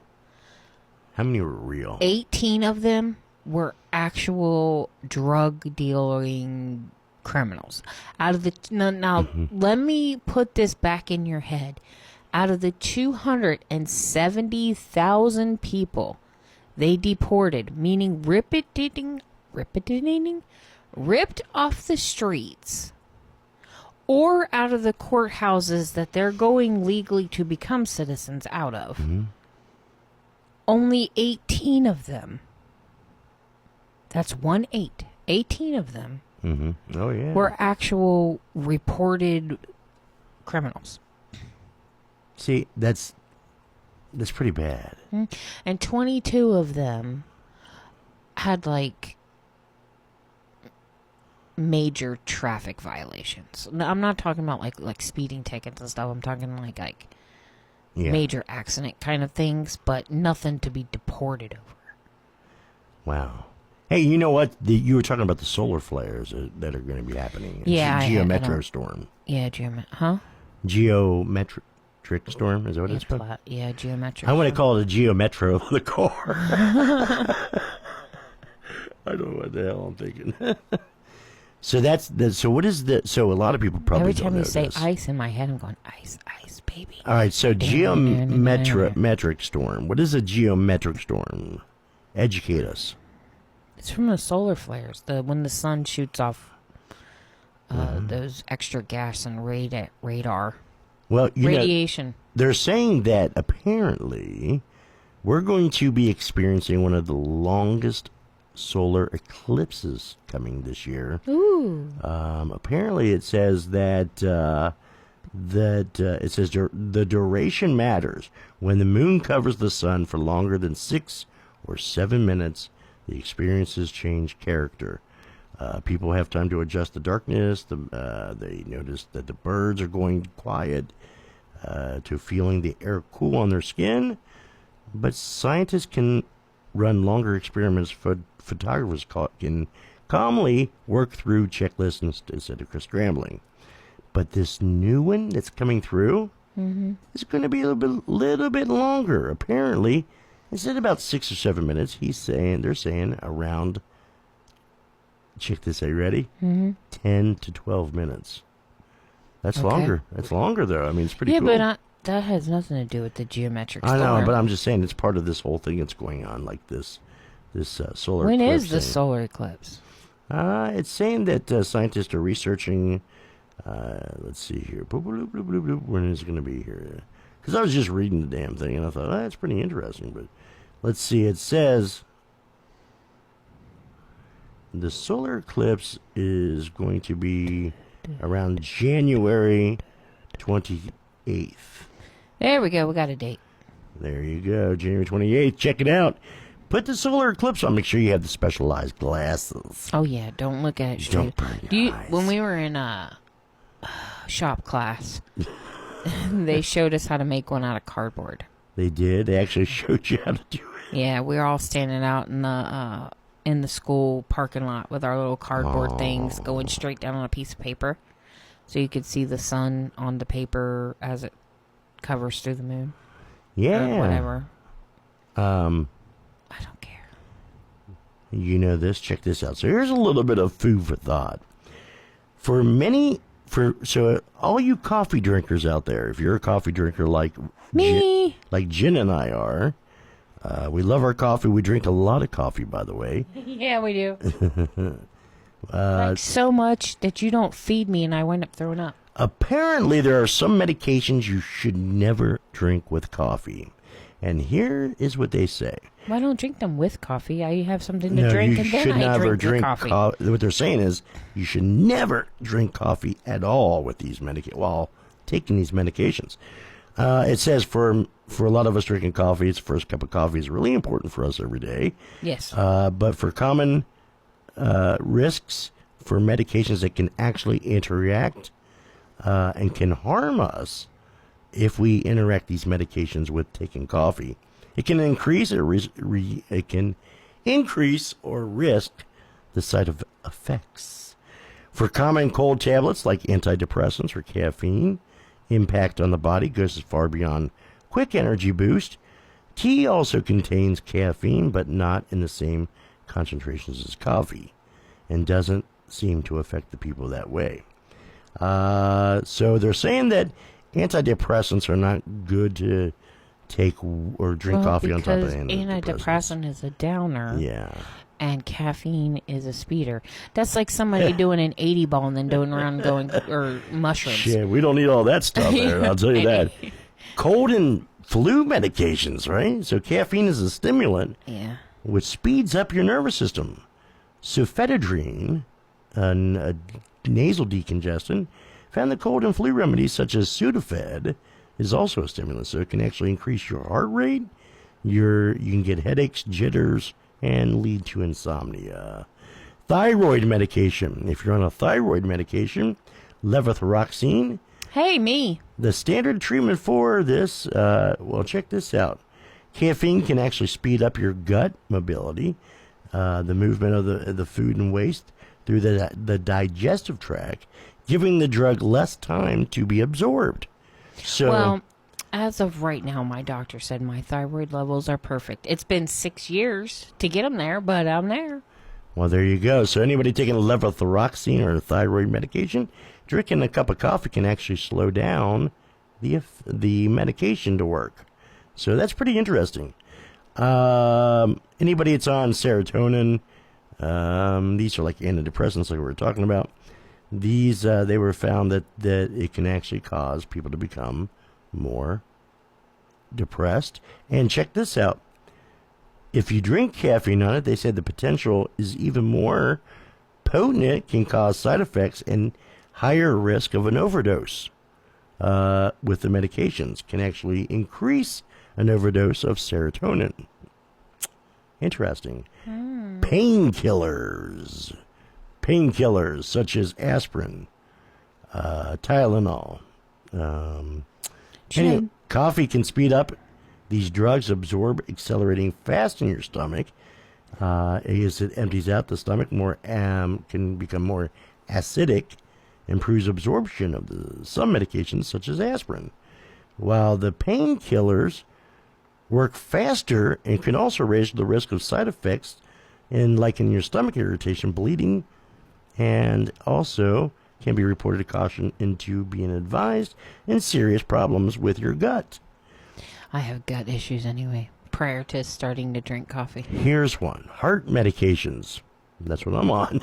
How many were real? 18 of them were actual drug dealing criminals. Out of the now, let me put this back in your head. Out of the 270,000 people they deported, meaning ripped off the streets or out of the courthouses that they're going legally to become citizens out of. Only 18 of them. That's 18 of them. Oh yeah. Were actual reported criminals. See, that's pretty bad. And 22 of them had like major traffic violations. No, I'm not talking about like speeding tickets and stuff. I'm talking like major accident kind of things, but nothing to be deported over. Wow. Hey, you know what? You were talking about the solar flares that are going to be happening. Geometric storm. Yeah, geometric storm, is that what it's called? Yeah, geometric. I want to call it a geometro of the car. I don't know what the hell I'm thinking. So what is the? So a lot of people probably every time don't you know say this. ice in my head, I'm going ice, baby. All right, so geometric storm. What is a geometric storm? Educate us. It's from the solar flares. When the sun shoots off those extra gas and radar. Well, radiation. They're saying that apparently we're going to be experiencing one of the longest solar eclipses coming this year. Ooh. Apparently, it says that the duration matters. When the moon covers the sun for longer than 6 or 7 minutes, the experiences change character. People have time to adjust the darkness. They notice that the birds are going quiet, to feeling the air cool on their skin. But scientists can run longer experiments. Photographers can calmly work through checklists instead of scrambling. But this new one that's coming through is going to be a little bit longer. Apparently, instead of about 6 or 7 minutes, they're saying around. Check this. Are you ready? 10 to 12 minutes. That's longer. That's longer, though. I mean, it's pretty cool. Yeah, but that has nothing to do with the geometric storm. I know, but I'm just saying it's part of this whole thing that's going on, like this solar when eclipse. When is the solar eclipse? It's saying that scientists are researching. Let's see here. When is it going to be here? Because I was just reading the damn thing, and I thought, that's pretty interesting. But let's see. It says the solar eclipse is going to be around January 28th. There we go. We got a date. There you go. January 28th. Check it out. Put the solar eclipse on. Make sure you have the specialized glasses. Oh, yeah. Don't look at it straight. When we were in shop class, they showed us how to make one out of cardboard. They did? They actually showed you how to do it? Yeah. We were all standing out in the school parking lot with our little cardboard things going straight down on a piece of paper. So you could see the sun on the paper as it covers through the moon. Yeah. Or whatever. I don't care. You know this? Check this out. So here's a little bit of food for thought. So all you coffee drinkers out there, if you're a coffee drinker like me, like Jen and I are, we love our coffee. We drink a lot of coffee, by the way. Yeah, we do. Like so much that you don't feed me and I wind up throwing up. Apparently, there are some medications you should never drink with coffee. And here is what they say. Well, I don't drink them with coffee. I have something to drink and then I drink the coffee. What they're saying is you should never drink coffee at all with these while taking these medications. It says for a lot of us drinking coffee, the first cup of coffee is really important for us every day. Yes. But for common risks for medications that can actually interact and can harm us if we interact these medications with taking coffee, it can increase or risk the side effects. For common cold tablets like antidepressants or caffeine, impact on the body goes as far beyond quick energy boost. Tea also contains caffeine, but not in the same concentrations as coffee, and doesn't seem to affect the people that way. So they're saying that antidepressants are not good to take or drink coffee on top of antidepressant is a downer. Yeah. And caffeine is a speeder. That's like somebody doing an 80 ball and then going around going, or mushrooms. Yeah, we don't need all that stuff there, I'll tell you that. Cold and flu medications, right? So caffeine is a stimulant, which speeds up your nervous system. Sulfetadrine, a nasal decongestant, found that cold and flu remedies such as Sudafed is also a stimulant, so it can actually increase your heart rate. You can get headaches, jitters, and lead to insomnia. Thyroid medication. If you're on a thyroid medication, levothyroxine. Hey, me. The standard treatment for this, well, check this out. Caffeine can actually speed up your gut mobility, the movement of the food and waste through the digestive tract, giving the drug less time to be absorbed. So, well, as of right now, my doctor said my thyroid levels are perfect. It's been 6 years to get them there, but I'm there. Well, there you go. So anybody taking levothyroxine or thyroid medication, drinking a cup of coffee can actually slow down the medication to work. So that's pretty interesting. Anybody that's on serotonin, these are like antidepressants like we were talking about. These, they were found that it can actually cause people to become more depressed. And check this out. If you drink caffeine on it, they said the potential is even more potent. It can cause side effects and higher risk of an overdose with the medications. Can actually increase an overdose of serotonin. Interesting. Painkillers. Painkillers such as aspirin, Tylenol. Coffee can speed up these drugs absorb, accelerating fast in your stomach. As it empties out the stomach, can become more acidic, improves absorption of some medications such as aspirin. While the painkillers work faster and can also raise the risk of side effects, like in your stomach irritation, bleeding, and also can be reported to caution into being advised and serious problems with your gut. I have gut issues anyway, prior to starting to drink coffee. Here's one. Heart medications. That's what I'm on.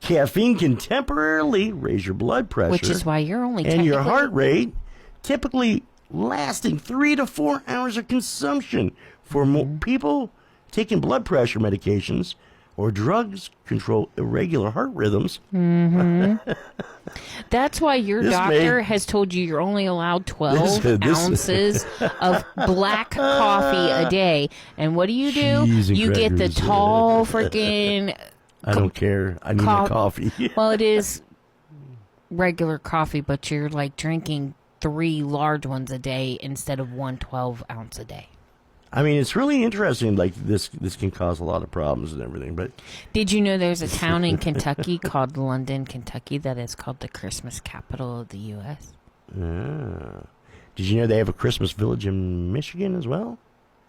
Caffeine can temporarily raise your blood pressure. Which is why you're only and your heart rate, typically lasting 3 to 4 hours of consumption. For people taking blood pressure medications or drugs control irregular heart rhythms. That's why your doctor has told you you're only allowed 12 ounces of black coffee a day. And what do? You get the tall freaking... I don't care. I need my coffee. Well, it is regular coffee, but you're like drinking 3 large ones a day instead of 1 12-ounce a day. I mean, it's really interesting. Like this can cause a lot of problems and everything. But did you know there's a town in Kentucky called London, Kentucky, that is called the Christmas capital of the U.S.? Did you know they have a Christmas village in Michigan as well?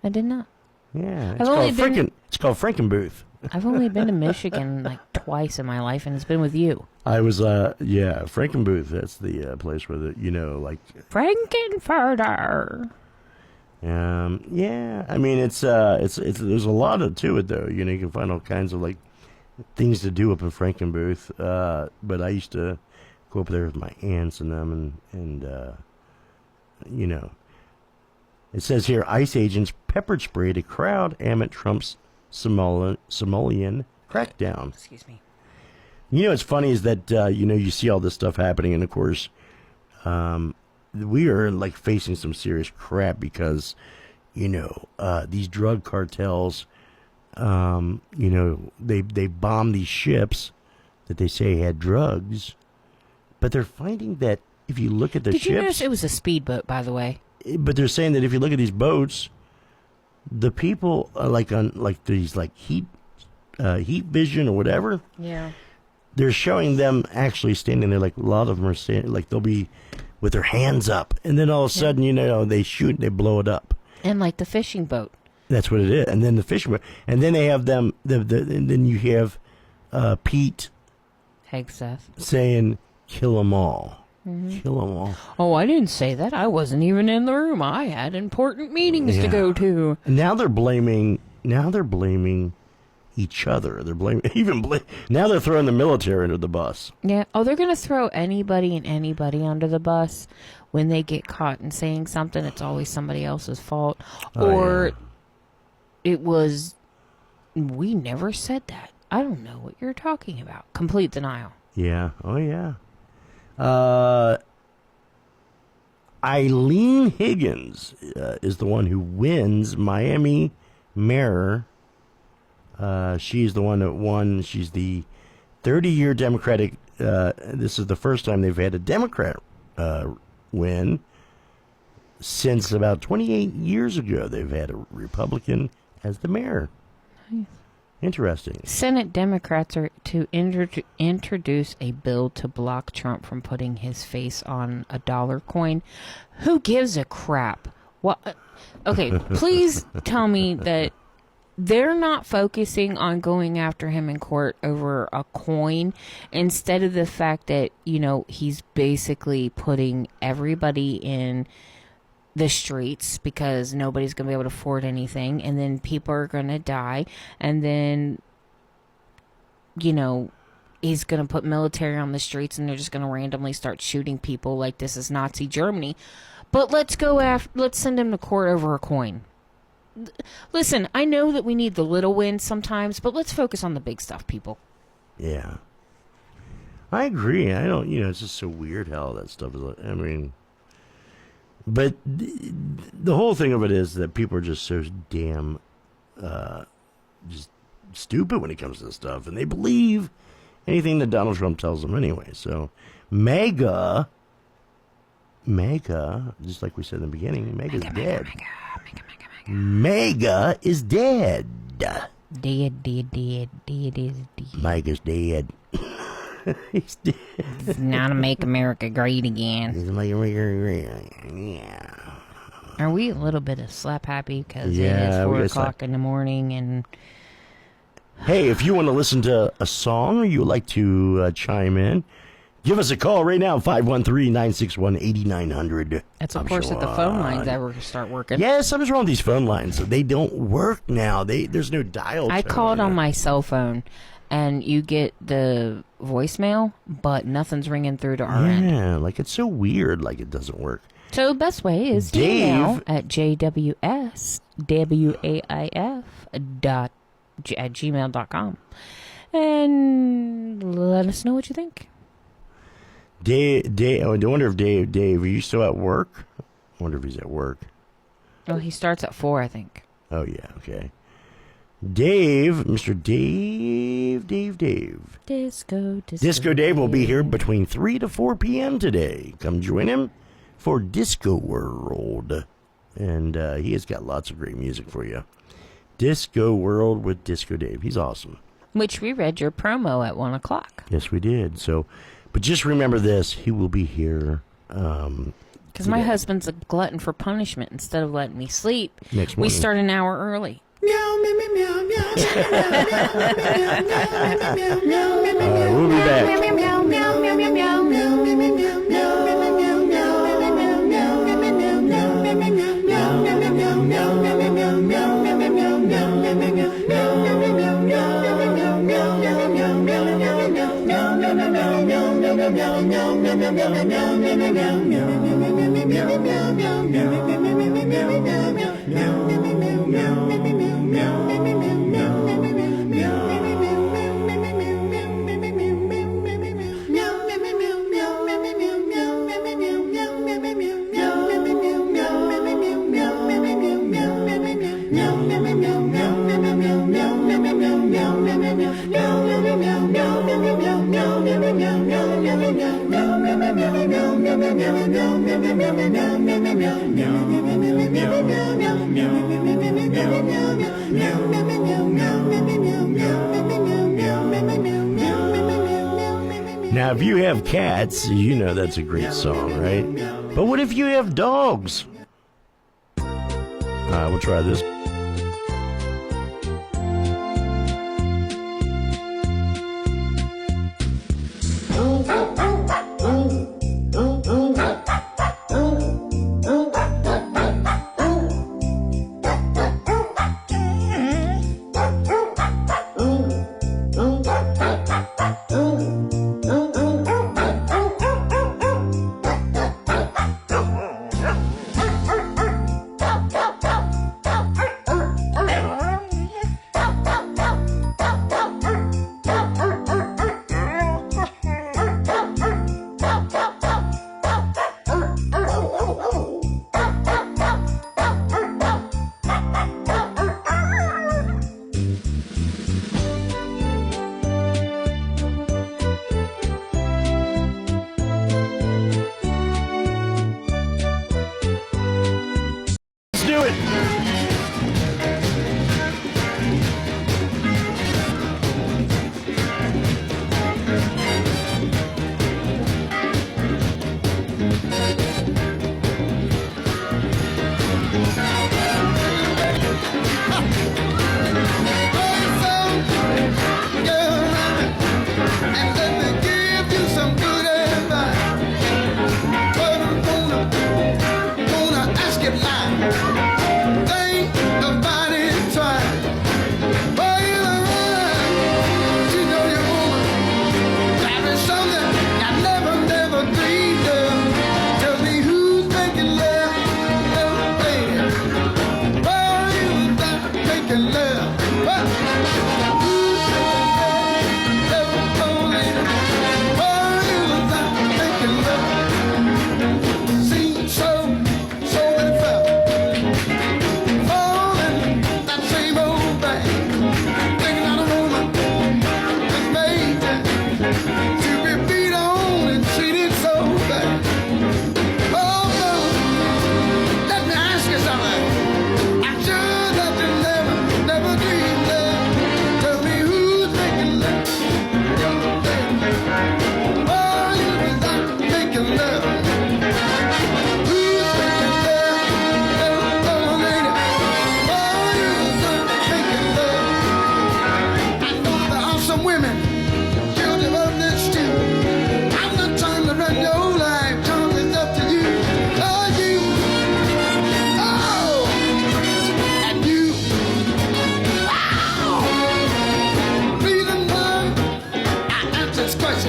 I did not. Yeah, I've only been. It's called Frankenbooth. I've only been to Michigan like twice in my life, and it's been with you. I was, Frankenbooth. That's the place where like Frankenfurter. Yeah. I mean, it's there's a lot to it though. You can find all kinds of like things to do up in Frankenbooth. But I used to go up there with my aunts and them, and it says here ice agents pepper sprayed a crowd amid Trump's Somalian crackdown. Excuse me. What's funny is that, you see all this stuff happening, and of course, we are like facing some serious crap because, these drug cartels, they bomb these ships that they say had drugs, but they're finding that if you look at the ships... Did you notice it was a speedboat, by the way? But they're saying that if you look at these boats, the people like on like these like heat vision or whatever. Yeah. They're showing them actually standing there. Like a lot of them are standing, like they'll be with their hands up, and then all of a sudden, they shoot, they blow it up. And like the fishing boat. That's what it is. And then the fishing boat, and then they have them. And then you have Pete Hegseth saying, "Kill them all." Mm-hmm. Kill them all. Oh, I didn't say that. I wasn't even in the room. I had important meetings to go to. Now they're blaming each other. They're blaming now they're throwing the military under the bus. Yeah. Oh, they're going to throw anybody and anybody under the bus when they get caught in saying something. It's always somebody else's fault. It was, we never said that. I don't know what you're talking about. Complete denial. Yeah. Oh, yeah. Eileen Higgins is the one who wins Miami mayor. She's the one that won. She's the 30-year Democratic. This is the first time they've had a Democrat win since about 28 years ago. They've had a Republican as the mayor. Nice. Interesting. Senate Democrats are to introduce a bill to block Trump from putting his face on a dollar coin. Who gives a crap? What? Okay, please tell me that they're not focusing on going after him in court over a coin instead of the fact that, he's basically putting everybody in the streets because nobody's going to be able to afford anything, and then people are going to die, and then he's going to put military on the streets, and they're just going to randomly start shooting people like this is Nazi Germany. But let's send him to court over a coin. Listen, I know that we need the little wins sometimes, but let's focus on the big stuff, people. Yeah, I agree. I don't, it's just so weird how that stuff is. I mean, but the whole thing of it is that people are just so damn just stupid when it comes to this stuff, and they believe anything that Donald Trump tells them anyway. So MAGA, just like we said in the beginning, MAGA's dead. MAGA is dead. Dead is dead. MAGA's dead. He's dead. It's not to make America great again. He's make America great. Yeah. Are we a little bit of slap happy because it is 4 o'clock in the morning? And hey, if you want to listen to a song or you would like to chime in, give us a call right now, 513-961-8900. That's, of course, if the phone lines ever start working. Yeah, something's wrong with these phone lines. They don't work now. There's no dial. I called on my cell phone, and you get the voicemail, but nothing's ringing through to our end. Yeah, like it's so weird, like it doesn't work. So the best way is email at jwswif@gmail.com. And let us know what you think. Dave, I wonder if Dave, are you still at work? I wonder if he's at work. Oh, he starts at 4, I think. Oh, yeah, okay. Dave, Mr. Dave. Disco Dave will be here between 3 to 4 p.m. today. Come join him for Disco World. And he has got lots of great music for you. Disco World with Disco Dave. He's awesome. Which we read your promo at 1 o'clock. Yes, we did. So, but just remember this. He will be here. Because my husband's a glutton for punishment. Instead of letting me sleep, next morning. We start an hour early. We'll be back. Now, if you have cats, you know that's a great song, right? But what if you have dogs? We'll try this.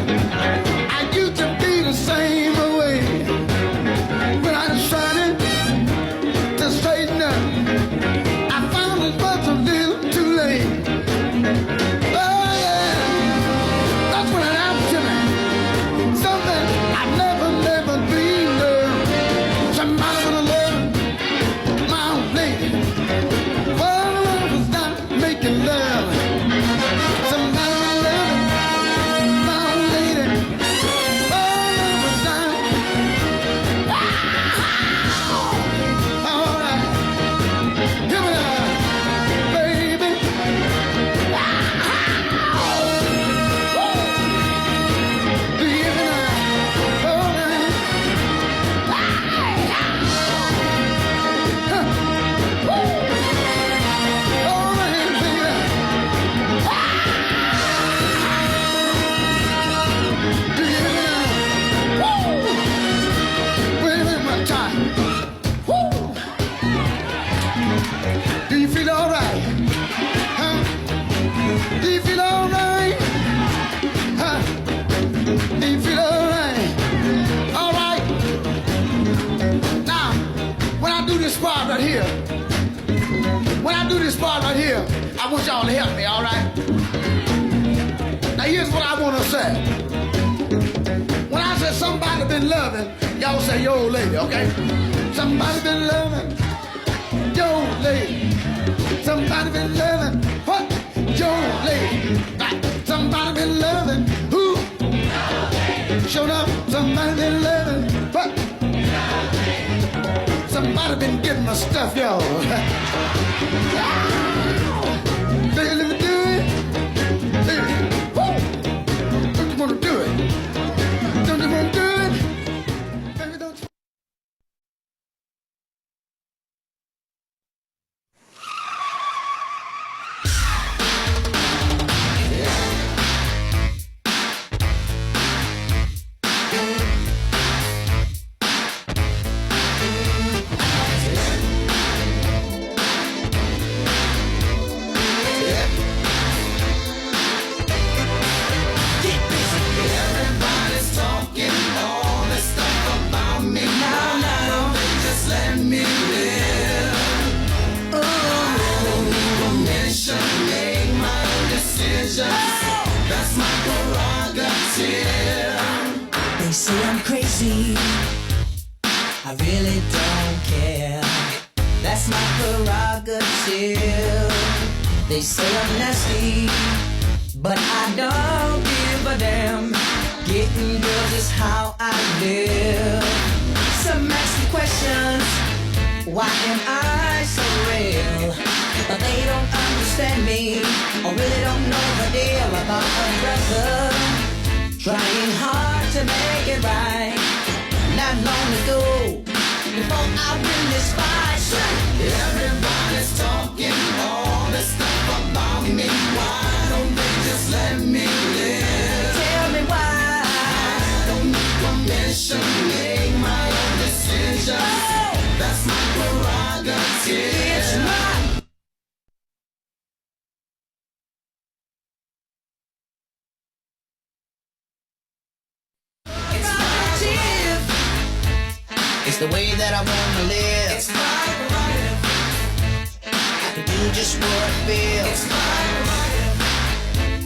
I used to be the same way. part right here, when I do this part right here, I want y'all to help me, all right? Now here's what I want to say. When I say somebody been loving, y'all say your old lady, okay? Somebody been loving, your old lady. Somebody been loving, what? Your old lady. Right. Somebody been loving, who? Showed up, somebody been loving, what? Somebody been getting my stuff, y'all. Baby, let me do it. Baby, woo! Don't you wanna do it? Don't you wanna do it? Baby, don't you? Everybody's talking all this stuff about me. Now, they just let me live. Oh, I don't need permission, make my own decisions. That's my prerogative. They say I'm crazy, I really don't care. That's my prerogative. They say I'm nasty, but I don't give a damn. Getting girls is how I live. Some ask me questions, why am I so real? But they don't understand me, or really don't know the deal about a brother trying hard to make it right. Not long ago, before I win this fight. Everybody's talking all this stuff about me. Why don't they just let me live? Tell me why. I don't need permission, make my own decisions. That's my prerogative. It's my prerogative. It's the way that I wanna live. It's my prerogative. I can do just what I feel. It's my prerogative.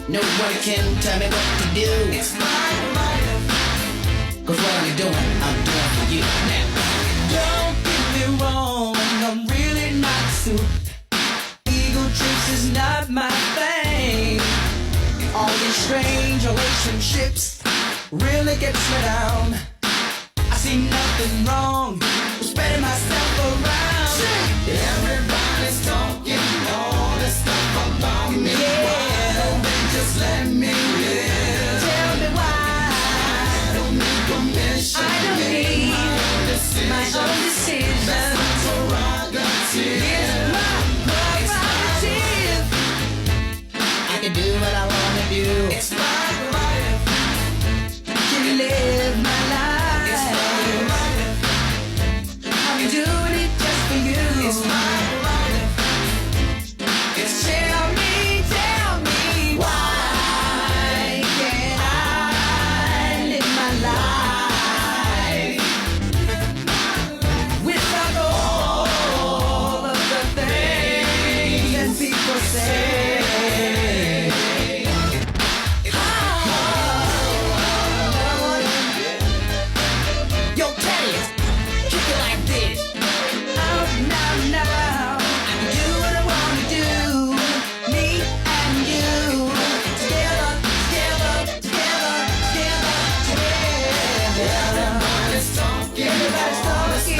No one can tell me what to do. It's my prerogative. 'Cause what I'm doing for you now. Don't get me wrong, I'm really not suit. Ego trips is not my thing. All these strange relationships really gets me down. I see nothing wrong with spreading myself around. Everybody's talking all this stuff about me. Why don't they just let me live? Tell me why. I don't need permission. I don't need my own decisions. my own decisions. That's my prerogative. It's my prerogative. I can do what I wanna do. It's my prerogative. Can live my life. It's my prerogative. I'm doing it just for you. It's my prerogative. It's Tell me why can't I live my life without all of the things that people say? Yo, Thaddeus, kick it like this. Now, I can do what I want to do. Me and you, together. Everybody's talking. Everybody's talking.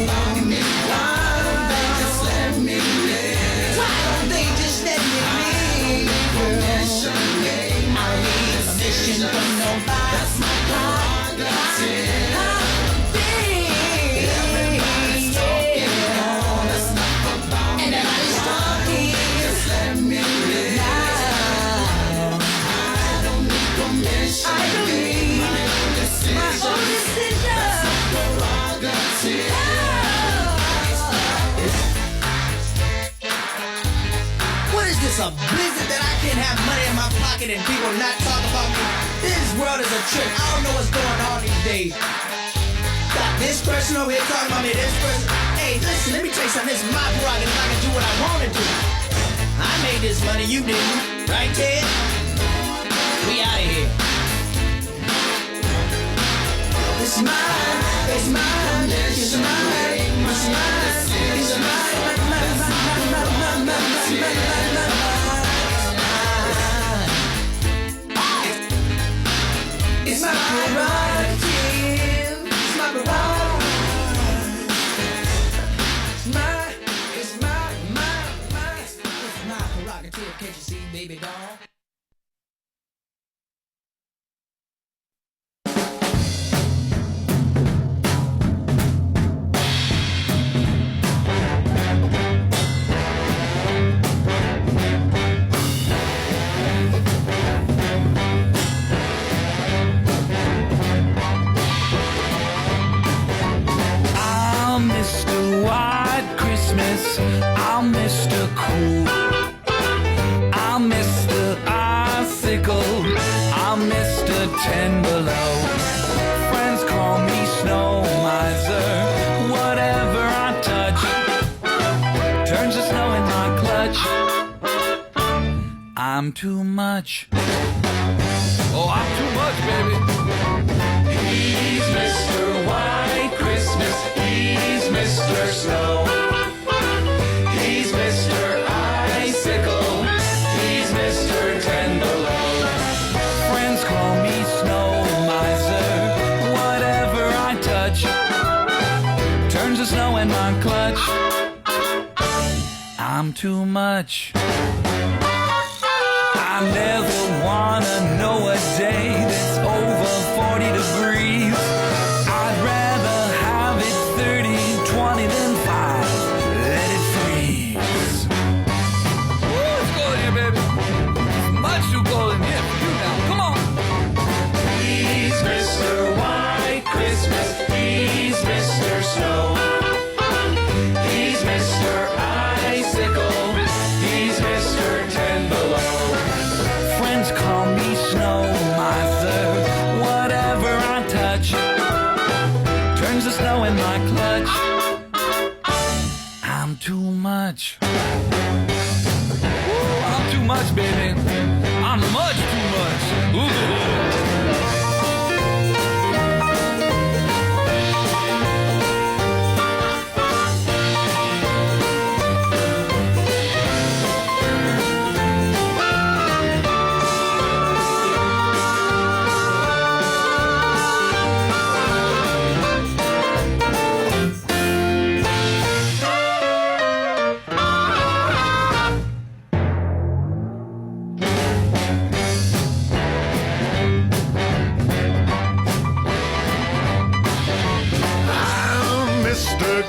About me. Why don't they just let me live? Why don't they just let me live? Permission, make I don't need permission from nobody. That's my prerogative. Everybody's talking all this stuff about me. And everybody's talking. Just let me live. I don't need permission. I don't need my own decision. my own decision. That's my prerogative. What is this, a blizzard that I can't have money in my pocket and people not talk about me? This world is a trip. I don't know what's going on these days. Got this person over here talking about me, this person. Hey, Hey, listen, let me tell you something. This is my prerogative. I can do what I want to do. I made this money, you didn't. Right, Ted? We out of here. It's mine, it's mine, it's mine, it's mine, it's mine. It's my prerogative. It's my prerogative. It's my prerogative. Can't you see, baby doll? Mr. White Christmas, I'm Mr. Cool, I'm Mr. Icicle, I'm Mr. Ten Below. Friends call me Snow Miser, whatever I touch turns to snow in my clutch. I'm too much. Oh, I'm too much, baby. He's Mr. White Christmas. He's Mr. Snow. He's Mr. Icicle. He's Mr. Ten Below. Friends call me Snow Miser. Whatever I touch turns to snow in my clutch. I'm too much. I never wanna know a day that's over 40 degrees. I'd rather have it 30, 20 than 5. Let it freeze. Woo, it's cold here, baby. It's much too cold in here for you now. Come on. He's Mr. White Christmas. He's Mr. Snow. He's Mr. Icicle. He's Mr. Ten Below. Friends call me Snow Miser. Whatever I touch turns to snow in my clutch. I'm too much. Woo, I'm too much, baby. I'm much too much. Ooh.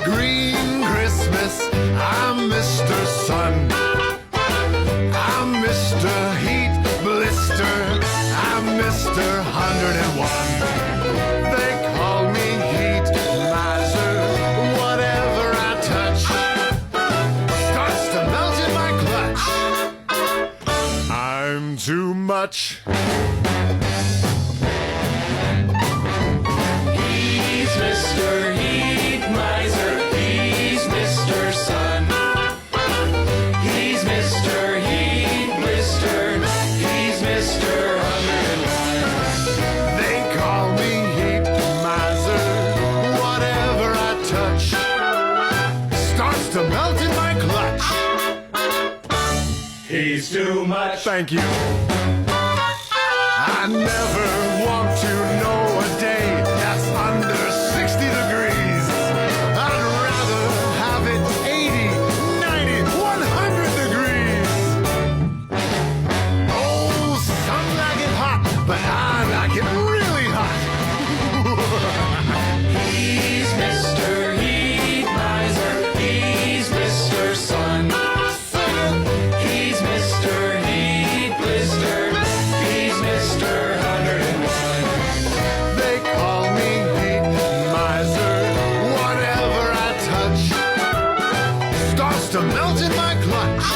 Green Christmas, I'm Mr. Sun. I'm Mr. Heat Blister. I'm Mr. 101. They call me Heat Miser. Whatever I touch starts to melt in my clutch. I'm too much. He's Mr. Heat Miser. He's Mr. Sun. He's Mr. Heat Blister. He's Mr. 101. They call me Heat Miser. Whatever I touch starts to melt in my clutch. He's too much. Thank you. I never want to know a day that's under 60 degrees. I'd rather have it 80, 90, 100 degrees. Oh, some like it hot, but I like it really hot. He's Mr. Heat Miser. He's Mr. Sun. He's Mr. Heat Blister. He's Mr. 101. They call me Heat Miser. Whatever I touch starts to melt in my clutch.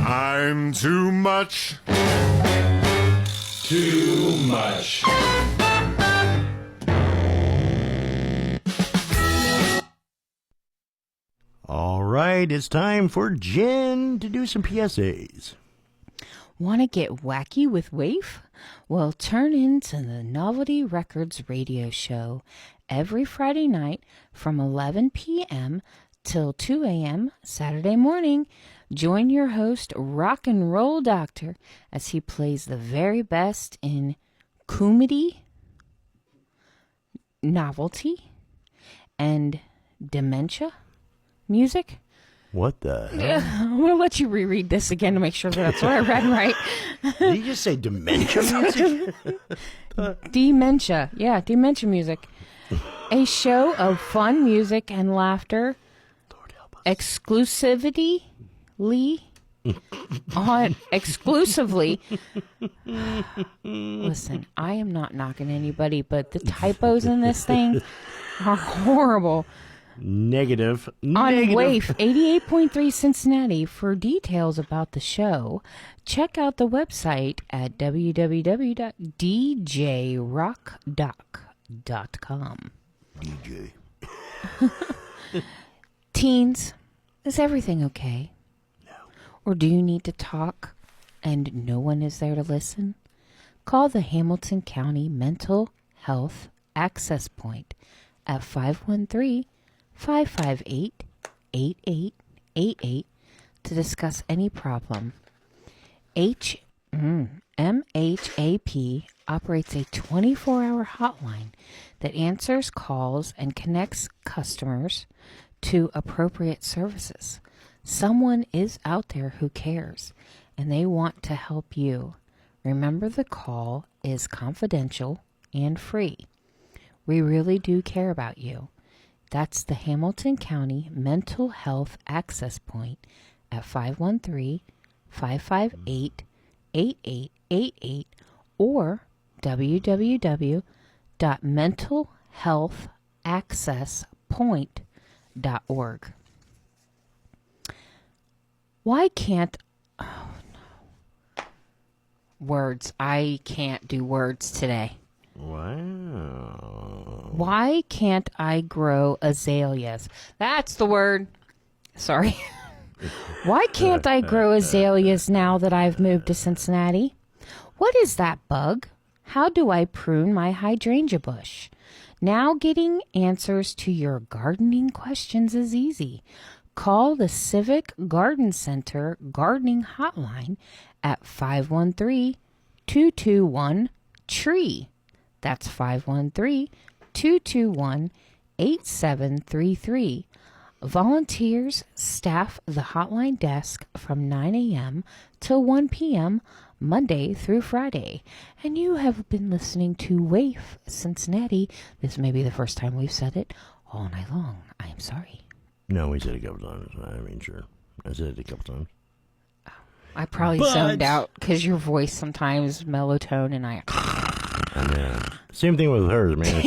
I'm too much. Too much. right, it's time for Jen to do some PSAs. Want to get wacky with Waif? Well, turn into the Novelty Records radio show every Friday night from 11 p.m. till 2 a.m. Saturday morning. Join your host, Rock and Roll Doctor, as he plays the very best in comedy, novelty, and dementia music. What the hell? Yeah, I'm going to let you reread this again to make sure that's what I read right. Did you just say dementia music? Dementia. Yeah, dementia music. A show of fun music and laughter. Exclusively exclusively. Listen, I am not knocking anybody, but the typos in this thing are horrible. Negative. On Waif 88.3 Cincinnati. For details about the show, check out the website at www.djrockdoc.com. DJ. Teens, is everything okay? No. Or do you need to talk and no one is there to listen? Call the Hamilton County Mental Health Access Point at 513-558-8888 to discuss any problem. MHAP operates a 24-hour hotline that answers calls and connects customers to appropriate services. Someone is out there who cares, and they want to help you. Remember, the call is confidential and free. We really do care about you. That's the Hamilton County Mental Health Access Point at 513-558-8888 or www.mentalhealthaccesspoint.org. Why can't... Oh, no. Words. I can't do words today. Wow. Why can't I grow azaleas? That's the word. Sorry. Why can't I grow azaleas now that I've moved to Cincinnati? What is that bug? How do I prune my hydrangea bush? Now getting answers to your gardening questions is easy. Call the Civic Garden Center Gardening Hotline at 513-221-TREE. That's 513-221-8733. Volunteers staff the hotline desk from 9 a.m. till 1 p.m. Monday through Friday. And you have been listening to Waif Cincinnati. This may be the first time we've said it all night long. I am sorry. No, we said it a couple times. I mean, sure. I said it a couple times. I probably zoned out because your voice sometimes mellow tone and I... Same thing with hers, man.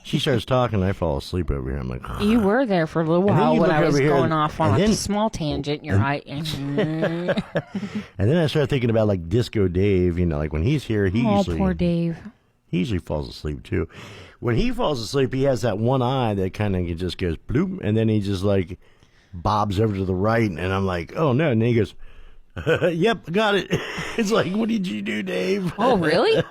She starts talking, I fall asleep over here. I'm like... You were there for a little while when I was going off on a small tangent. And then I started thinking about, like, Disco Dave. You know, like, when he's here, he poor Dave. He usually falls asleep, too. When he falls asleep, he has that one eye that kind of just goes bloop, and then he just, like, bobs over to the right, and I'm like, oh, no. And then he goes... yep, got it. It's like, what did you do, Dave? Oh, really?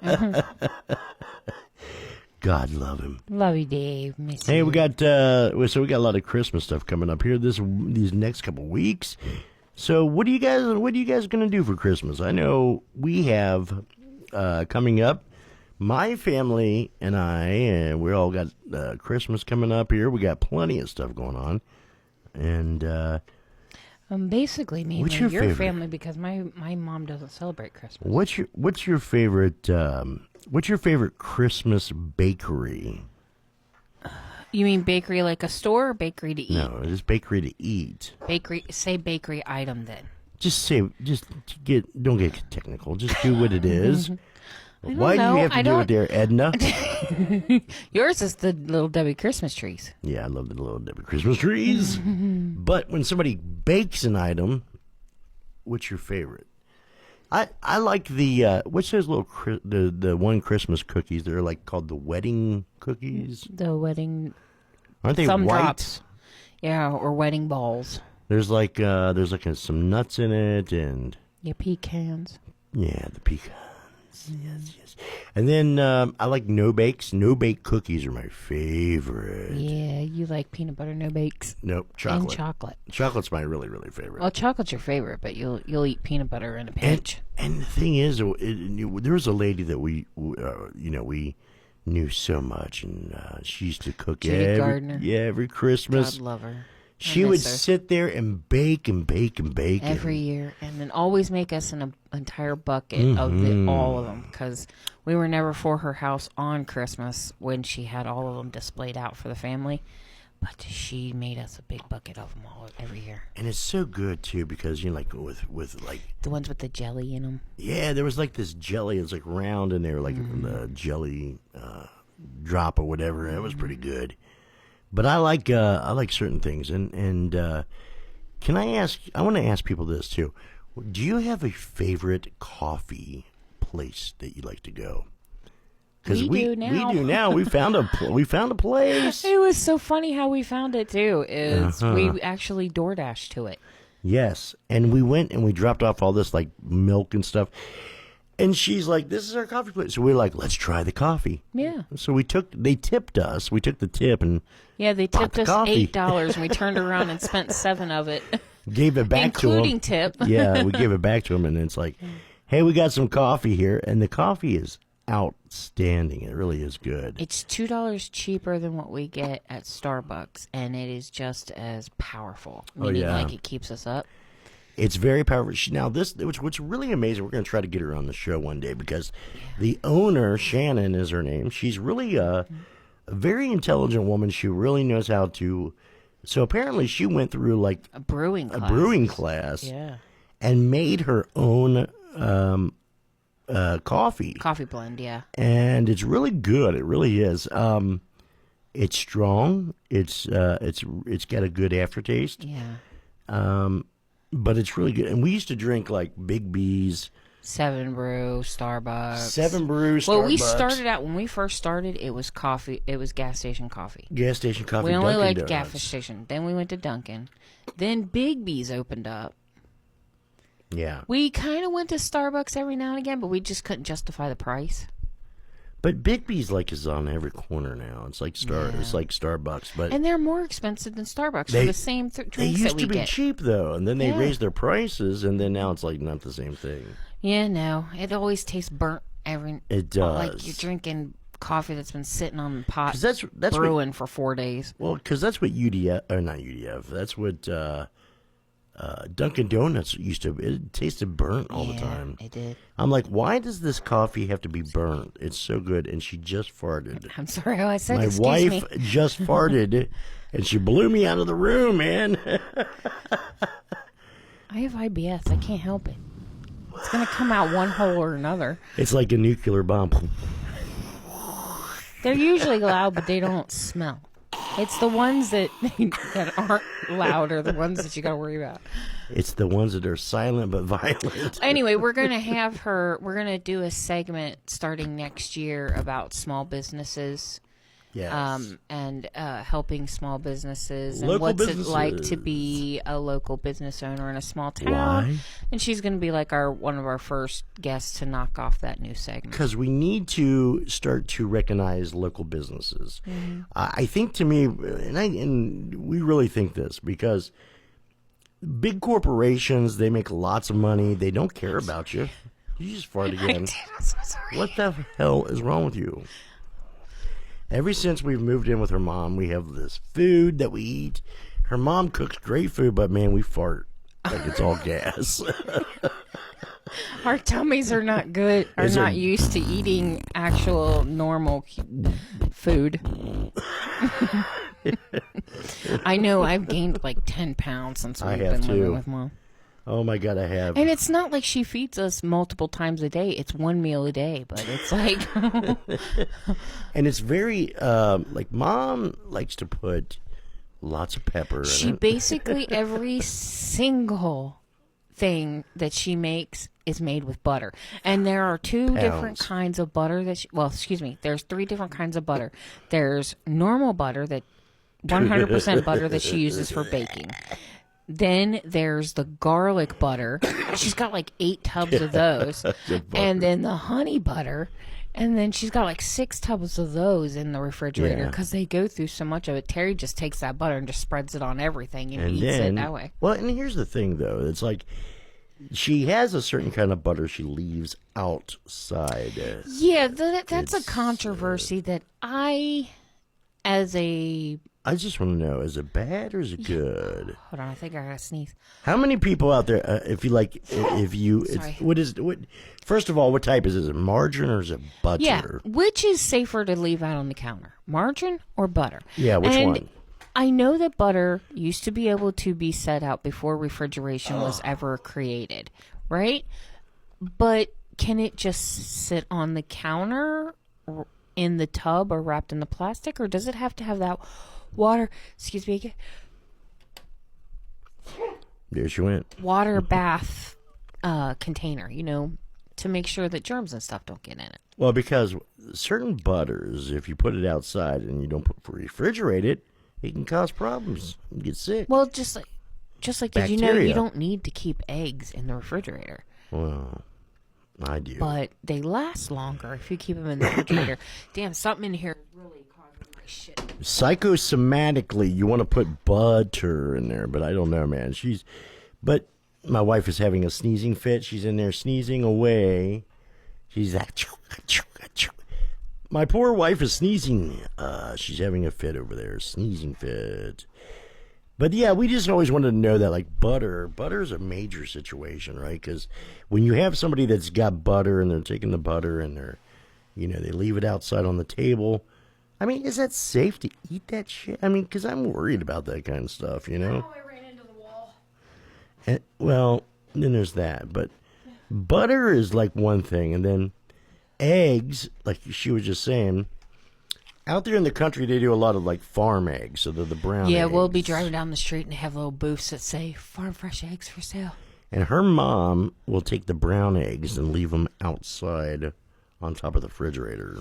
God love him. Love you, Dave. Miss Hey, you. we got a lot of Christmas stuff coming up here these next couple weeks. So, what are you guys going to do for Christmas? I know we have coming up. My family and I, we all got Christmas coming up here. We got plenty of stuff going on, and. Basically, mainly What's your favorite? family because my mom doesn't celebrate Christmas. What's your favorite Christmas bakery? You mean bakery like a store or bakery to eat? No, it's bakery to eat. Say bakery item then. Don't get technical. Just do what it is. Why do you have to do it there, Edna? Yours is the Little Debbie Christmas trees. Yeah, I love the Little Debbie Christmas trees. But when somebody bakes an item, what's your favorite? I like the what's those little the one Christmas cookies? They're like called the wedding cookies. The wedding. Aren't they thumb white? drops. Yeah, or wedding balls. There's like some nuts in it, and Yeah, pecans. yeah, the pecans. Yes. And then I like no bakes. No bake cookies are my favorite. Yeah, you like peanut butter no bakes. Nope, chocolate. And chocolate. Chocolate's my really favorite. Well, chocolate's your favorite, but you'll eat peanut butter in a pinch. And the thing is, there was a lady that we knew so much, and she used to cook Judy Gardner. every Christmas. God love her. She would sit there and bake and bake and bake every year, and then always make us an entire bucket of all of them, because we were never for her house on Christmas when she had all of them displayed out for the family. But she made us a big bucket of them all every year. And it's so good too, because like with like the ones with the jelly in them. Yeah, there was like this jelly. It was like round in there, like the jelly drop or whatever. It was pretty good. But I like certain things, and can I ask? I want to ask people this too. Do you have a favorite coffee place that you like to go? Because we do now. We found a place. It was so funny how we found it too. We actually DoorDashed to it. Yes, and we went and we dropped off all this like milk and stuff. And she's like, "This is our coffee place." So we're like, "Let's try the coffee." Yeah. So they tipped us. We took the tip and they tipped us $8, and we turned around and spent $7 of it. Gave it back to them, including tip. Yeah, we gave it back to them, and it's like, "Hey, we got some coffee here," and the coffee is outstanding. It really is good. It's $2 cheaper than what we get at Starbucks, and it is just as powerful. Meaning, like, it keeps us up. It's very powerful. Now, what's really amazing, we're going to try to get her on the show one day, because the owner, Shannon is her name, she's really a very intelligent woman. She really knows how to... So apparently she went through like a brewing class. Yeah. And made her own coffee. Coffee blend, yeah. And it's really good. It really is. It's strong. It's got a good aftertaste. Yeah. But it's really good. And we used to drink like Big B's, 7 Brew, Starbucks. 7 Brew, Starbucks. Well, we started out, when we first started, it was coffee. It was gas station coffee. Gas station coffee. We only Dunkin' liked Donuts. gas station. Then we went to Dunkin'. Then Big B's opened up. Yeah. We kind of went to Starbucks every now and again, but we just couldn't justify the price. But Big B's is on every corner now. It's like It's like Starbucks, but and they're more expensive than Starbucks for the same drinks that we get. They used to be cheap though, and then they raised their prices, and then now it's like not the same thing. Yeah, no, it always tastes burnt. It does. Like you're drinking coffee that's been sitting on the pot, that's brewing for 4 days. Well, because that's what UDF or not UDF. That's what Dunkin' Donuts used to. It tasted burnt all the time. It did. I'm like, why does this coffee have to be burnt? It's so good. And she just farted. I'm sorry, how I said. My Excuse wife me. just farted, and she blew me out of the room, man. I have IBS. I can't help it. It's gonna come out one hole or another. It's like a nuclear bomb. They're usually loud, but they don't smell. It's the ones that aren't loud are the ones that you got to worry about. It's the ones that are silent but violent. Anyway, we're going to have her. We're going to do a segment starting next year about small businesses. Yes. And helping small businesses and Local what's businesses. it like to be a local business owner in a small town. Why? And she's going to be like one of our first guests to knock off that new segment. Because we need to start to recognize local businesses. Mm-hmm. I think to me, and we really think this, because big corporations, they make lots of money. They don't care about you. You just fart again. I did. I'm so sorry. What the hell is wrong with you? Ever since we've moved in with her mom, we have this food that we eat. Her mom cooks great food, but man, we fart like it's all gas. Our tummies are not good. Are not used to eating actual normal food. I know. I've gained like 10 pounds since we've been living with Mom. Oh my God, I have. And it's not like she feeds us multiple times a day. It's one meal a day, but it's like... And it's very, like, Mom likes to put lots of pepper in She it. basically, every single thing that she makes is made with butter. And there are two different kinds of butter that there's 3 different kinds of butter. There's normal butter, that 100% butter that she uses for baking. Then there's the garlic butter. She's got like 8 tubs of those. And then the honey butter. And then she's got like 6 tubs of those in the refrigerator because they go through so much of it. Terry just takes that butter and just spreads it on everything and eats it that way. Well, and here's the thing, though. It's like she has a certain kind of butter she leaves outside. Yeah, that's a controversy that I just want to know, is it bad or is it good? Hold on, I think I gotta sneeze. How many people out there, first of all, what type is it? Is it margarine or is it butter? Yeah, which is safer to leave out on the counter, margarine or butter? Yeah, which one? I know that butter used to be able to be set out before refrigeration was ever created, right? But can it just sit on the counter in the tub or wrapped in the plastic, or does it have to have that water? Excuse me again. There she went. Water bath container, to make sure that germs and stuff don't get in it. Well, because certain butters, if you put it outside and you don't refrigerate it, it can cause problems. You get sick. Well, just like did you know Bacteria. you don't need to keep eggs in the refrigerator? Well, I do. But they last longer if you keep them in the refrigerator. Damn, something in here really causing my shit. Psychosomatically, you want to put butter in there, but I don't know, man. But my wife is having a sneezing fit. She's in there sneezing away. She's achoo, achoo, achoo. My poor wife is sneezing. She's having a fit over there, sneezing fit. But yeah, we just always wanted to know that, like, butter's a major situation, right? Because when you have somebody that's got butter and they're taking the butter and they leave it outside on the table. I mean, is that safe to eat that shit? I mean, because I'm worried about that kind of stuff, Oh, I ran into the wall. And, well, then there's that. But butter is like one thing, and then eggs, like she was just saying, out there in the country, they do a lot of like farm eggs, so they're the brown Yeah, eggs. we'll be driving down the street and have little booths that say farm fresh eggs for sale. And her mom will take the brown eggs and leave them outside on top of the refrigerator.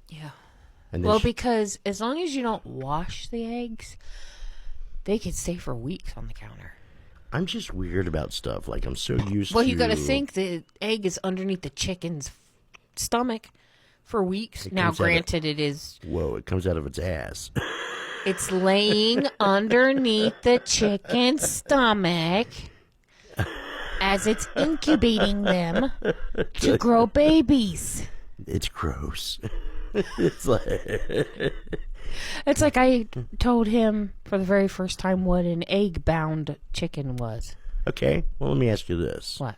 Yeah. And then Well, because as long as you don't wash the eggs, they can stay for weeks on the counter. I'm just weird about stuff. Like, I'm so used to... Well, you got to think the egg is underneath the chicken's stomach for weeks. Now, granted, it is... Whoa, it comes out of its ass. It's laying underneath the chicken's stomach as it's incubating them to grow babies. It's gross. It's like I told him for the very first time what an egg-bound chicken was. Okay, well, let me ask you this. What?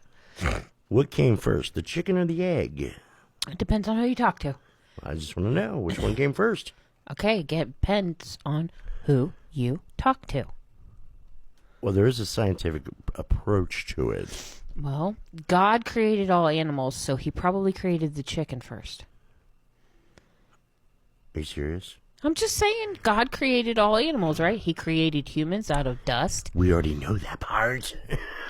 What came first, the chicken or the egg? It depends on who you talk to. I just want to know which one came first. Okay, it depends on who you talk to. Well, there is a scientific approach to it. Well, God created all animals, so he probably created the chicken first. Are you serious? I'm just saying, God created all animals, right? He created humans out of dust. We already know that part.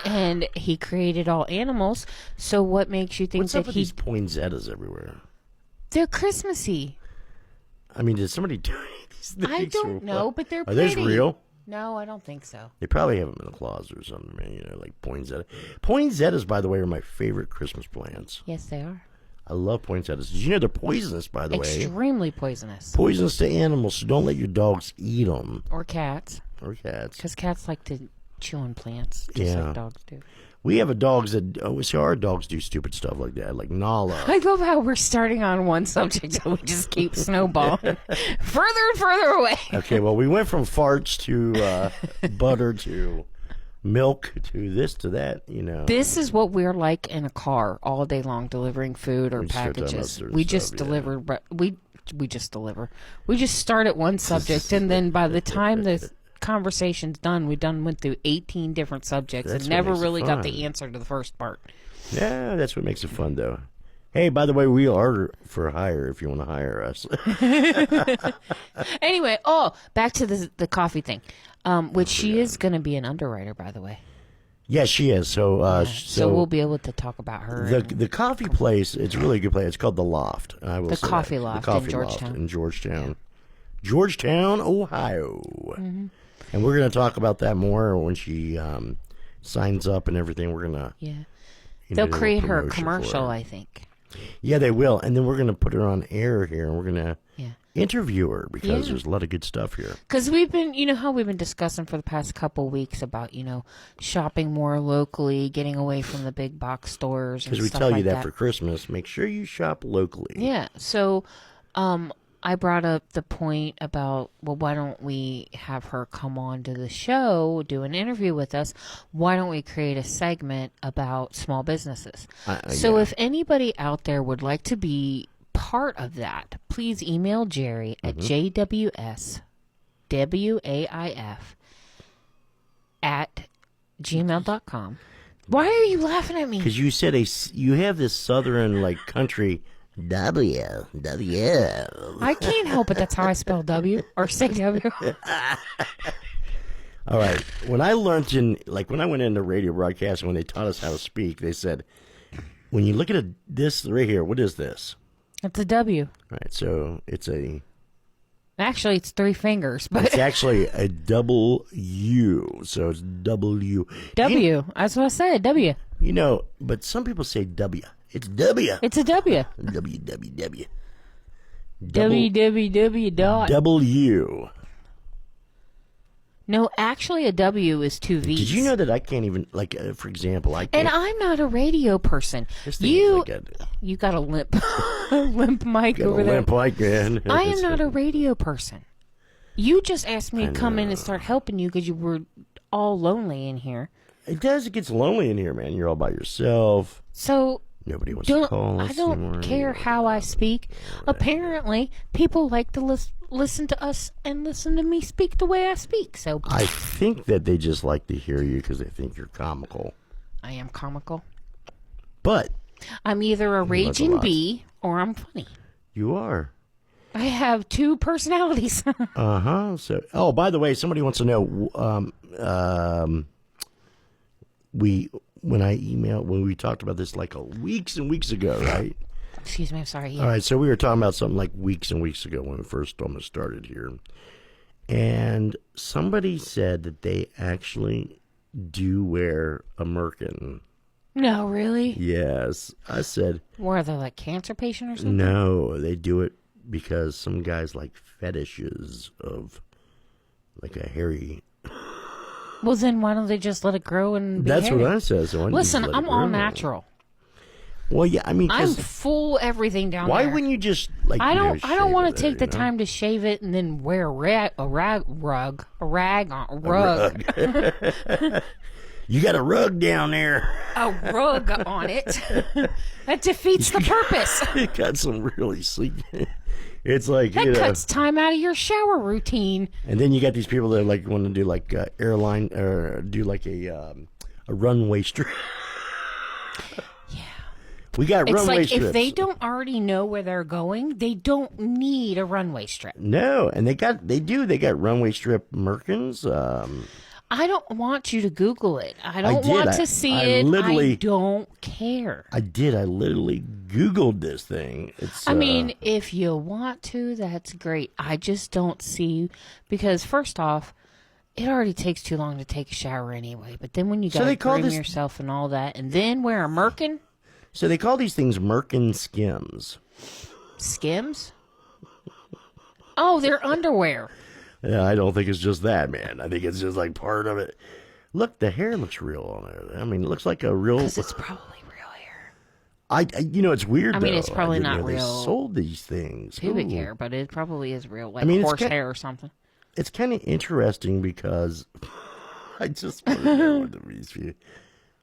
And he created all animals, so what makes you think What's that up with these poinsettias everywhere? They're Christmassy. I mean, did somebody donate these things? I don't know, but they're Are pretty. those real? No, I don't think so. They probably have them in the closet or something, like poinsettia. Poinsettias, by the way, are my favorite Christmas plants. Yes, they are. I love poinsettias. Did you know they're poisonous, by the way? Extremely poisonous. Poisonous to animals, so don't let your dogs eat them. Or cats. Because cats like to chew on plants, just like dogs do. We have dogs that, see, our dogs do stupid stuff like that, like Nala. I love how we're starting on one subject and we just keep snowballing further and further away. Okay, well, we went from farts to butter to milk to this to that, This is what we're like in a car all day long, delivering food or We just start talking packages. about We certain just stuff, yeah. deliver. We just deliver. We just start at one subject, and then by the time the conversation's done, went through 18 different subjects That's and what never makes it really got fun. the answer to the first part. Yeah, that's what makes it fun, though. Hey, by the way, we are for hire if you want to hire us. Anyway, back to the coffee thing, which she is going to be an underwriter, by the way. Yes, she is. So we'll be able to talk about her. The coffee place, it's a really good place. It's called The Loft. I will The say that. Coffee Loft The Coffee in Loft Georgetown. in Georgetown. Georgetown, Ohio. Mm-hmm. And we're going to talk about that more when she signs up and everything. We're going to... Yeah. You They'll know, create her a promotion for commercial, her. I think. Yeah, they will. And then we're going to put her on air here, and we're going to interview her because Yeah. there's a lot of good stuff here. Because we've been, you know how we've been discussing for the past couple weeks about, you know, shopping more locally, getting away from the big box stores and Because we stuff tell you like that for Christmas, make sure you shop locally. Yeah. So, I brought up the point about, well, why don't we have her come on to the show, do an interview with us? Why don't we create a segment about small businesses? So if anybody out there would like to be part of that, please email Jerry at jwswaif@gmail.com. Why are you laughing at me? Because you said you have this southern, like, country... W. I can't help it. That's how I spell W or say W. All right. When I learned when I went into radio broadcasting, when they taught us how to speak, they said, when you look at this right here, what is this? It's a W. All right. So it's Actually, it's 3 fingers, but it's actually a double U. So it's W. W. That's what I said. W. You know, but some people say W. It's W. It's a W. WWW. www dot. W. No, actually, a W is 2 V's. Did you know that I can't even, like, for example, I can't. And I'm not a radio person. This thing is You like you got a limp limp mic got over a there. limp mic, man. I am not a radio person. You just asked me to come in and start helping you because you were all lonely in here. It gets lonely in here, man. You're all by yourself. So nobody wants to call us I don't anymore. care how I speak. Apparently, people like to listen to us and listen to me speak the way I speak. So I think that they just like to hear you because they think you're comical. I am comical. But I'm either a raging bee or I'm funny. You are. I have 2 personalities. So, oh, by the way, somebody wants to know. When we talked about this like weeks and weeks ago, right? Excuse me, I'm sorry. Yeah. All right, so we were talking about something like weeks and weeks ago when we first almost started here, and somebody said that they actually do wear a merkin. No, really? Yes, I said. Were they like cancer patient or something? No, they do it because some guys like fetishes of like a hairy. Well, then why don't they just let it grow and be That's hairy? what I said. So listen, I'm all natural. Well, yeah, I mean, I'm full everything down why there. wouldn't you just like? I don't shave want it to take there, the time to shave it and then wear a rag on a rug. You got a rug down there. A rug on it. That defeats the purpose. It got some really sleek. It's like That cuts time out of your shower routine. And then you got these people that like want to do like airline or do like a runway strip. We got It's runway like strips. if they don't already know where they're going, they don't need a runway strip. No, and they got runway strip merkins. I don't want you to Google it. I don't did. want to see it. I don't care. I did. I literally Googled this thing. It's. I mean, if you want to, that's great. I just don't see, because first off, it already takes too long to take a shower anyway. But then when you So got they to call groom this- yourself and all that, and then wear a merkin, So they call these things merkin skims. Skims? Oh, they're underwear. Yeah, I don't think it's just that, man. I think it's just like part of it. Look, the hair looks real on there. I mean, it looks like a real. Because it's probably real hair. It's weird. I mean, it's though. probably didn't not know they real sold these things. Pubic Ooh. hair, but it probably is real, like it's horse hair or something. It's kind of interesting because I just want to know what these.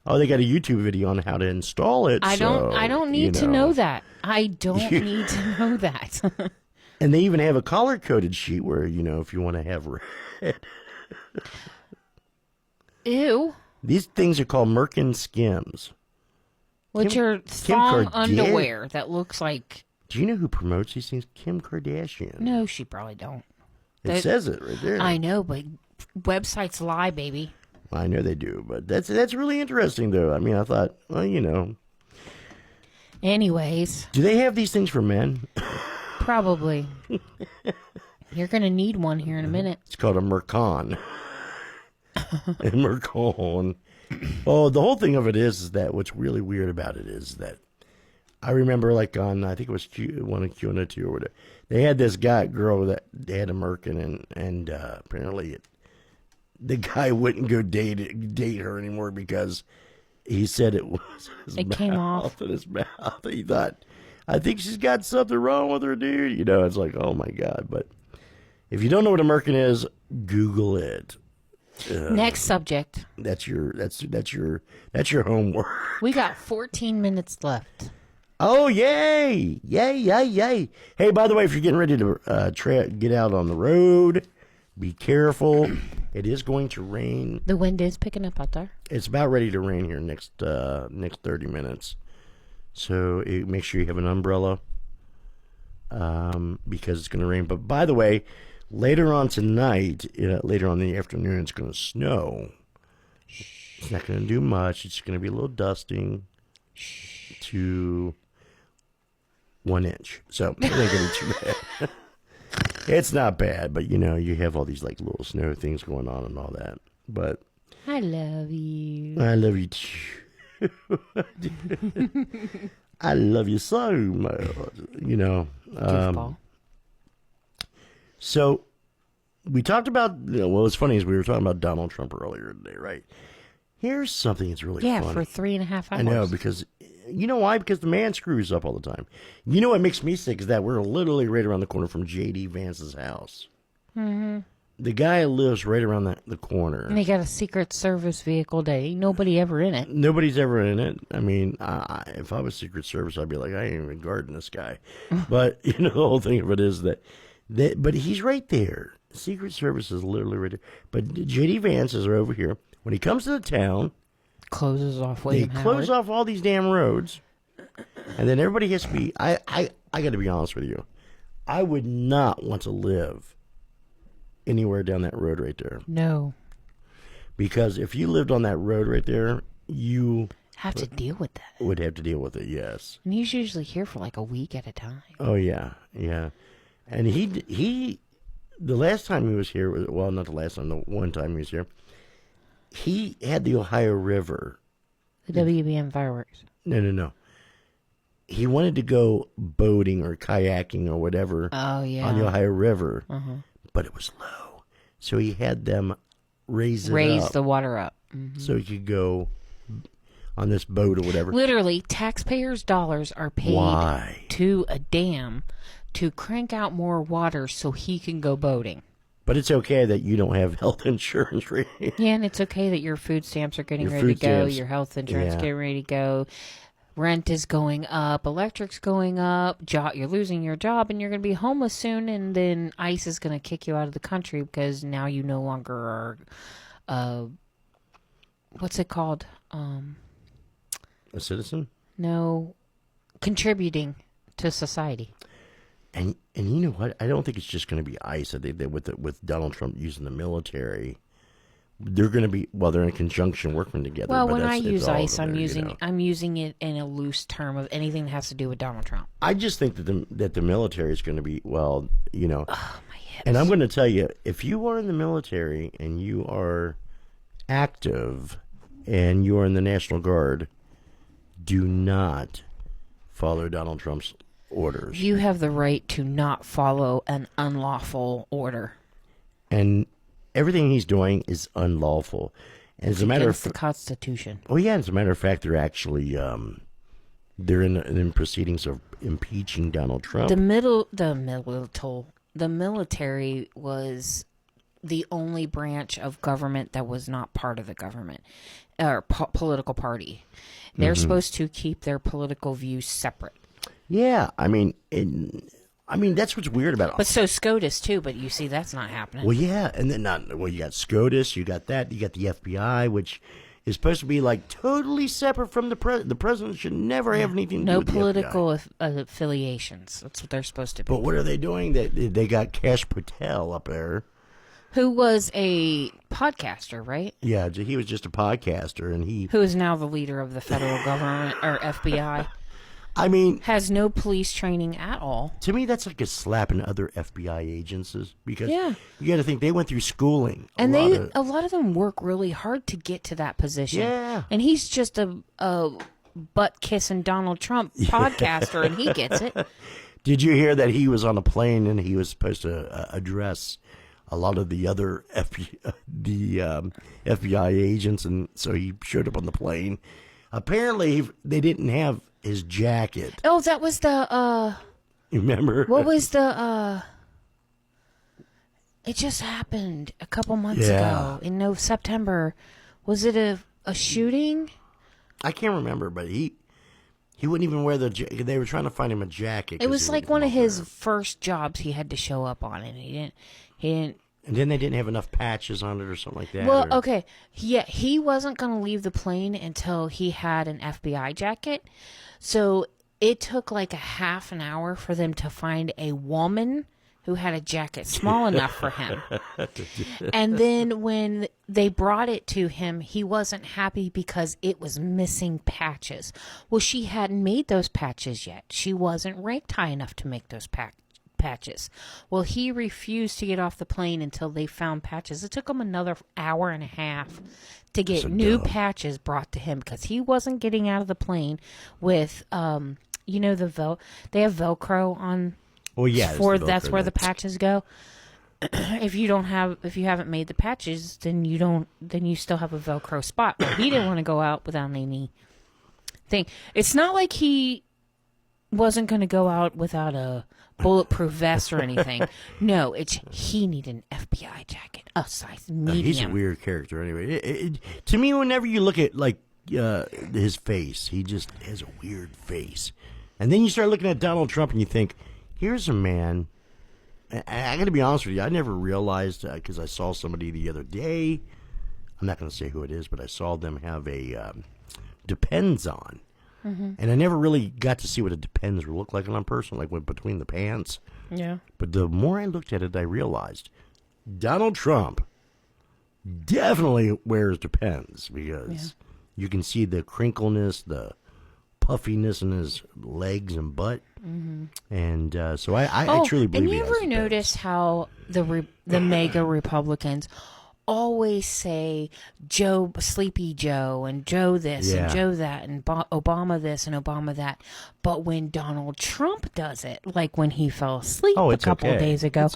Oh, they got a YouTube video on how to install it. I don't need to know that. I don't need to know that. And they even have a color-coded sheet where, if you want to have red. Ew. These things are called merkin skims. Which are thong underwear that looks like... Do you know who promotes these things? Kim Kardashian. No, she probably don't. It says it right there. I know, but websites lie, baby. I know they do, but that's really interesting, though. I mean, I thought, well, Anyways. Do they have these things for men? Probably. You're going to need one here in a minute. It's called a mercon. and Mercon. Oh, the whole thing of it is that what's really weird about it is that I remember, like, on, I think it was one of Q&A2 or whatever, they had this girl that they had a Merkin, and apparently the guy wouldn't go date her anymore because he said it was his It mouth, came off. in his mouth. He thought, I think she's got something wrong with her, dude. You know, it's like, oh my God. But if you don't know what a Merkin is, Google it. Next subject. That's your homework. We got 14 minutes left. Oh, yay! Yay, yay, yay. Hey, by the way, if you're getting ready to get out on the road, be careful. It is going to rain. The wind is picking up out there. It's about ready to rain here next 30 minutes. So make sure you have an umbrella because it's going to rain. But by the way, later on tonight, later on in the afternoon, it's going to snow. It's not going to do much. It's going to be a little dusting to 1 inch. So it ain't going to be too bad. It's not bad, but you have all these like little snow things going on and all that. But I love you. I love you too. I love you so much. Goofball. So we talked about, what's funny is we were talking about Donald Trump earlier today, right? Here's something that's really funny. Yeah, for 3.5 hours. I know, because you know why? Because the man screws up all the time. You know what makes me sick is that we're literally right around the corner from J.D. Vance's house. Mm-hmm. The guy lives right around the corner. And he got a Secret Service vehicle that ain't nobody ever in it. Nobody's ever in it. I mean, if I was Secret Service, I'd be like, I ain't even guarding this guy. But, the whole thing of it is that but he's right there. Secret Service is literally right there. But J.D. Vance is over here. When he comes to the town, closes off William They close off all these damn roads, and then everybody has to be. I got to be honest with you. I would not want to live anywhere down that road right there. No. Because if you lived on that road right there, you have to deal with that. Would have to deal with it. Yes. And he's usually here for like a week at a time. Oh yeah, yeah. And he, the last time he was here, well, not the last time, the one time he was here. He had the Ohio River. The WBM fireworks. No. He wanted to go boating or kayaking or whatever on the Ohio River, Uh-huh. but it was low. So he had them raise the water up. Mm-hmm. So he could go on this boat or whatever. Literally, taxpayers' dollars are paid to a dam to crank out more water so he can go boating. But it's okay that you don't have health insurance, right? Yeah, and it's okay that your food stamps are getting ready to go, your health insurance getting ready to go, rent is going up, electric's going up, you're losing your job, and you're going to be homeless soon, and then ICE is going to kick you out of the country because now you no longer are, what's it called? A citizen? No, contributing to society. And you know what? I don't think it's just going to be ICE. I think that with Donald Trump using the military, they're going to be they're in conjunction working together. Well, when I use ICE, I'm using it in a loose term of anything that has to do with Donald Trump. I just think that the military is going to be Oh, my hips. And I'm going to tell you, if you are in the military and you are active and you are in the National Guard, do not follow Donald Trump's orders. You have the right to not follow an unlawful order. And everything he's doing is unlawful. And as a matter of the Constitution. Oh yeah, as a matter of fact, they're actually they're in proceedings of impeaching Donald Trump. The military was the only branch of government that was not part of the government or political party. They're supposed to keep their political views separate. Yeah, I mean, that's what's weird about it. But so SCOTUS too. But you see, that's not happening. Well, yeah, and then you got SCOTUS, you got that, you got the FBI, which is supposed to be like totally separate from the president. The president should never have anything to do with the FBI. No political affiliations. That's what they're supposed to be. But what are they doing? They got Kash Patel up there, who was a podcaster, right? Yeah, he was just a podcaster, and who is now the leader of the federal government or FBI. I mean, has no police training at all. To me, that's like a slap in other FBI agents because Yeah. you got to think they went through schooling. And a lot of them work really hard to get to that position. Yeah. And he's just a butt-kissing Donald Trump podcaster, and he gets it. Did you hear that he was on a plane and he was supposed to address a lot of the other FBI agents, and so he showed up on the plane. Apparently, they didn't have his jacket. Oh, that was the, You remember? what was the, it just happened a couple months ago in September. Was it a shooting? I can't remember, but he wouldn't even wear the jacket. They were trying to find him a jacket. It was like one of his first jobs he had to show up on, and he didn't. And then they didn't have enough patches on it or something like that. Well, okay. Yeah, he wasn't going to leave the plane until he had an FBI jacket. So it took like a half an hour for them to find a woman who had a jacket small enough for him. And then when they brought it to him, he wasn't happy because it was missing patches. Well, she hadn't made those patches yet. She wasn't ranked high enough to make those patches. Well, he refused to get off the plane until they found patches. It took him another hour and a half to get new patches brought to him because he wasn't getting out of the plane with, they have Velcro on. Well, yeah, That's where the patches go. If you haven't made the patches, then you still have a Velcro spot. Well, he didn't want to go out without any thing. It's not like he wasn't going to go out without a bulletproof vest or anything. No, he needed an FBI jacket, a size medium. He's a weird character anyway. To me, whenever you look at his face, he just has a weird face. And then you start looking at Donald Trump and you think, here's a man. I got to be honest with you. I never realized because I saw somebody the other day. I'm not going to say who it is, but I saw them have a Depends on. Mm-hmm. And I never really got to see what a Depends would look like on a person, like between the pants. Yeah. But the more I looked at it, I realized Donald Trump definitely wears Depends because you can see the crinkleness, the puffiness in his legs and butt. Mm-hmm. And so I truly believe. And you ever notice how the mega Republicans always say Sleepy Joe and Joe this and Joe that and Obama this and Obama that, but when Donald Trump does it, like when he fell asleep a couple of days ago,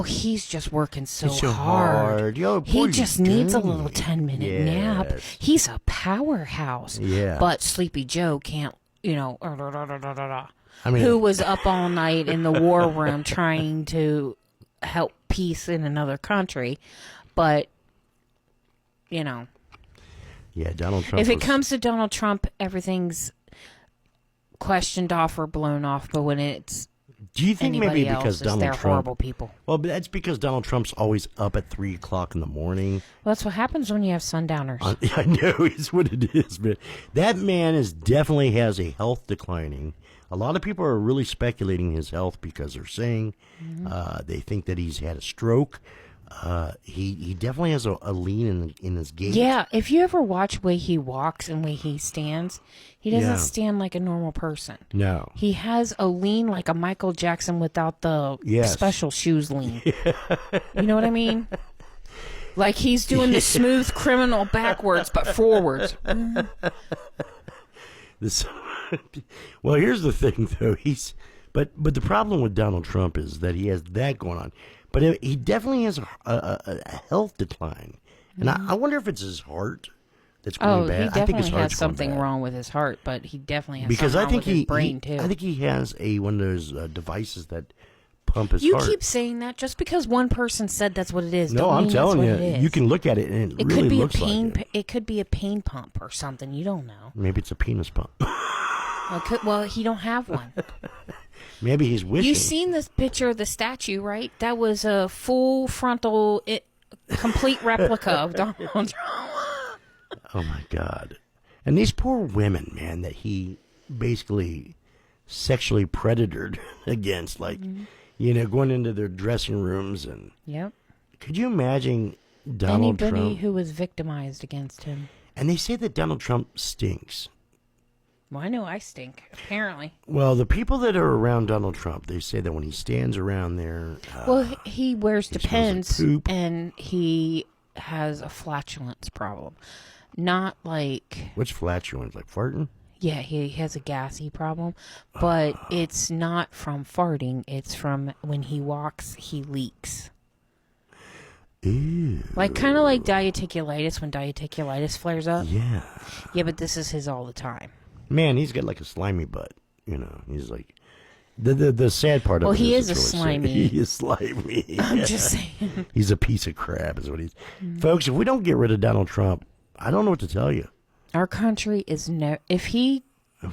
he's just working so hard. Yo, he just needs a little 10-minute nap. He's a powerhouse. Yeah. But Sleepy Joe can't, I mean, who was up all night in the war room trying to help peace in another country. But, Yeah, Donald Trump. If it comes to Donald Trump, everything's questioned off or blown off. But when it's do you think maybe because Donald they're Trump, horrible people? Well, but that's because Donald Trump's always up at 3:00 in the morning. Well, that's what happens when you have sundowners. I know it's what it is, but that man definitely has a health declining. A lot of people are really speculating his health because they're saying they think that he's had a stroke. He definitely has a lean in his gait. Yeah, if you ever watch the way he walks and the way he stands, he doesn't stand like a normal person. No. He has a lean like a Michael Jackson without the special shoes lean. You know what I mean? Like he's doing the smooth criminal backwards but forwards. Well, here's the thing though. But the problem with Donald Trump is that he has that going on. But he definitely has a health decline. And I wonder if it's his heart that's going bad. He definitely has something wrong with his heart, but he definitely has something wrong with his brain, too. I think he has one of those devices that pump his heart. You keep saying that just because one person said that's what it is. No, I'm telling you. You can look at it, and it really looks like it. It could be a pain pump or something. You don't know. Maybe it's a penis pump. Well, he don't have one. Maybe he's wishing. You've seen this picture of the statue, right? That was a full frontal, complete replica of Donald Trump. Oh, my God. And these poor women, man, that he basically sexually predatored against, going into their dressing rooms. And could you imagine Donald Trump? Anybody who was victimized against him. And they say that Donald Trump stinks. Well, I know I stink, apparently. Well, the people that are around Donald Trump, they say that when he stands around there... well, he wears Depends, like poop. and he has a flatulence problem. Not like... Which flatulence? Like farting? Yeah, he has a gassy problem, but it's not from farting. It's from when he walks, he leaks. Ew. Like, kind of like diverticulitis, when diverticulitis flares up. Yeah. Yeah, but this is his all the time. Man, he's got like a slimy butt. You know, he's like... The sad part of it he is... is it's a really sad. slimy. He is slimy. I'm just saying. He's a piece of crap is what he's... Folks, if we don't get rid of Donald Trump, I don't know what to tell you. Our country is no... If he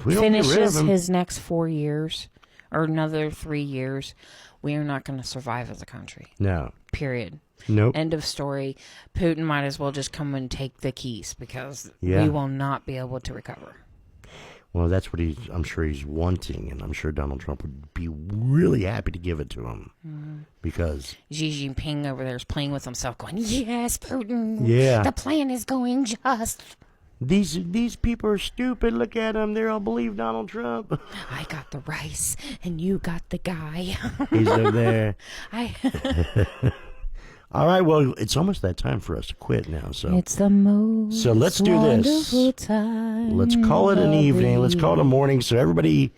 we don't get rid of finishes him- his next 4 years, or another 3 years, we are not going to survive as a country. No. Period. Nope. End of story. Putin might as well just come and take the keys, because Yeah. we will not be able to recover. Well, that's what I'm sure he's wanting, and I'm sure Donald Trump would be really happy to give it to him. Because... Xi Jinping over there is playing with himself, going, yes, Putin. Yeah. The plan is going just. These people are stupid. Look at them. They all believe Donald Trump. I got the rice, and you got the guy. He's over there. I... All right, well, it's almost that time for us to quit now. So It's the most So let's do this. wonderful time Let's call it an of evening. the Let's call it a morning. So everybody,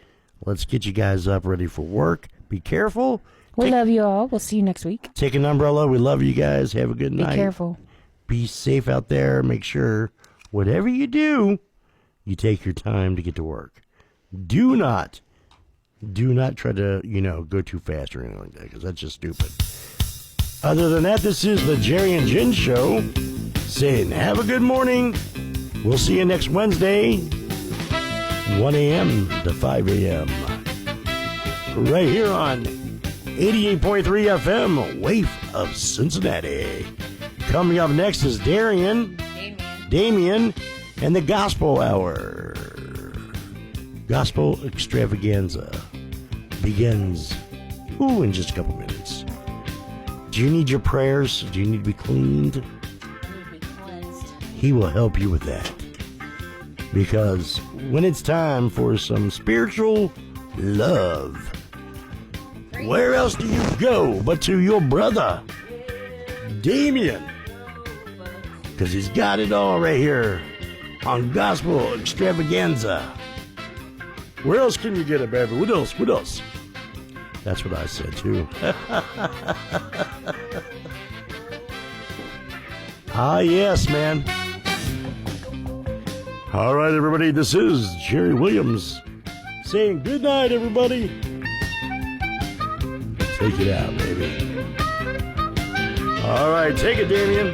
let's get you guys up ready for work. Be careful. We love you all. We'll see you next week. Take an umbrella. We love you guys. Have a good Be night. careful. Be safe out there. Make sure whatever you do, you take your time to get to work. Do not try to, go too fast or anything like that, because that's just stupid. Other than that, this is the Jerry and Jen Show saying have a good morning. We'll see you next Wednesday, 1 a.m. to 5 a.m. Right here on 88.3 FM, Waif of Cincinnati. Coming up next is Damien, and the Gospel Hour. Gospel Extravaganza begins in just a couple minutes. Do you need your prayers? Do you need to be cleaned? He will help you with that. Because when it's time for some spiritual love, where else do you go but to your brother, Damien? Because he's got it all right here on Gospel Extravaganza. Where else can you get it, baby? What else? What else? That's what I said, too. Ah, yes, man. All right, everybody, this is Jerry Williams saying good night, everybody. Take it out, baby. All right, take it, Damien.